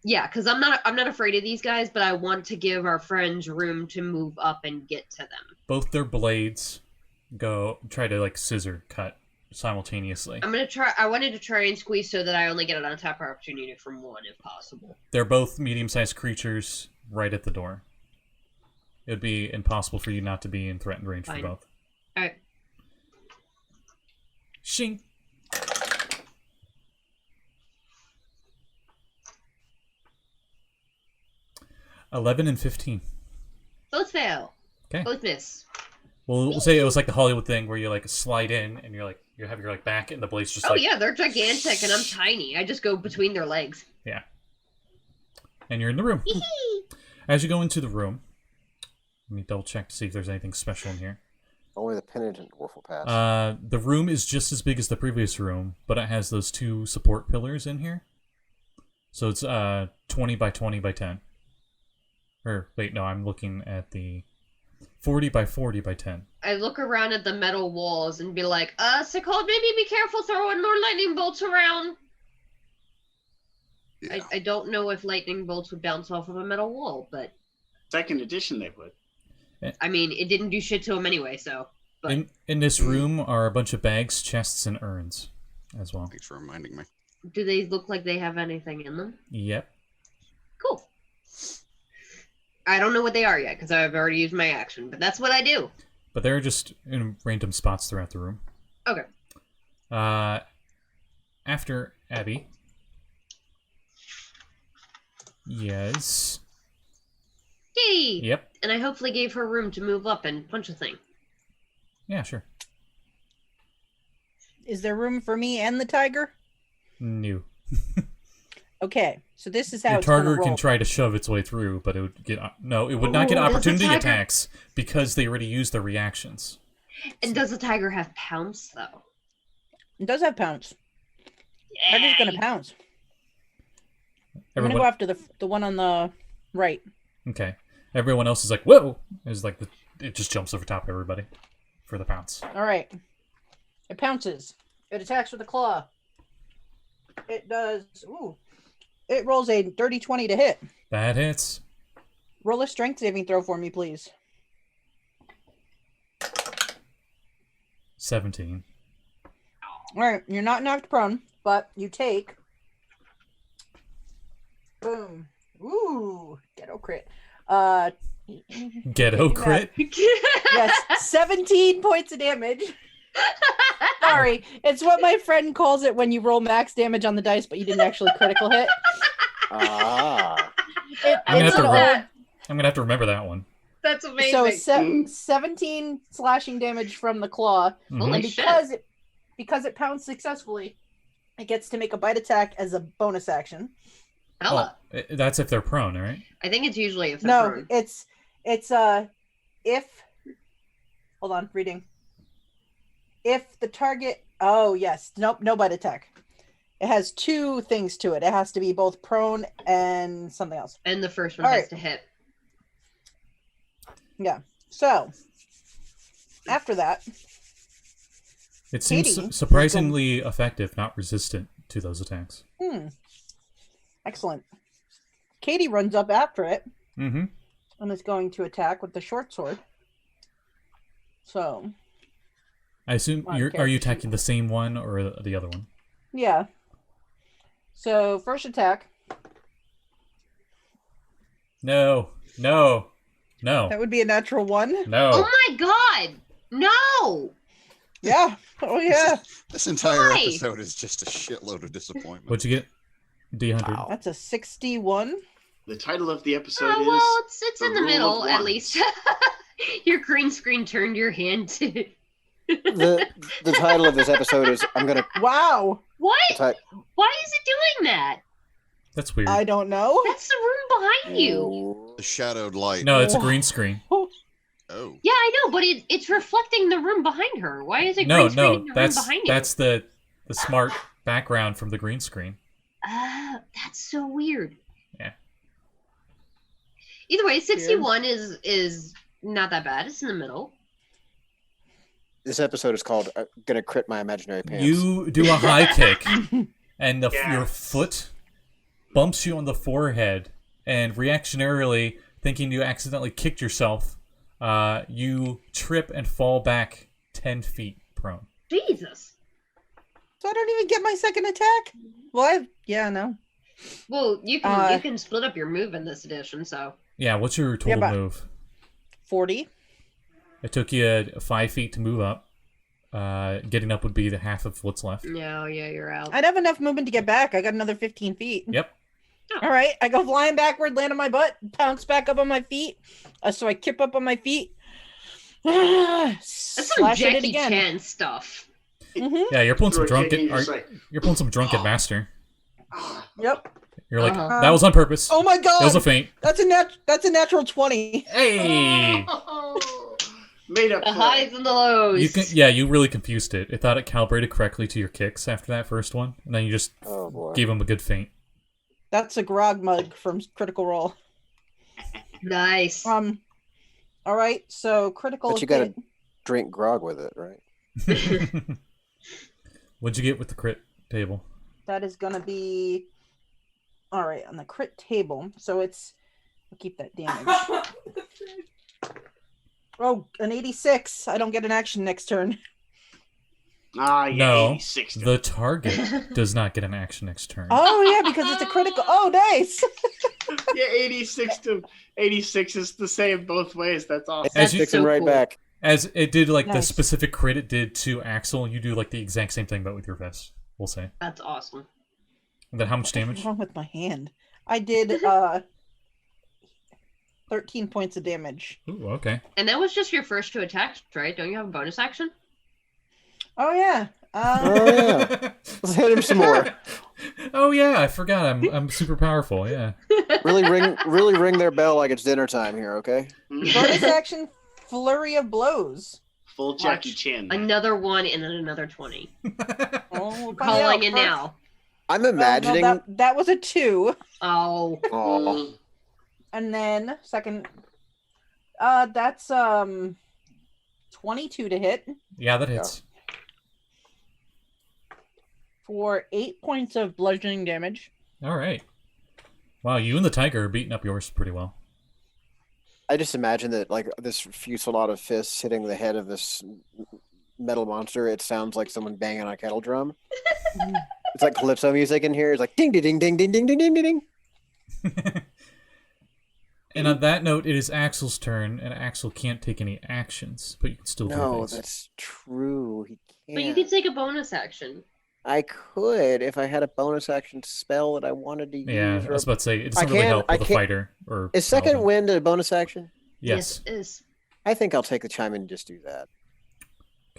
Yeah, because I'm not afraid of these guys, but I want to give our friends room to move up and get to them. Both their blades try to like scissor cut simultaneously. I wanted to try and squeeze so that I only get an untap opportunity from one if possible. They're both medium-sized creatures right at the door. It would be impossible for you not to be in threatened range for both. Alright. Shing. $11 and 15. Both fail. Okay. Both miss. Well, we'll say it was like the Hollywood thing where you like slide in and you have your like back and the blade's just yeah, they're gigantic and I'm tiny. I just go between their legs. Yeah. And you're in the room. As you go into the room, let me double check to see if there's anything special in here. Only the penitent dwarf will pass. The room is just as big as the previous room, but it has those 2 support pillars in here. So it's 20 by 20 by 10. Or wait, no, I'm looking at the 40 by 40 by 10. I look around at the metal walls and be like, Sekald, maybe be careful throwing more lightning bolts around. Yeah. I don't know if lightning bolts would bounce off of a metal wall, but... Second edition they would. I mean, it didn't do shit to them anyway, so... But... In this room are a bunch of bags, chests, and urns as well. Thanks for reminding me. Do they look like they have anything in them? Yep. Cool. I don't know what they are yet, because I've already used my action, but that's what I do. But they're just in random spots throughout the room. Okay. After Abby. Yes. Yay! Yep. And I hopefully gave her room to move up and punch a thing. Yeah, sure. Is there room for me and the tiger? New. Okay, so this is how Your it's gonna target roll. can try to shove its way through, but it would get it would not get opportunity tiger- attacks because they already used their reactions. And does the tiger have pounce, though? It does have pounce. Tiger's gonna pounce. I'm gonna go after the one on the right. Okay. Everyone else is like, whoa! It's like it just jumps over top of everybody for the pounce. All right. It pounces. It attacks with a claw. It does. Ooh. It rolls a dirty 20 to hit. That hits. Roll a strength saving throw for me, please. 17. All right. You're not knocked prone, but you take. Boom. Ooh. Ghetto crit. Ghetto crit. Yes. 17 points of damage. Sorry, it's what my friend calls it when you roll max damage on the dice, but you didn't actually critical hit. Ah. I'm It's gonna have to remember that one. That's amazing. So 17 slashing damage from the claw, Mhm. and because it pounds successfully, it gets to make a bite attack as a bonus action. Hella. That's if they're prone, right? I think it's usually if they're No, prone. it's if. Hold on, reading. If the target, oh yes, nope, no bite attack. It has two things to it. It has to be both prone and something else. And the first one All has right. to hit. Yeah. So after that, It seems Katie is surprisingly effective, not resistant to those attacks. Excellent. Katie runs up after it Mm-hmm. and is going to attack with the short sword. So, I assume Come on, are you character attacking the same one or the other one? yeah. So, first attack. No. That would be a natural 1. No. Oh my god! No! Yeah. Oh, yeah. This entire Why? episode is just a shitload of disappointment. What'd you get? D100. Wow. That's a 61. The title of the episode Oh, is well, it's The in the Rule of middle, at Ones. least. Your green screen turned your hand to... The title of this episode is I'm gonna. Wow. What? Ty- Why is it doing that? That's weird. I don't know. That's the room behind you. The shadowed light. No, it's a green screen. Oh. Yeah, I know, but it's reflecting the room behind her. Why is it No, green screening the that's room behind you? that's the smart background from the green screen. That's so weird. Yeah. Either way, 61 is not that bad. It's in the middle. This episode is called "Gonna Crit My Imaginary Pants." You do a high kick, and your Yes. foot bumps you on the forehead, and reactionarily, thinking you accidentally kicked yourself, you trip and fall back 10 feet prone. Jesus. So I don't even get my second attack? Well, no. Well, you can split up your move in this edition, so. Yeah, what's your total but- move? 40. It took you 5 feet to move up. Getting up would be the half of what's left. No, yeah, you're out. I'd have enough movement to get back. I got another 15 feet. Yep. All right. I go flying backward, land on my butt, pounce back up on my feet. So I kip up on my feet. That's some Slash at it Jackie again. Chan stuff. Yeah, you're pulling some Throw a kick drunken. and you're just like, You're pulling some drunken master. Yep. You're like, Uh-huh. that was on purpose. Oh my It was a god. feint. That's a natural 20. Hey. made up The for highs it. and the lows. You really confused it. It thought it calibrated correctly to your kicks after that first one, and then you just Oh boy. gave him a good feint. That's a grog mug from Critical Role. Nice. All right. So critical But you gotta hit. drink grog with it, right? What'd you get with the crit table? That is going to be all right on the crit table. So it's I'll keep that damage. Oh, an 86. I don't get an action next turn. Ah, yeah, No, 86. the target does not get an action next turn. Oh yeah, because it's a critical. Oh, nice. Yeah, 86 is the same both ways. That's awesome. As you- That's Kicking so right cool. back. As it did like the Nice. specific crit it did to Axel, you do like the exact same thing but with your vest, we'll say. That's awesome. And then how much What's damage? wrong with my hand? I did 13 points of damage. Ooh, okay. And that was just your first 2 attacks, right? Don't you have a bonus action? Oh yeah. Oh yeah. Let's hit him some more. Oh yeah, I forgot. I'm super powerful. Yeah. Really ring their bell like it's dinner time here, okay? Bonus action, flurry of blows. Full Jackie Watch. Chan. Another 1 and then another 20. Oh, we'll find Calling out it first. now. I'm Well, no, imagining. that was a 2, Oh. Aw. and then second. That's 22 to hit Yeah, that hits. for 8 points of bludgeoning damage. All right. Wow, you and the tiger are beating up yours pretty well. I just imagine that like this fusillade of fists hitting the head of this metal monster. It sounds like someone banging on a kettle drum. It's like calypso music in here. It's like ding ding ding ding ding ding ding ding ding. And on that note, it is Axel's turn, and Axel can't take any actions, but you can still do No, things. that's true. He can't. But you can take a bonus action. I could if I had a bonus action spell that I wanted to use. Yeah, I or- was about to say, it doesn't I really can't- help I with a can't- fighter. Or Is second paladin. wind a bonus action? Yes. It is. I think I'll take the chime and just do that.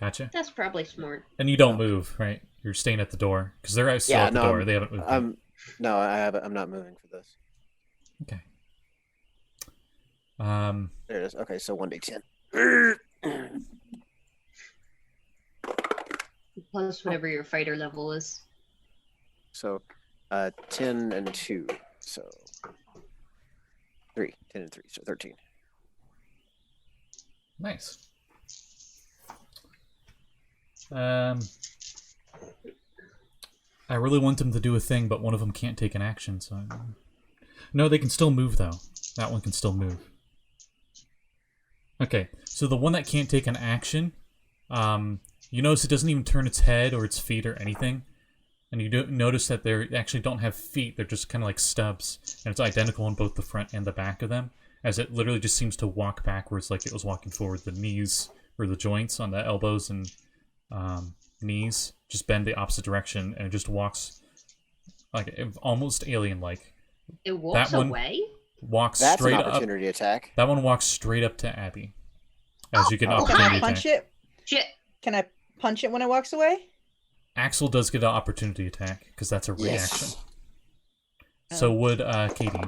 Gotcha. That's probably smart. And you don't move, right? You're staying at the door. Because they're still Yeah, at the no, door. They haven't moved. yet. No, I haven't. I'm not moving for this. Okay. There it is. Okay, so 1d10. Plus whatever your fighter level is. So 10 and 2. So 3. 10 and 3. So 13. Nice. I really want them to do a thing, but one of them can't take an action, so... No, they can still move, though. That one can still move. Okay, so the one that can't take an action, you notice it doesn't even turn its head or its feet or anything. And you do notice that they actually don't have feet, they're just kind of like stubs. And it's identical on both the front and the back of them, as it literally just seems to walk backwards like it was walking forward. The knees, or the joints on the elbows and knees, just bend the opposite direction, and it just walks like almost alien-like. It walks away? Walks That's straight an up. opportunity attack. That one walks straight up to Abby. As you get an Can opportunity I punch attack. it? Shit. Can I punch it when it walks away? Axel does get an opportunity attack, because that's a reaction. Yes. So would Katie.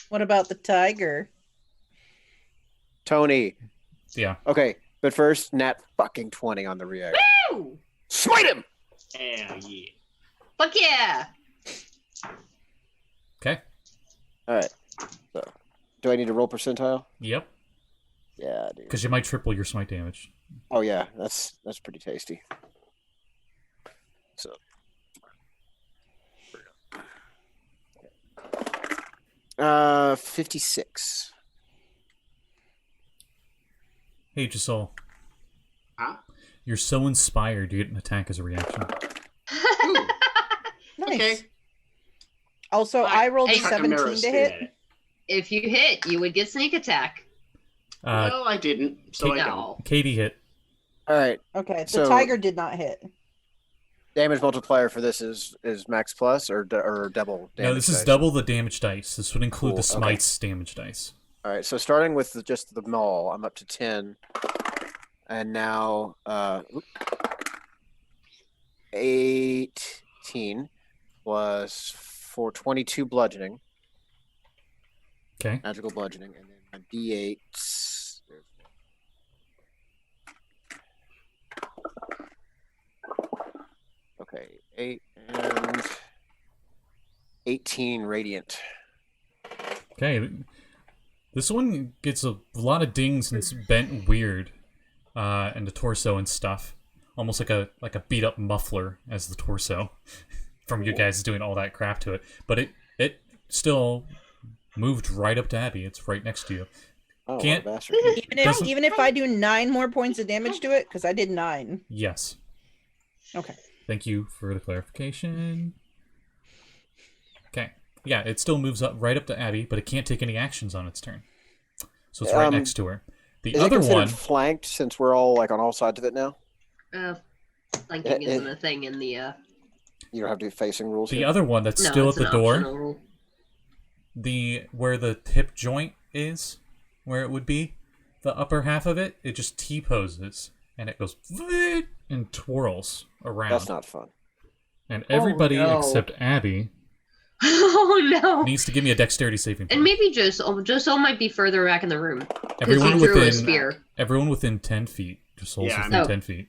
What about the tiger? Tony. Yeah. Okay, but first, nat fucking 20 on the reaction. Woo! Smite him! Hell yeah. Fuck yeah! Okay. Alright. So, do I need to roll percentile? Yep. Yeah, dude. Because you might triple your smite damage. Oh yeah, that's pretty tasty. So 56. Hey, Josul. Huh? You're so inspired, you get an attack as a reaction. Ooh, Nice. okay. Also, I rolled a Hey, 17 to hit. If you hit, you would get sneak attack. Well, I didn't, so I don't. No. Katie hit. Alright, Okay, the So- tiger did not hit. damage multiplier for this is max plus or double damage No, this is dice? double the damage dice. This would include Cool, the smite's damage dice. Alright, so starting with just the maul, I'm up to 10. And now 18 plus for 22 bludgeoning, Okay. magical bludgeoning, and then a D8. Okay, 8 and 18 radiant. Okay. This one gets a lot of dings and it's bent weird, and the torso and stuff, almost like a beat up muffler as the torso, from you guys doing all that crap to it. But it still moved right up to Abby. It's right next to you. Oh, Can't- what a bastard. Doesn't- Even if I do 9 more points of damage to it, because I did 9. Yes. Okay. Thank you for the clarification. Okay. Yeah, it still moves up right up to Abby, but it can't take any actions on its turn. So it's right next to her. The Is it other considered one, flanked since we're all like on all sides of it now? Flanking isn't a thing in the. You don't have to do facing rules. the here? other one that's No, still at it's the an door, optional rule. where the hip joint is, where it would be, the upper half of it, it just T-poses, and it goes and twirls around. That's not fun. And everybody no. except Abby Oh no! needs to give me a dexterity saving throw. And maybe Josul might be further back in the room because Everyone he threw a within spear. everyone within 10 feet. Josul's Yeah, within Oh. 10 feet.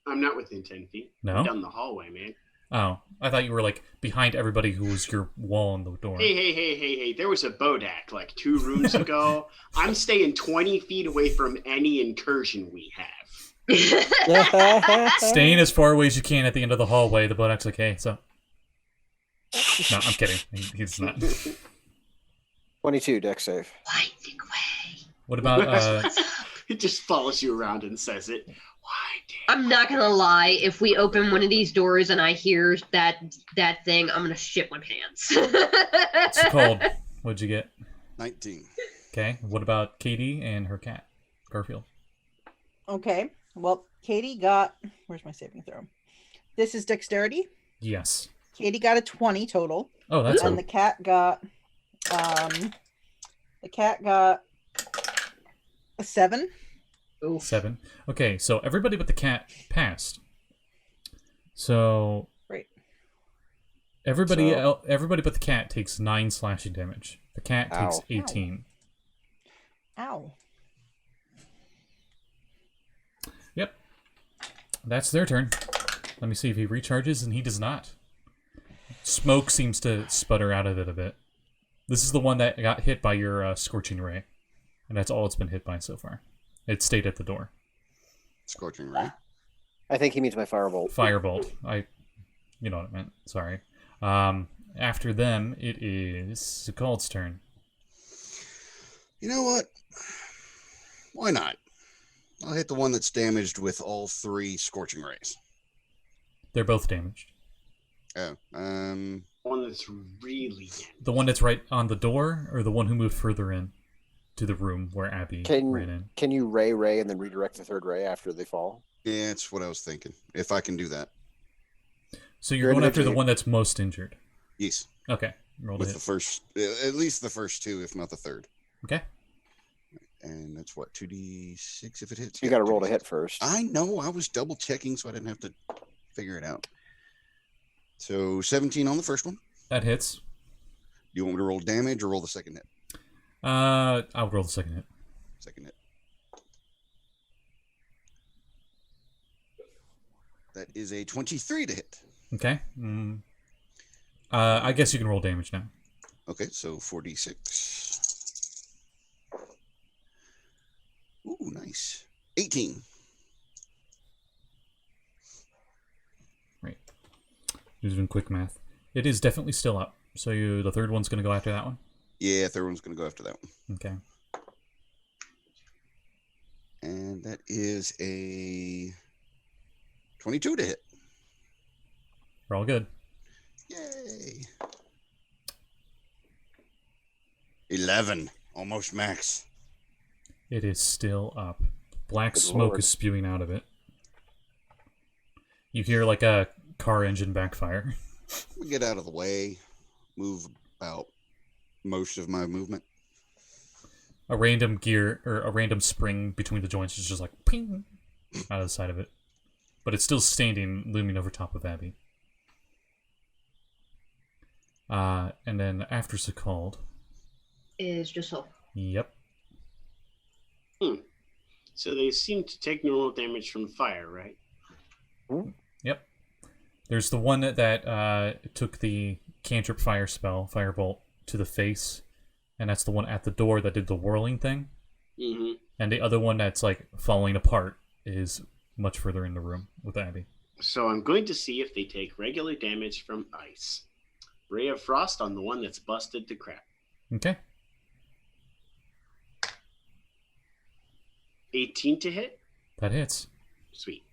I'm not within 10 feet. No? I'm down the hallway, man. Oh, I thought you were like behind everybody who was your wall on the door. Hey. There was a Bodak like 2 rooms ago. I'm staying 20 feet away from any incursion we have. Staying as far away as you can at the end of the hallway. The Bodak's like, hey, so. No, I'm kidding. He's not. 22 dex save. Winding way. What about What's up? It just follows you around and says it. Why did I'm not gonna lie. If we open one of these doors and I hear that thing, I'm gonna shit my pants. it's called? What'd you get? 19. Okay. What about Katie and her cat, Garfield? Okay. Well, Katie got. Where's my saving throw? This is dexterity. Yes. Katie got a 20 total. Oh, that's And the cat got. The cat got a 7. Oof. 7. Okay, so everybody but the cat passed. So Great. everybody but the cat takes 9 slashing damage. The cat takes Ow. 18. Ow. Yep. That's their turn. Let me see if he recharges, and he does not. Smoke seems to sputter out of it a bit. This is the one that got hit by your Scorching Ray. And that's all it's been hit by so far. It stayed at the door. Scorching Ray. I think he means my firebolt. Firebolt. You know what I meant. Sorry. After them, it is Sekald's turn. You know what? Why not? I'll hit the one that's damaged with all 3 Scorching Rays. They're both damaged. Oh, One that's really The one that's right on the door, or the one who moved further in to the room where Abby ran in? Can you ray and then redirect the 3rd ray after they fall? yeah, that's what I was thinking. If I can do that. So you're going after the one that's most injured. Yes. Okay. Roll to With hit. the first, at least the first 2, if not the 3rd. Okay. And that's what, 2d6 if it hits? You got to roll to hit first. I know. I was double checking so I didn't have to figure it out. So 17 on the first one. That hits. Do you want me to roll damage or roll the second hit? I'll roll the second hit. Second hit. That is a 23 to hit. Okay. I guess you can roll damage now. Okay, so 4d6. Ooh, nice. 18. Right. Just doing quick math. It is definitely still up. So the 3rd one's going to go after that one? Yeah, 3rd one's going to go after that one. Okay. And that is a 22 to hit. We're all good. Yay. 11. Almost max. It is still up. Black Good smoke lord. is spewing out of it. You hear like a car engine backfire. We get out of the way. Move about most of my movement. A random gear or a random spring between the joints is just like ping out of the side of it. But it's still standing, looming over top of Abby. And then after Sekald. Is Josul. Yep. So they seem to take normal damage from fire, right? Yep. There's the one that took the cantrip fire spell, Firebolt, to the face. And that's the one at the door that did the whirling thing. Mm-hmm. And the other one that's like falling apart is much further in the room with Abby. So I'm going to see if they take regular damage from ice. Ray of Frost on the one that's busted to crap. Okay. 18 to hit? That hits. Sweet.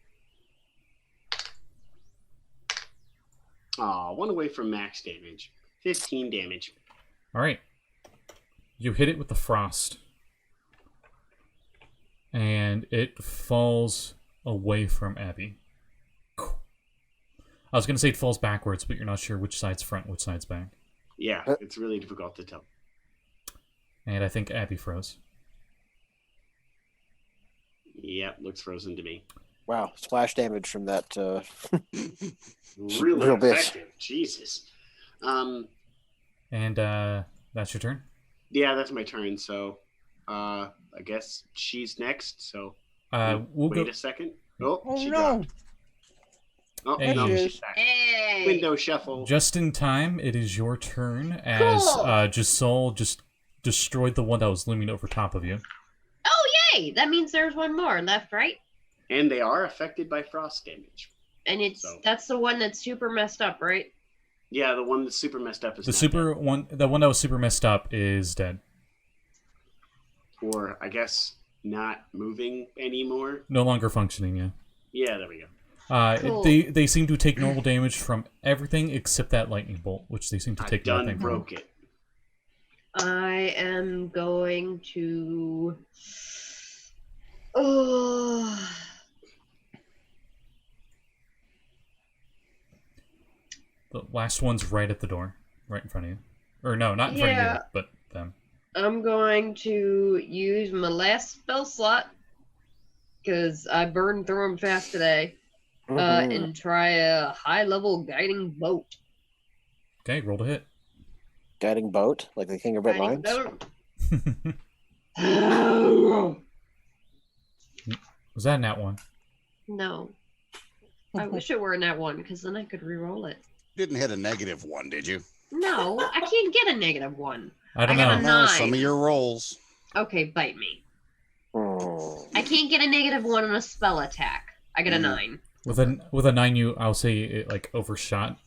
Aw, one away from max damage. 15 damage. All right. You hit it with the frost. And it falls away from Abby. I was going to say it falls backwards, but you're not sure which side's front, which side's back. Yeah, it's really difficult to tell. And I think Abby froze. Yep, looks frozen to me. Wow, splash damage from that. Really Real bitch. effective. Jesus. And that's your turn? Yeah, that's my turn. So, I guess she's next. So, We'll wait go. a second. Oh, Oh she no! dropped. Oh, Hey. no, There she she's is. back. Hey! Window shuffle. Just in time, it is your turn as Cool. Josul just destroyed the one that was looming over top of you. Oh, yay! That means there's one more left, right? And they are affected by frost damage. And that's the one that's super messed up, right? Yeah, the one that's super messed up is The not one that was super messed up is dead. dead. Or, I guess, not moving anymore. No longer functioning, yeah. Yeah, there we go. Cool. They seem to take normal damage from everything except that lightning bolt, which they seem to I take done nothing from. broke it. I am going to. Oh. The last one's right at the door, right in front of you. Or no, not in front of Yeah. you, but them. I'm going to use my last spell slot because I burned through them fast today, Mhm. and try a high-level guiding bolt. Okay, roll to hit. Guiding boat, like the King of Red Guiding Lines. bolt. Was that a nat one? No, I wish it were in that one because then I could re-roll it. didn't hit a -1, did you? No, I can't get a -1. I don't I got know. a No, 9. some of your rolls. Okay, bite me. Oh. I can't get a -1 on a spell attack. I get a 9. With a 9, I'll say it like overshot,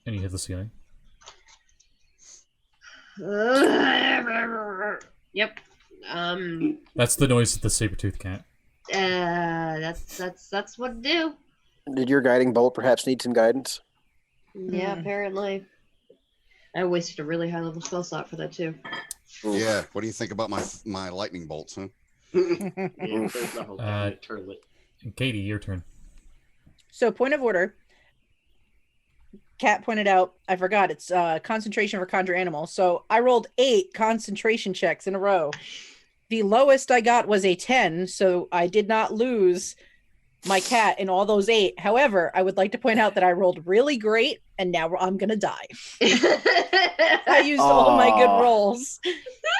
and you hit the ceiling. Yep. That's the noise of the saber-toothed cat. That's what to do. Did your guiding bolt perhaps need some guidance? Yeah, apparently. I wasted a really high level spell slot for that too. Yeah. What do you think about my lightning bolts, huh? Yeah, there's the whole turlet. Katie, your turn. So, point of order. Kat pointed out, I forgot, it's concentration for conjure animal. So I rolled 8 concentration checks in a row. The lowest I got was a 10, so I did not lose my cat in all those 8. However, I would like to point out that I rolled really great, and now I'm going to die. I used all my good rolls.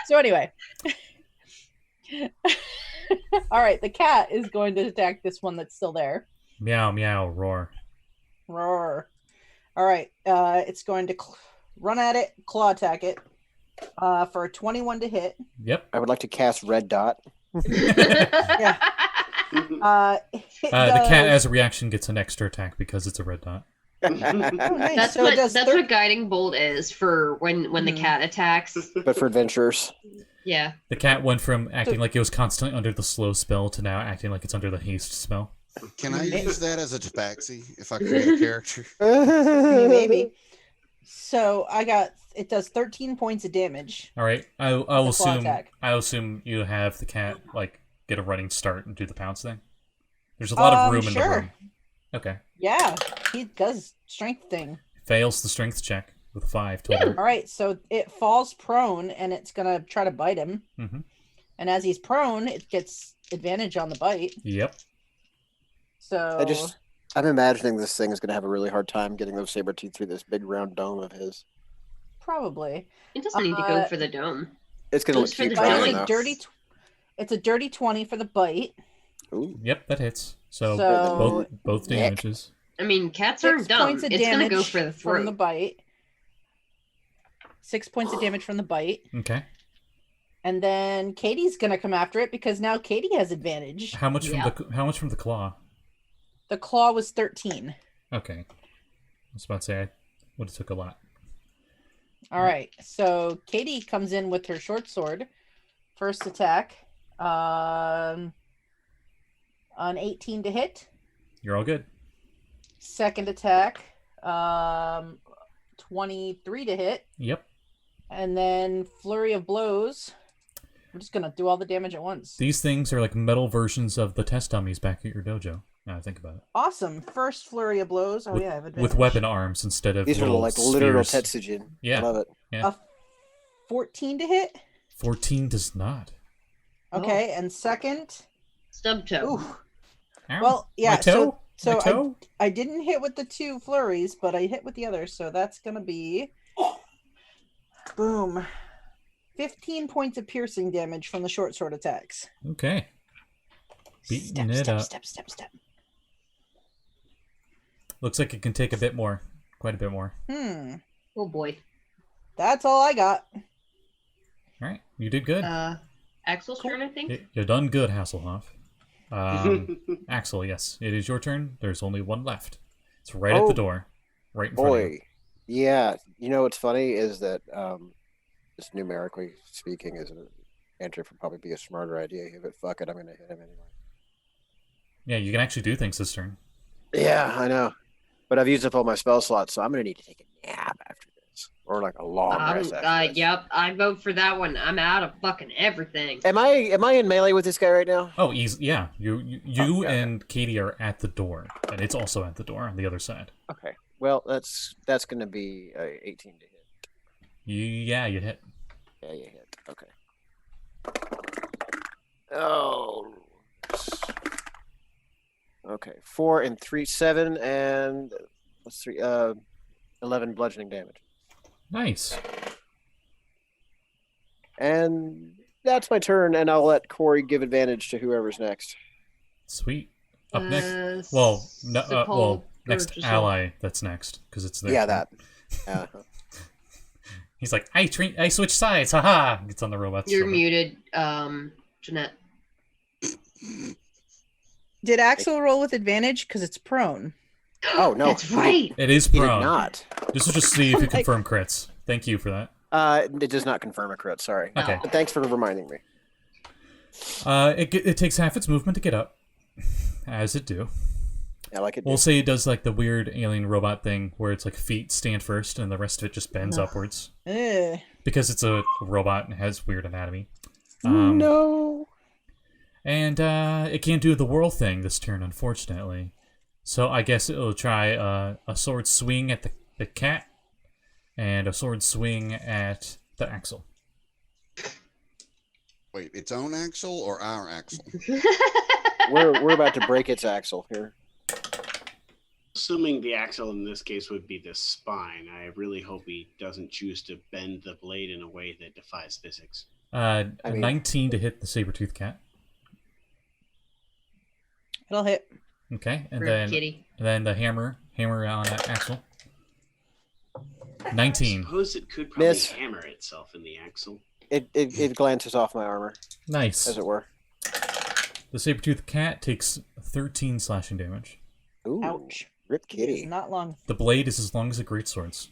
So anyway. All right, the cat is going to attack this one that's still there. Meow, meow, roar. Roar. All right, it's going to run at it, claw attack it, for a 21 to hit. Yep. I would like to cast Red Dot. Yeah. The cat, as a reaction, gets an extra attack because it's a red dot. Oh, nice. That's So what it does that's what guiding bolt is for when the cat attacks. But for adventurers. Yeah. The cat went from acting like it was constantly under the slow spell to now acting like it's under the haste spell. Can I use that as a tabaxi if I create a character? Maybe. So it does 13 points of damage. All right, I'll With a claw assume attack. you have the cat like get a running start and do the pounce thing. There's a lot of room in the sure. room. Okay. Yeah, he does strength thing. Fails the strength check with a 5 total. All right, so it falls prone and it's gonna try to bite him. Mm-hmm. And as he's prone, it gets advantage on the bite. Yep. So I'm imagining this thing is going to have a really hard time getting those saber teeth through this big round dome of his. probably It doesn't need to go for the dome. It's going to look Goes for cute the trying, belly. though. it's a dirty 20 for the bite. Ooh. Yep, that hits. So, So- both damages. I mean, cats aren't 6 dumb. points of It's gonna damage go for the from the throat. bite. 6 points of damage from the bite. Okay. And then Katie's gonna come after it because now Katie has advantage. How much Yeah. from the claw? The claw was 13. Okay. I was about to say I would have took a lot. All right. So Katie comes in with her short sword. First attack. An 18 to hit. You're all good. Second attack. 23 to hit. Yep. And then flurry of blows. I'm just gonna do all the damage at once. These things are like metal versions of the test dummies back at your dojo. Now I think about it. Awesome. First flurry of blows. Oh With- yeah, I have advantage. With weapon arms instead of These are little like literal spheres. Tetsujin. Yeah. I love it. A 14 to hit. 14 does not. Okay, and second. Stub toe. Ooh. Ow. Well, yeah. My toe? So My toe? I didn't hit with the 2 flurries, but I hit with the others. So that's gonna be boom. 15 points of piercing damage from the short sword attacks. Okay. Beating it up. Step. Looks like it can take a bit more. Quite a bit more. Oh boy. That's all I got. All right. You did good. Axel's turn, I think. You done good, Hasselhoff. Axel, yes. It is your turn. There's only one left. It's right at the door. Right in front of you. Boy. Yeah. You know what's funny is that just numerically speaking, is an entry would probably be a smarter idea. But fuck it, I'm going to hit him anyway. Yeah, you can actually do things this turn. Yeah, I know. But I've used up all my spell slots, so I'm going to need to take a nap after this. Or like a long rest after this. Yep, I vote for that one. I'm out of fucking everything. Am I in melee with this guy right now? Oh, yeah. You okay. and Katie are at the door, and it's also at the door on the other side. Okay. Well, that's going to be 18 to hit. Yeah, you hit. Yeah, you hit. Okay. Oh. Okay. 4 and 3, 7, and let's see, 11 bludgeoning damage. Nice. And that's my turn, and I'll let Corey give advantage to whoever's next. Sweet. Up next. Uh, Well, no, Sekald. next just ally that's next, because it's there. Yeah, that. Yeah. He's like, I switched sides, haha! Gets on the robot's You're shoulder. muted, Jeanette. Did Axel roll with advantage? Because it's prone. Oh, no. That's right. It is He did prone. not. This will just see if you confirm crits. Thank you for that. It does not confirm a crit, sorry. Okay. But thanks for reminding me. It takes half its movement to get up, as it do. I like it. We'll say it does like the weird alien robot thing where it's like feet stand first and the rest of it just bends upwards. Because it's a robot and has weird anatomy. No. And it can't do the whirl thing this turn, unfortunately. So I guess it'll try a sword swing at the cat and a sword swing at the axle. Wait, its own axle or our axle? We're about to break its axle here. Assuming the axle in this case would be the spine, I really hope he doesn't choose to bend the blade in a way that defies physics. I mean- 19 to hit the saber-toothed cat. It'll hit. Okay, and Rude kitty. then the hammer on that axle. I 19. suppose it could probably Miss. hammer itself in the axle. It glances off my armor, Nice. as it were. The saber-toothed cat takes 13 slashing damage. Ooh. Ouch. Rip It kitty. is not long. The blade is as long as a greatsword's.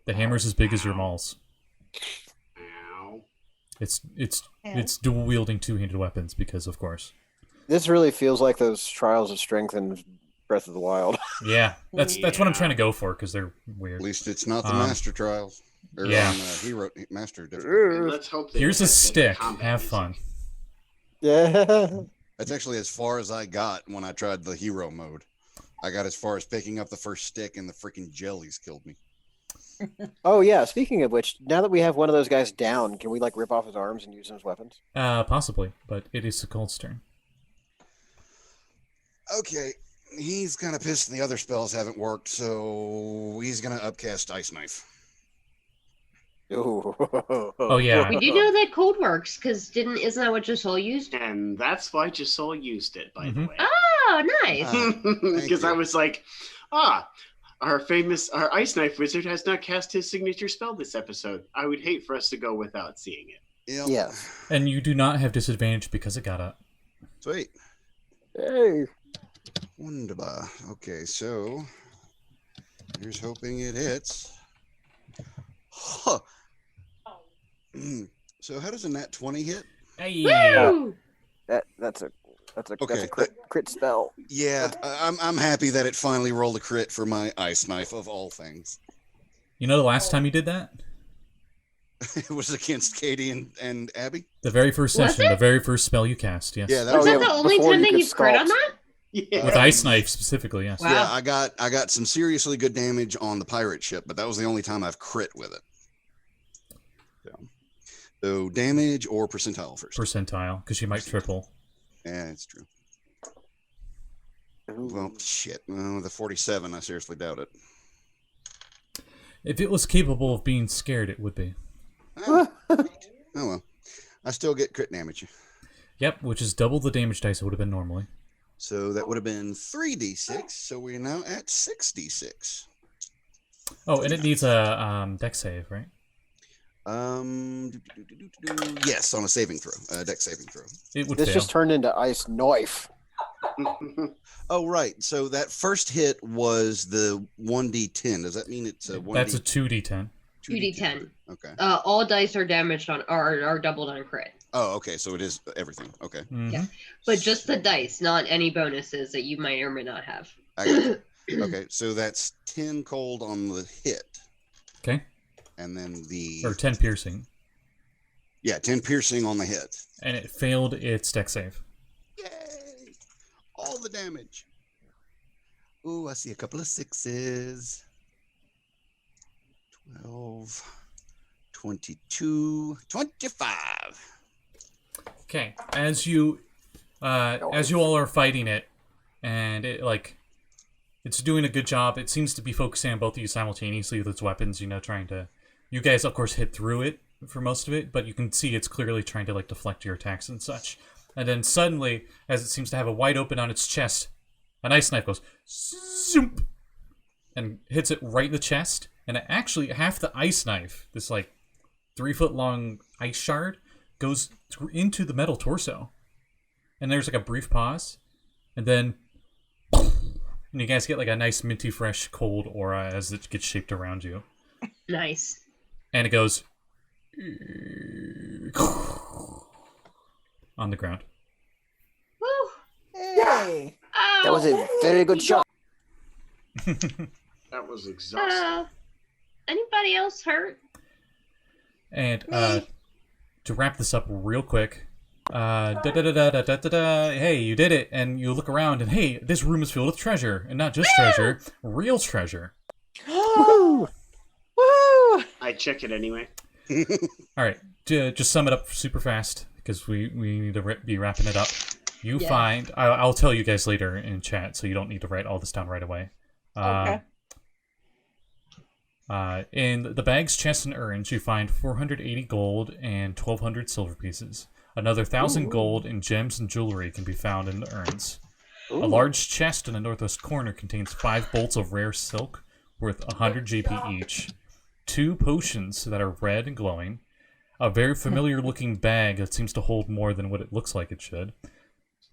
The hammer's as big as your maul's. Ow. It's dual wielding two-handed weapons because, of course. This really feels like those trials of strength in Breath of the Wild. Yeah, that's what I'm Yeah. trying to go for because they're weird. At least it's not the Um, Master Trials. Or yeah. Hero Master. And let's hope that Here's it a has better stick. combat Have music. fun. Yeah. That's actually as far as I got when I tried the hero mode. I got as far as picking up the first stick and the freaking jellies killed me. Oh yeah. Speaking of which, now that we have one of those guys down, can we like rip off his arms and use them as weapons? Possibly, but it is Sekold's turn. Okay, he's kind of pissed the other spells haven't worked, so he's going to upcast Ice Knife. Ooh. Oh, yeah. We do know that code works, because isn't that what Josul used? And that's why Josul used it, by the Mhm. way. Oh, nice. Because you. I was like, our Ice Knife Wizard has not cast his signature spell this episode. I would hate for us to go without seeing it. Yep. Yeah. And you do not have disadvantage because it got up. Sweet. Hey. Wunderbar. Okay, so here's hoping it hits. Huh. So how does a nat 20 hit? Hey! Woo! That's a Okay, crit spell. Yeah, I'm happy that it finally rolled a crit for my Ice Knife of all things. You know the last time you did that? It was against Kade and Abby. The very first Was session, it? the very first spell you cast, yes. Yeah, that Oh, Was was that yeah, the only before time you that could you've crit on sculpt. that? Yeah. With Ice Knife specifically, yes. Wow. Yeah, I got some seriously good damage on the pirate ship, but that was the only time I've crit with it. So damage or percentile first. Percentile, because you might triple. Yeah, it's true. Ooh. Well, shit. The 47, I seriously doubt it. If it was capable of being scared, it would be. Oh, well. I still get crit damage. Yep, which is double the damage dice it would have been normally. So that would have been 3d6. So we're now at 6d6. Oh, and it needs a dex save, right? Yes, on a saving throw, dex saving throw. It would This fail. just turned into Ice Knife. Oh, right. So that first hit was the 1d10. Does that mean it's a 1d? That's a 2d10. 2d10. Okay. All dice are damaged are doubled on crit. Oh, okay. So it is everything. Okay. Mhm. Yeah. But just the dice, not any bonuses that you might or may not have. I got you. Okay. So that's 10 cold on the hit. Okay. And then Or 10 piercing. 10 piercing on the hit. And it failed its dex save. Yay! All the damage. Ooh, I see a couple of 6s. 12, 22, 25. Okay. As you all are fighting it, and it's doing a good job. It seems to be focusing on both of you simultaneously with its weapons. Trying to. You guys, of course, hit through it for most of it, but you can see it's clearly trying to deflect your attacks and such. And then suddenly, as it seems to have a wide open on its chest, an ice knife goes zoom and hits it right in the chest, and it actually half the ice knife, this like 3-foot long ice shard, goes into the metal torso. And there's like a brief pause, and then and you guys get like a nice minty fresh cold aura as it gets shaped around you. Nice. And it goes on the ground. Woo. Yay! Oh. That was a very good shot. That was exhausting. Anybody else hurt? And to wrap this up real quick, hey, you did it, and you look around, and hey, this room is filled with treasure, and not just treasure, real treasure. Woo! Woo! I check it anyway. All right, just sum it up super fast because we need to be wrapping it up. You find I'll tell you guys later in chat, so you don't need to write all this down right away. Okay. In the bags, chests, and urns, you find 480 gold and 1,200 silver pieces. Another 1,000 gold in gems and jewelry can be found in the urns. Ooh. A large chest in the northwest corner contains 5 bolts of rare silk worth 100 GP each. 2 potions that are red and glowing. A very familiar-looking bag that seems to hold more than what it looks like it should.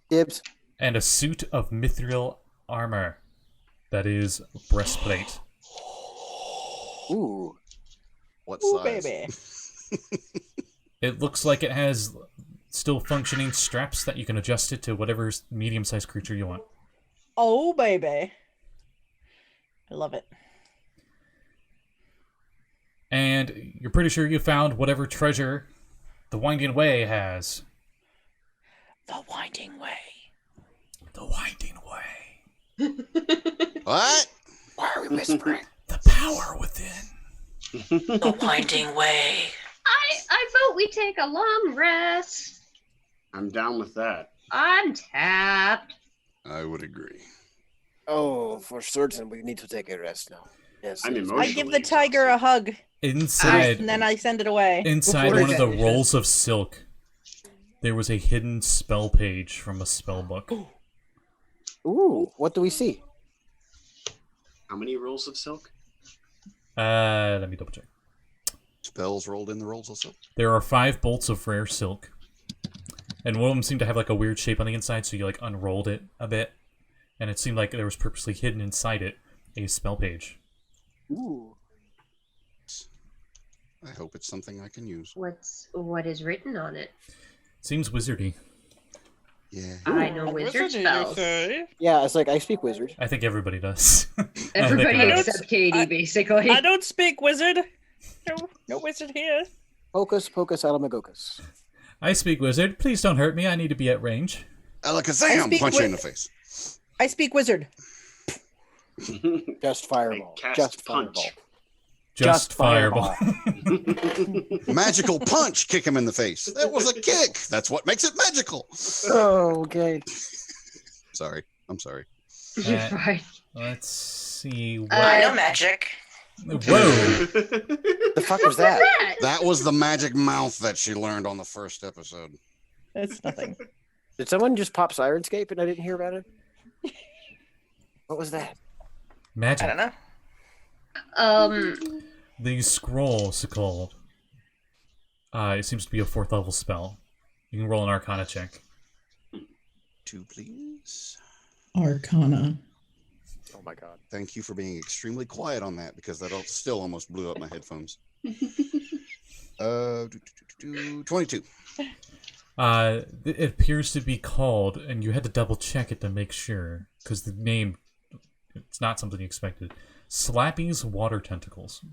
Dibs. And a suit of mithril armor. That is breastplate. Ooh. What Ooh, size? baby. It looks like it has still functioning straps that you can adjust it to whatever medium-sized creature you want. Oh, baby. I love it. And you're pretty sure you found whatever treasure the Winding Way has. The Winding Way. The Winding Way. What? Why are we whispering? The power within. The Winding Way. I vote we take a long rest. I'm down with that. I'm tapped. I would agree. Oh, for certain, we need to take a rest now. Yes. I'm yes. emotional. I give the tiger a hug, Inside, and then I send it away. inside Before one of the it- rolls of silk, there was a hidden spell page from a spell book. Ooh, what do we see? How many rolls of silk? Let me double check. Spells rolled in the rolls also. There are 5 bolts of rare silk, and one of them seemed to have like a weird shape on the inside, so you like unrolled it a bit, and it seemed like there was purposely hidden inside it a spell page. Ooh. I hope it's something I can use. What is written on it? Seems wizardy. Yeah. I know wizard spells. Yeah, it's like I speak wizard. I think everybody does. Everybody I think- except Katie, basically. I don't speak wizard. No wizard here. Hocus pocus alamagocus. I speak wizard. Please don't hurt me. I need to be at range. Alakazam! speak Punch you in the wi- face. I speak wizard. Just fireball. I cast Just punch. fireball. Just fireball. Magical punch! Kick him in the face. That was a kick. That's what makes it magical. Oh, okay. Sorry. I'm sorry. You're fine. Let's see. What... I know magic. Whoa! The fuck was that? That was the magic mouth that she learned on the first episode. It's nothing. Did someone just pop Sirenscape and I didn't hear about it? What was that? Magic. I don't know. The scroll, Sekald. It seems to be a 4th level spell. You can roll an Arcana check. 2, please. Arcana. Oh my god. Thank you for being extremely quiet on that because that still almost blew up my headphones. 22. It appears to be called, and you had to double check it to make sure, because the name, it's not something you expected. Slappy's Water Tentacles.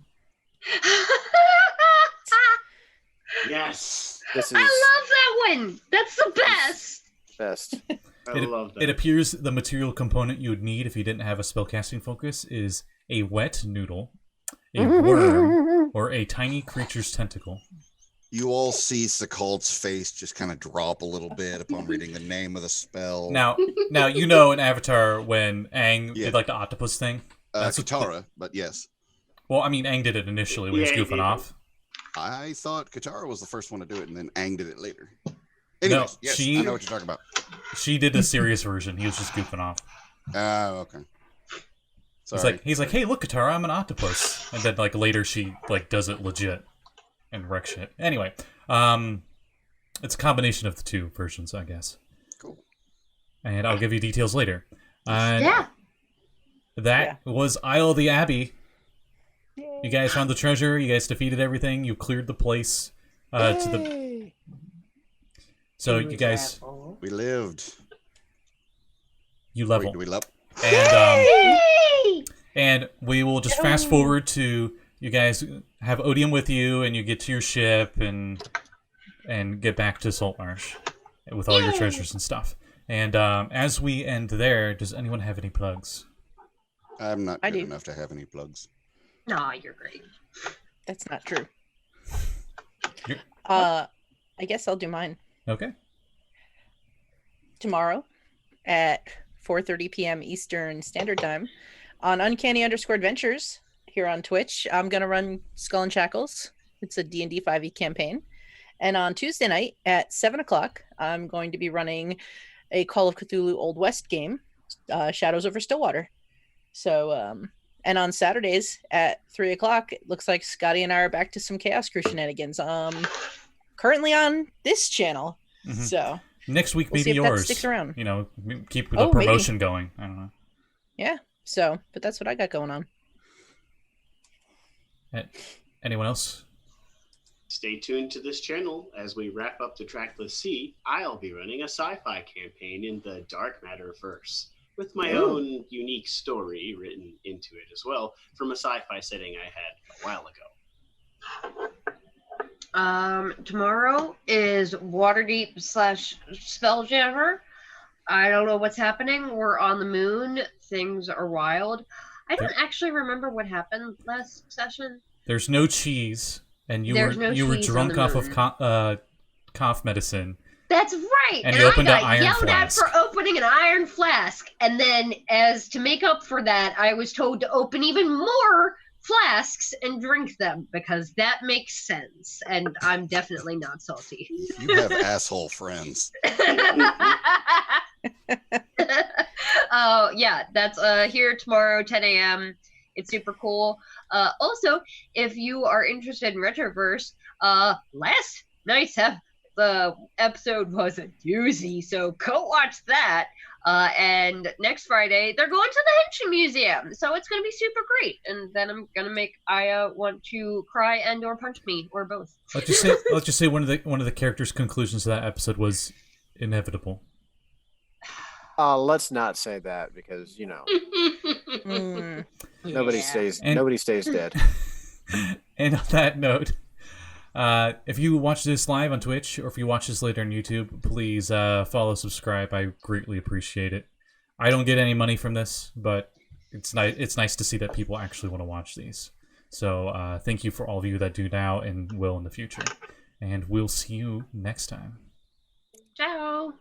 Yes. This is I love that one. That's the best. best. I love that. It appears the material component you would need if you didn't have a spellcasting focus is a wet noodle, a worm, or a tiny creature's tentacle. You all see Sekald's face just kind of drop a little bit upon reading the name of the spell. Now you know in Avatar when Aang Yeah. did like the octopus thing. That's what- Katara, but yes. Well, I mean, Aang did it initially when he Yeah, was goofing he- off. I thought Katara was the first one to do it, and then Aang did it later. Anyways, yes, she- I know what you're talking about. She did a serious version. He was just goofing off. Okay. Sorry. He's like, hey, look, Katara, I'm an octopus. And then like later she like does it legit and wrecks shit. Anyway, it's a combination of the two versions, I guess. Cool. And I'll give you details later. And that was Isle of the Abbey. You guys found the treasure. You guys defeated everything. You cleared the place to the. So you guys, We lived. you level. We level. And we will just fast forward to you guys have Odium with you, and you get to your ship and get back to Saltmarsh with all your treasures and stuff. And as we end there, does anyone have any plugs? I'm not good enough to have any plugs. Nah, you're great. That's not true. I guess I'll do mine. Okay. Tomorrow at 4:30 p.m. Eastern Standard Time on Uncanny_Adventures here on Twitch. I'm going to run Skull and Shackles. It's a D&D 5e campaign. And on Tuesday night at 7 o'clock, I'm going to be running a Call of Cthulhu Old West game, Shadows over Stillwater. So, and on Saturdays at 3 o'clock, it looks like Scotty and I are back to some Chaos Crew shenanigans. Currently on this channel. Mm-hmm. So next week, we'll maybe see if that yours. sticks around. You know, keep the promotion going. I don't know. Yeah. So, but that's what I got going on. Anyone else? Stay tuned to this channel as we wrap up the Trackless Sea. I'll be running a sci-fi campaign in the Dark Matter verse with my own unique story written into it as well from a sci-fi setting I had a while ago. Tomorrow is Waterdeep / Spelljammer. I don't know what's happening. We're on the moon. Things are wild. I don't actually remember what happened last session. There's no cheese, and you were drunk off of cough medicine. That's right. And you opened I an got iron yelled flask. at for opening an iron flask, and then as to make up for that, I was told to open even more flasks and drink them because that makes sense. And I'm definitely not salty. You have asshole friends. Oh yeah, that's here tomorrow, 10 a.m. It's super cool. Also, if you are interested in Retroverse, last night's the episode was a doozy, so go watch that. And next Friday, they're going to the Henshin Museum, so it's going to be super great. And then I'm going to make Aya want to cry and or punch me, or both. Let's just say one of the characters' conclusions to that episode was inevitable. Let's not say that because nobody stays dead. And on that note, if you watch this live on Twitch or if you watch this later on YouTube, please follow, subscribe. I greatly appreciate it. I don't get any money from this, but it's nice to see that people actually want to watch these. So thank you for all of you that do now and will in the future. And we'll see you next time. Ciao.